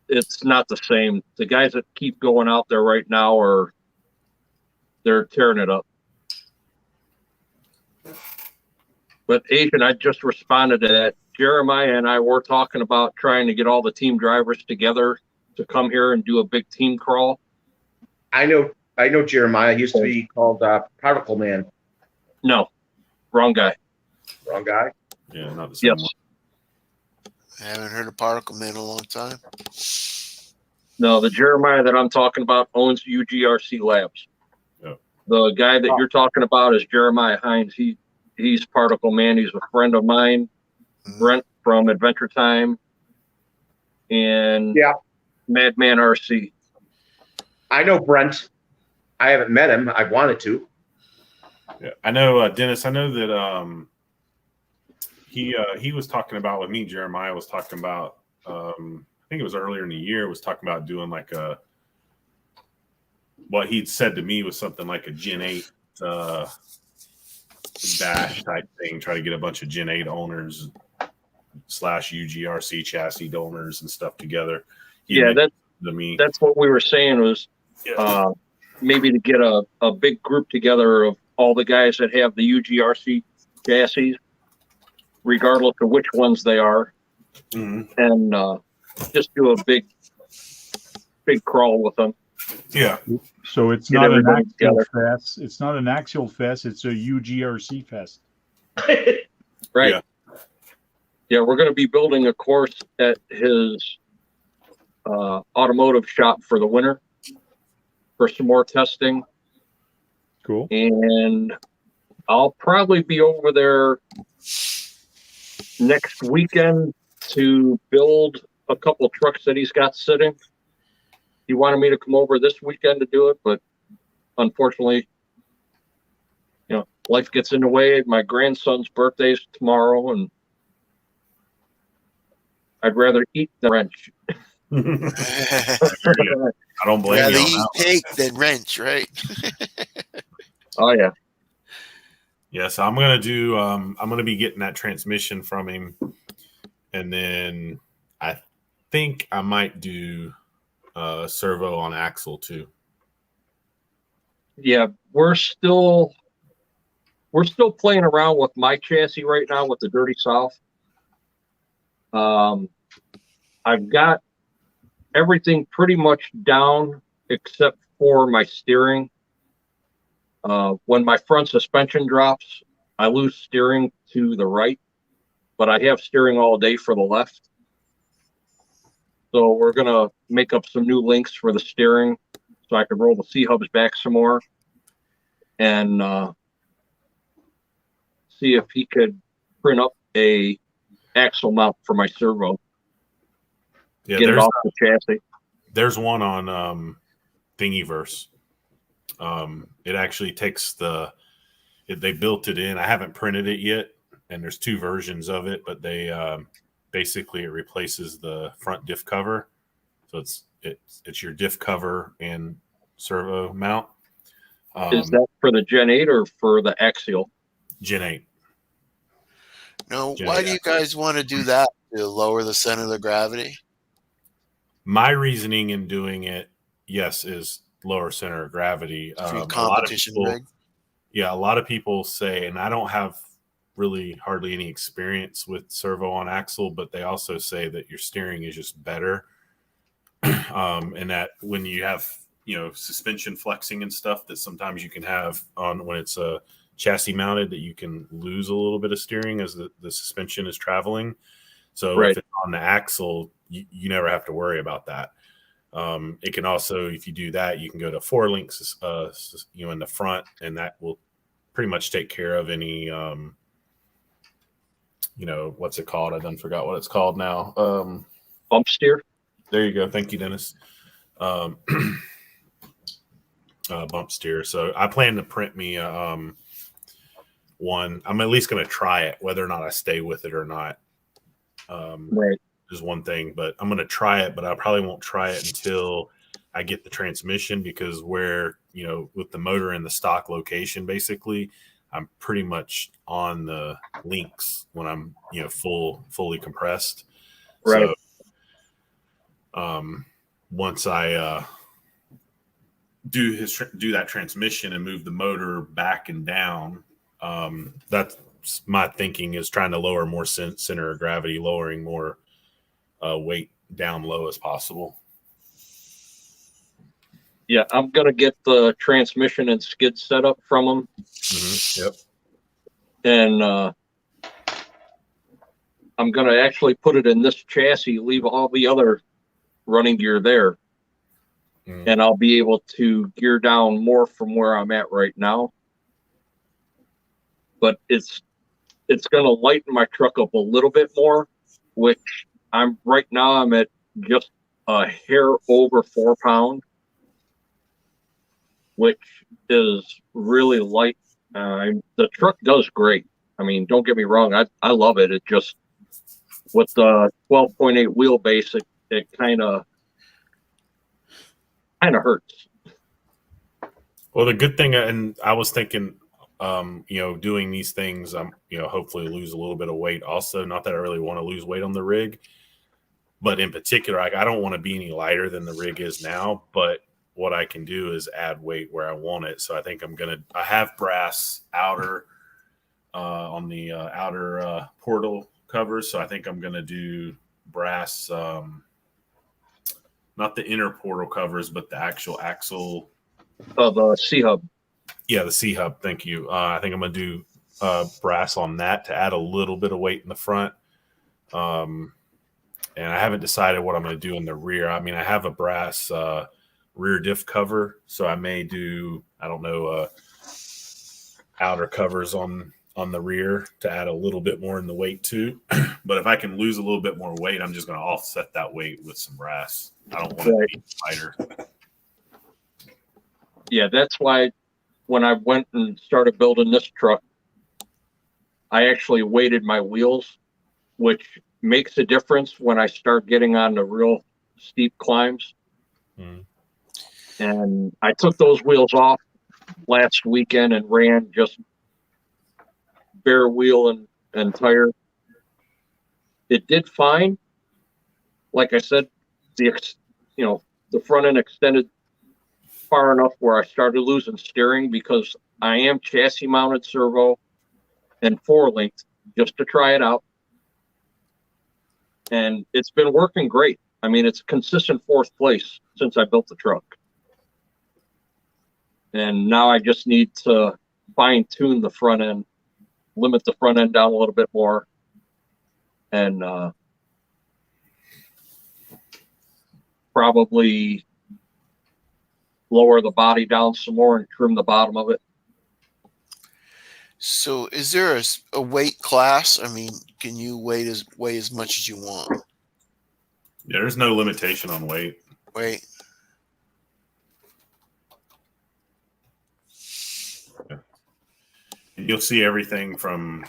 it's not the same. The guys that keep going out there right now they're tearing it up. But Asian, I just responded to that. Jeremiah and I were talking about trying to get all the team drivers together to come here and do a big team crawl. I know Jeremiah. He used to be called Particle Man. No, wrong guy. Wrong guy? Yeah, not the same one. I haven't heard of Particle Man in a long time. No, the Jeremiah that I'm talking about owns UGRC Labs. Yeah. The guy that you're talking about is Jeremiah Hines. He's Particle Man. He's a friend of mine, Brent from Adventure Time, and Madman RC. I know Brent. I haven't met him. I wanted to. Yeah, I know Dennis. I know that he was talking about with me. Jeremiah was talking about. I think it was earlier in the year. Was talking about doing like what he'd said to me was something like a Gen 8 dash type thing. Try to get a bunch of Gen 8 owners / UGRC chassis donors and stuff together. That's what we were saying was maybe to get a big group together of all the guys that have the UGRC chassis, regardless of which ones they are, and just do a big crawl with them. Yeah. So it's not an axial fest. It's not an axial fest. It's a UGRC fest. Right. Yeah, we're going to be building a course at his automotive shop for the winter for some more testing. Cool. And I'll probably be over there next weekend to build a couple of trucks that he's got sitting. He wanted me to come over this weekend to do it, but unfortunately, life gets in the way. My grandson's birthday's tomorrow, and I'd rather eat than wrench. I don't blame Rather you on eat that. cake than wrench, right? Oh yeah. Yeah, so I'm gonna do. I'm gonna be getting that transmission from him, and then I think I might do servo on axle too. Yeah, we're still playing around with my chassis right now with the Dirty South. I've got everything pretty much down except for my steering. When my front suspension drops, I lose steering to the right, but I have steering all day for the left. So we're gonna make up some new links for the steering so I can roll the C-hubs back some more and see if he could print up a axle mount for my servo. Yeah, Get it off the chassis. There's one on Thingiverse. It actually takes they built it in. I haven't printed it yet, and there's two versions of it, but they basically it replaces the front diff cover, so it's your diff cover and servo mount. Is that for the Gen 8 or for the axial? Gen 8. No, why do you guys want to do that to lower the center of gravity? My reasoning in doing it, yes, is lower center of gravity. Competition rig. Yeah, a lot of people say, and I don't have really hardly any experience with servo on axle, but they also say that your steering is just better. And that when you have, suspension flexing and stuff that sometimes you can have on when it's a chassis mounted, that you can lose a little bit of steering as the suspension is traveling. So if it's on the axle, you never have to worry about that. It can also, if you do that, you can go to 4 links, in the front, and that will pretty much take care of any, what's it called? I done forgot what it's called now. Bump steer. There you go. Thank you, Dennis. Bump steer. So I plan to print me one. I'm at least going to try it, whether or not I stay with it or not. Right. Is one thing, but I'm going to try it, but I probably won't try it until I get the transmission, because with the motor in the stock location, basically, I'm pretty much on the links when I'm, fully compressed. Right. So, once I do that transmission and move the motor back and down, that's my thinking, is trying to lower more center of gravity, lowering more weight down low as possible. Yeah, I'm gonna get the transmission and skid set up from them. Mm-hmm. Yep. And I'm gonna actually put it in this chassis, leave all the other running gear there, and I'll be able to gear down more from where I'm at right now. But it's gonna lighten my truck up a little bit more, which I'm at just a hair over 4 pound, which is really light. The truck does great. I mean, don't get me wrong, I love it. It just, with the 12.8 wheelbase, it kind of hurts. Well, the good thing, and I was thinking, doing these things, I'm, hopefully lose a little bit of weight also. Not that I really want to lose weight on the rig, but in particular, I don't want to be any lighter than the rig is now, but what I can do is add weight where I want it. So I think I have brass outer on the outer portal covers. So I think I'm going to do brass, not the inner portal covers, but the actual axle. The C-hub. Yeah, the C-hub. Thank you. I think I'm going to do brass on that to add a little bit of weight in the front. And I haven't decided what I'm going to do in the rear. I mean, I have a brass rear diff cover, so I may do, outer covers on the rear to add a little bit more in the weight too. But if I can lose a little bit more weight, I'm just going to offset that weight with some brass. I don't want it to be lighter. Yeah, that's why when I went and started building this truck, I actually weighted my wheels, which makes a difference when I start getting on the real steep climbs. Mm. And I took those wheels off last weekend and ran just bare wheel and tire. It did fine. Like I said, the front end extended far enough where I started losing steering because I am chassis mounted servo and 4-linked just to try it out. And it's been working great. I mean, it's consistent 4th place since I built the truck. And now I just need to fine tune the front end, limit the front end down a little bit more, and probably lower the body down some more and trim the bottom of it. So is there a weight class? I mean, can you weigh as much as you want? Yeah, there's no limitation on weight. Weight. Yeah. You'll see everything from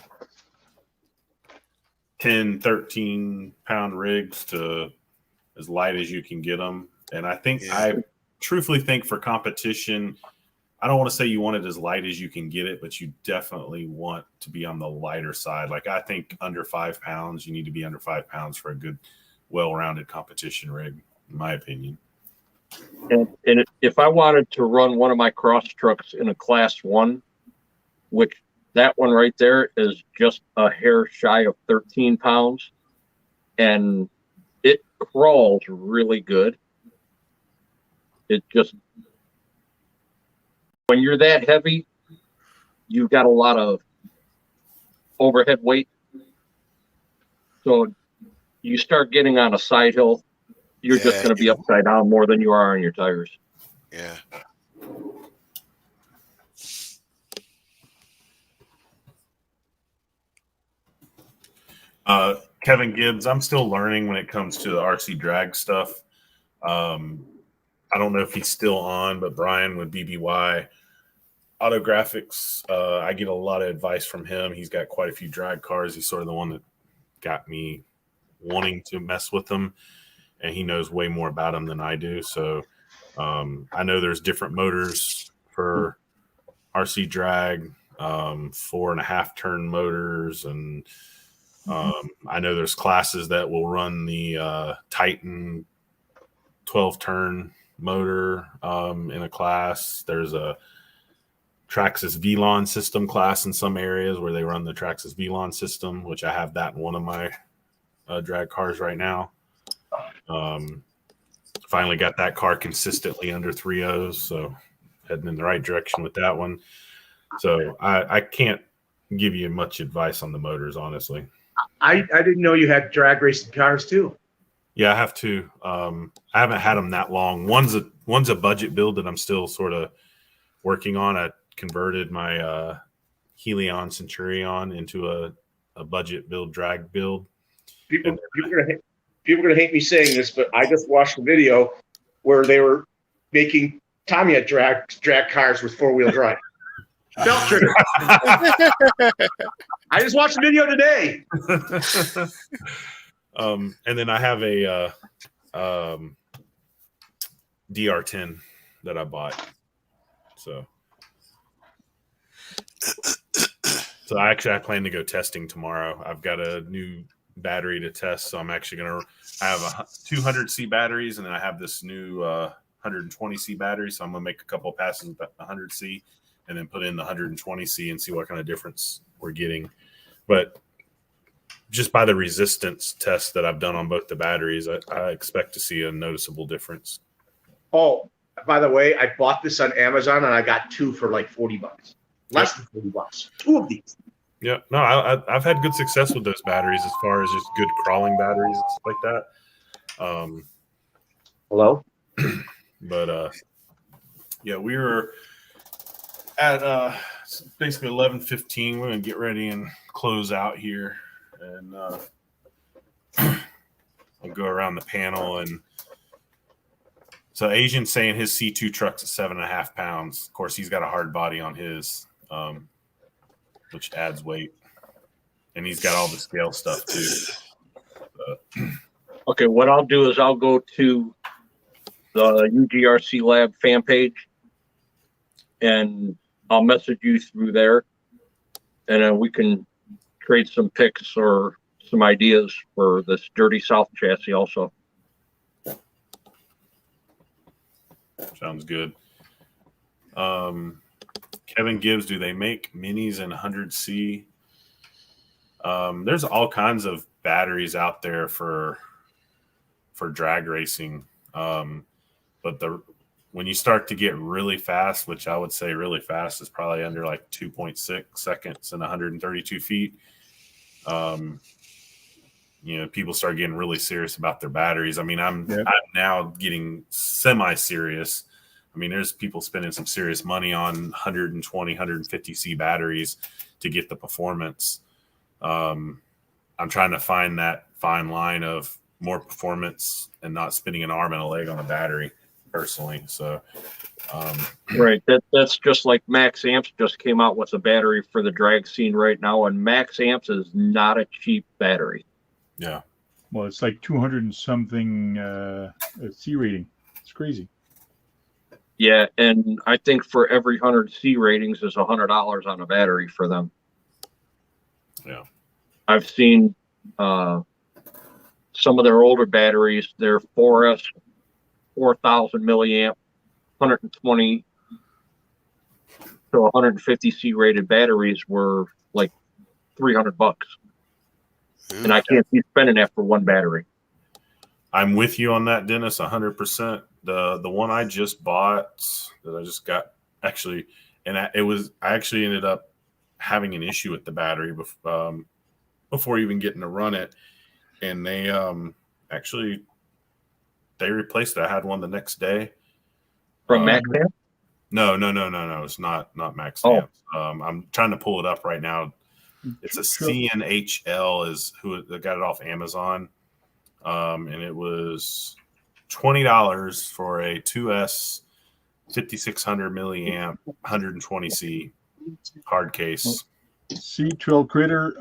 10, 13 pound rigs to as light as you can get them. And I think, I truthfully think for competition, I don't want to say you want it as light as you can get it, but you definitely want to be on the lighter side. Like, I think under 5 pounds, you need to be under 5 pounds for a good, well-rounded competition rig, in my opinion. And if I wanted to run one of my cross trucks in a class 1, which that one right there is just a hair shy of 13 pounds, and it crawls really good. It just, when you're that heavy, you've got a lot of overhead weight. So you start getting on a side hill, you're just going to be upside down more than you are on your tires. Yeah. Kevin Gibbs, I'm still learning when it comes to the RC drag stuff. I don't know if he's still on, but Brian with BBY Autographics, I get a lot of advice from him. He's got quite a few drag cars. He's sort of the one that got me wanting to mess with them, and he knows way more about them than I do. So I know there's different motors for RC drag, 4.5 turn motors, and I know there's classes that will run the Titan 12 turn motor in a class. There's a Traxxas VLON system class in some areas where they run the Traxxas VLON system, which I have that in one of my drag cars right now. Finally got that car consistently under 3.0s, so heading in the right direction with that one. So I can't give you much advice on the motors, honestly. I didn't know you had drag racing cars too. Yeah, I have two. I haven't had them that long. One's a budget build that I'm still sort of working on. I converted my Helion Centurion into a budget build, drag build. People are gonna hate me saying this, but I just watched a video where they were making Tamiya drag cars with 4-wheel drive. Belt trigger. I just watched the video today. And then I have a DR10 that I bought. So I plan to go testing tomorrow. I've got a new battery to test, so I'm actually going to have a 200C batteries, and then I have this new 120C battery, so I'm going to make a couple passes with 100C and then put in the 120C and see what kind of difference we're getting. But just by the resistance test that I've done on both the batteries, I expect to see a noticeable difference. Oh, by the way, I bought this on Amazon and I got 2 for like $40. Less than $40. 2 of these. Yeah, no, I've had good success with those batteries as far as just good crawling batteries and stuff like that. Hello? But yeah, we were at basically 11:15. We're gonna get ready and close out here, and I'll go around the panel. And so Asian's saying his C2 truck's at 7.5 pounds. Of course, he's got a hard body on his, which adds weight, and he's got all the scale stuff too. Okay, what I'll do is I'll go to the UGRC Lab fan page, and I'll message you through there, and then we can trade some pics or some ideas for this Dirty South chassis also. Sounds good. Kevin Gibbs, do they make minis in 100C? There's all kinds of batteries out there for drag racing. But when you start to get really fast, which I would say really fast is probably under like 2.6 seconds and 132 feet, people start getting really serious about their batteries. I mean, I'm now getting semi-serious. I mean, there's people spending some serious money on 120, 150C batteries to get the performance. I'm trying to find that fine line of more performance and not spinning an arm and a leg on a battery personally. So, right. That's just like Max Amps just came out with a battery for the drag scene right now. And Max Amps is not a cheap battery. Yeah. Well, it's like 200 and something C rating. It's crazy. Yeah. And I think for every 100 C ratings is $100 on a battery for them. Yeah. I've seen some of their older batteries, their 4S 4,000 milliamp, 120 to 150 C rated batteries were like $300, and I can't be spending that for one battery. I'm with you on that, Dennis, 100%. The one I just bought that I just got actually, and I actually ended up having an issue with the battery before even getting to run it, and they replaced it. I had one the next day from Max Amp. No. It's not Max Amp. I'm trying to pull it up right now. It's a CNHL is who got it off Amazon, and it was $20 for a 2S 5600 milliamp 120C hard case. See, Trill Critter,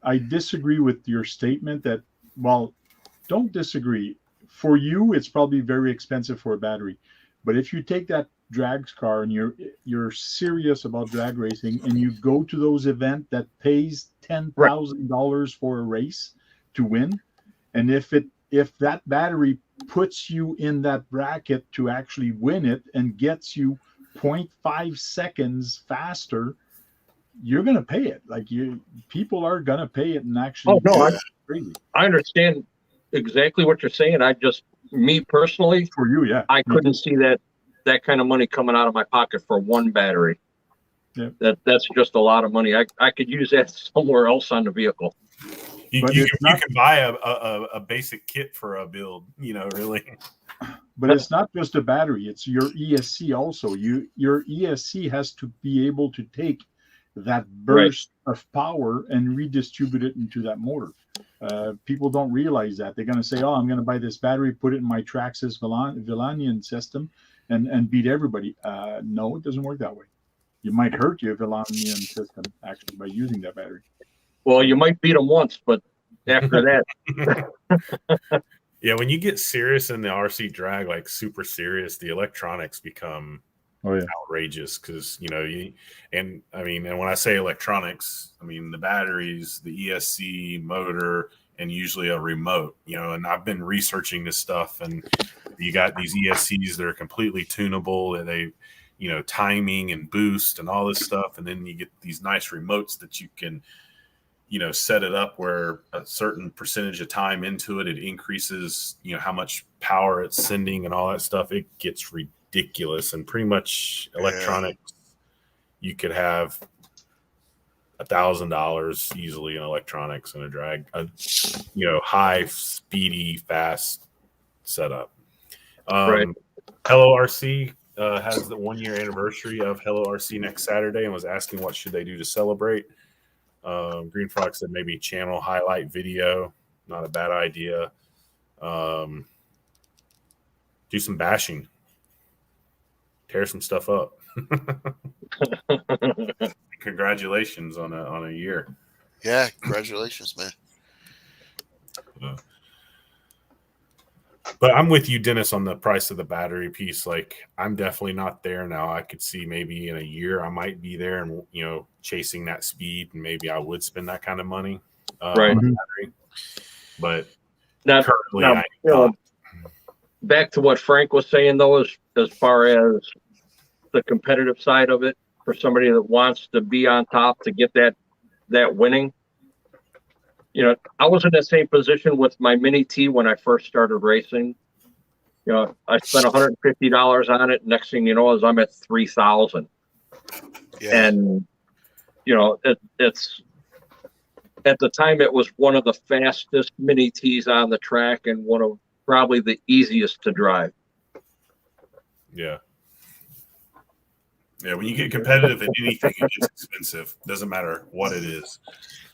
I disagree with your statement that, well, don't disagree. For you, it's probably very expensive for a battery. But if you take that drags car and you're serious about drag racing and you go to those events that pays $10,000 for a race to win, and if that battery puts you in that bracket to actually win it and gets you 0.5 seconds faster, you're going to pay it. Like people are going to pay it and actually. Oh no, I understand exactly what you're saying. Me personally, for you, yeah, I couldn't see that kind of money coming out of my pocket for one battery. Yeah. That's just a lot of money. I could use that somewhere else on the vehicle. You can buy a basic kit for a build, really. But it's not just a battery; it's your ESC also. Your ESC has to be able to take that burst of power and redistribute it into that motor. People don't realize that. They're going to say, "Oh, I'm going to buy this battery, put it in my Traxxas Villanian system, and beat everybody." No, it doesn't work that way. You might hurt your Villanian system actually by using that battery. Well, you might beat them once, but after that. Yeah, when you get serious in the RC drag, like super serious, the electronics become outrageous because, and when I say electronics, I mean the batteries, the ESC, motor, and usually a remote, and I've been researching this stuff, and you got these ESCs that are completely tunable, and they, timing and boost and all this stuff. And then you get these nice remotes that you can, set it up where a certain percentage of time into it increases, how much power it's sending and all that stuff. It gets ridiculous. And pretty much electronics, you could have $1,000 easily in electronics in a drag, high, speedy, fast setup. Hello RC has the 1 year anniversary of Hello RC next Saturday and was asking what should they do to celebrate. Green Frog said maybe channel highlight video, not a bad idea. Do some bashing, tear some stuff up. Congratulations on a year. Yeah, congratulations, man. But I'm with you, Dennis, on the price of the battery piece. Like, I'm definitely not there now. I could see maybe in a year I might be there and, chasing that speed, and maybe I would spend that kind of money Right. on a battery. But Now, currently, now, I you know, not. back to what Frank was saying, though, as far as the competitive side of it, for somebody that wants to be on top to get that winning. I was in the same position with my Mini T when I first started racing. I spent $150 on it. Next thing you know is I'm at 3,000. Yeah. And it's at the time it was one of the fastest Mini Ts on the track and one of probably the easiest to drive. Yeah. Yeah, when you get competitive in anything, it gets expensive. Doesn't matter what it is.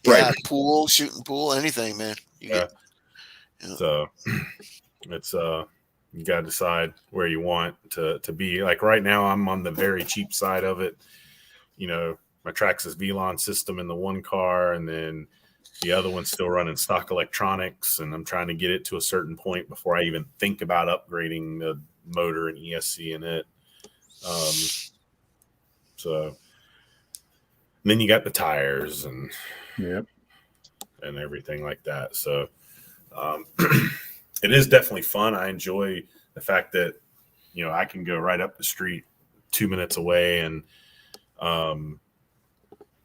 Yeah, Right. pool, shooting pool, anything, man. So it's you gotta decide where you want to be. Like right now, I'm on the very cheap side of it. My Traxxas VLON system in the one car, and then the other one's still running stock electronics, and I'm trying to get it to a certain point before I even think about upgrading the motor and ESC in it. So and then you got the tires and everything like that. So it is definitely fun. I enjoy the fact that I can go right up the street 2 minutes away and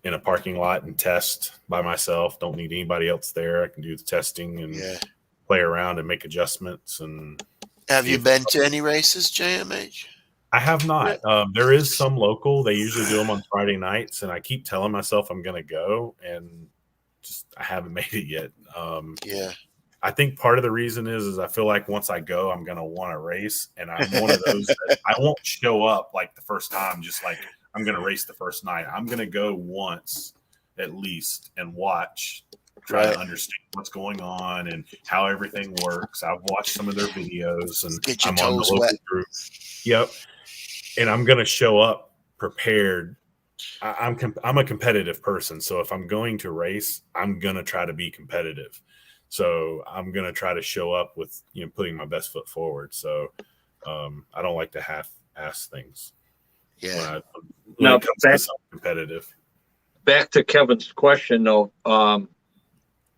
in a parking lot and test by myself. Don't need anybody else there. I can do the testing and play around and make adjustments. And have you been to any races, JMH? I have not. There is some local. They usually do them on Friday nights, and I keep telling myself I'm going to go, and just I haven't made it yet. I think part of the reason is I feel like once I go, I'm going to want to race, and I'm one of those that I won't show up like the first time, just like I'm going to race the first night. I'm going to go once at least and watch, try to understand what's going on and how everything works. I've watched some of their videos, and get your I'm on the toes local wet. group. Yep. And I'm going to show up prepared. I'm a competitive person. So if I'm going to race, I'm going to try to be competitive. So I'm going to try to show up with, putting my best foot forward. So I don't like to half-ass things. Yeah. When it comes to something competitive. Back to Kevin's question, though,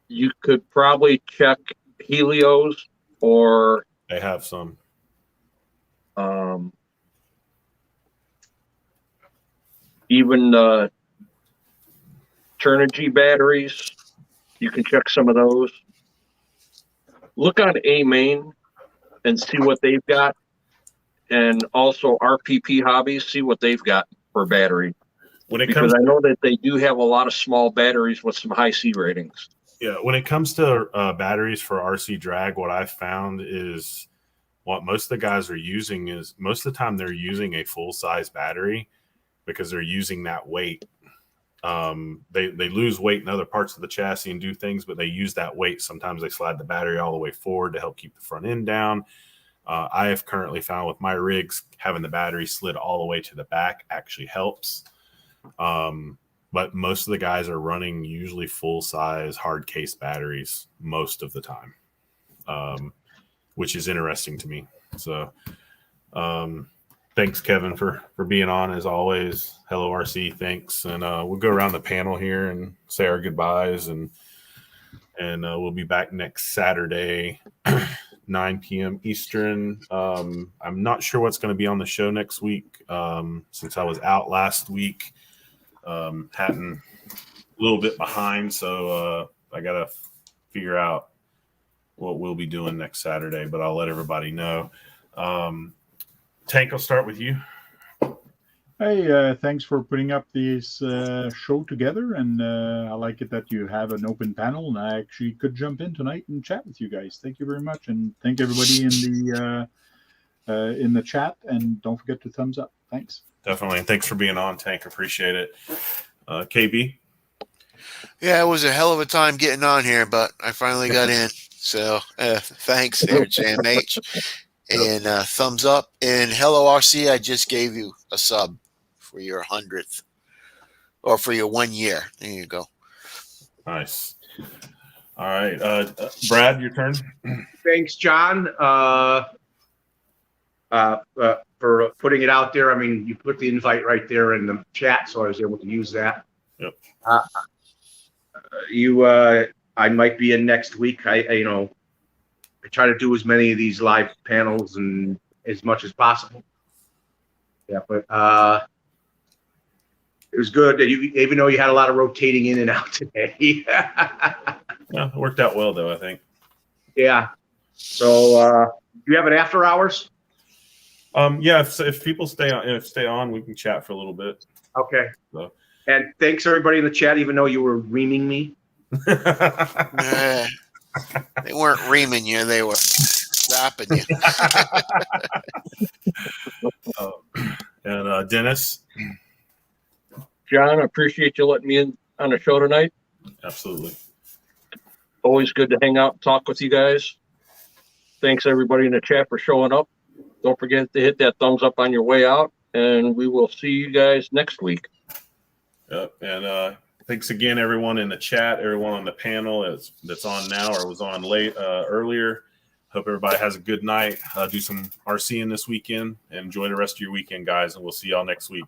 you could probably check Helios or they have some. Even Turnigy batteries. You can check some of those. Look on A-Main and see what they've got. And also RPP Hobbies, see what they've got for battery. Because I know that they do have a lot of small batteries with some high C ratings. Yeah, when it comes to batteries for RC drag, what I've found is what most of the guys are using is most of the time they're using a full-size battery because they're using that weight. They lose weight in other parts of the chassis and do things, but they use that weight. Sometimes they slide the battery all the way forward to help keep the front end down. I have currently found with my rigs, having the battery slid all the way to the back actually helps. But most of the guys are running usually full-size hard case batteries most of the time, which is interesting to me. So thanks, Kevin, for being on as always. Hello, RC. Thanks. And we'll go around the panel here and say our goodbyes. And we'll be back next Saturday, 9 p.m. Eastern. I'm not sure what's going to be on the show next week since I was out last week. Hatton a little bit behind, so I got to figure out what we'll be doing next Saturday, but I'll let everybody know. Tank, I'll start with you. Hey, thanks for putting up this show together, and I like it that you have an open panel, and I actually could jump in tonight and chat with you guys. Thank you very much, and thank everybody in the chat, and don't forget to thumbs up. Thanks. Definitely, and thanks for being on, Tank. Appreciate it. KB? Yeah, it was a hell of a time getting on here, but I finally got in. So thanks there, JMH. And thumbs up. And hello, RC. I just gave you a sub for your 100th or for your 1 year. There you go. Nice. All right, Brad, your turn. Thanks, John, for putting it out there. I mean, you put the invite right there in the chat, so I was able to use that. Yep. I might be in next week. I try to do as many of these live panels and as much as possible. Yeah, but it was good that even though you had a lot of rotating in and out today. Yeah, it worked out well though, I think. Yeah. So do you have an after hours? Yeah, if people stay on, we can chat for a little bit. Okay. So. And thanks everybody in the chat, even though you were reaming me. They weren't reaming you; they were stopping you. And Dennis. John, I appreciate you letting me in on the show tonight. Absolutely. Always good to hang out and talk with you guys. Thanks everybody in the chat for showing up. Don't forget to hit that thumbs up on your way out, and we will see you guys next week. Yep. And thanks again, everyone in the chat, everyone on the panel that's on now or was on late earlier. Hope everybody has a good night. Do some RCing this weekend and enjoy the rest of your weekend, guys. And we'll see y'all next week.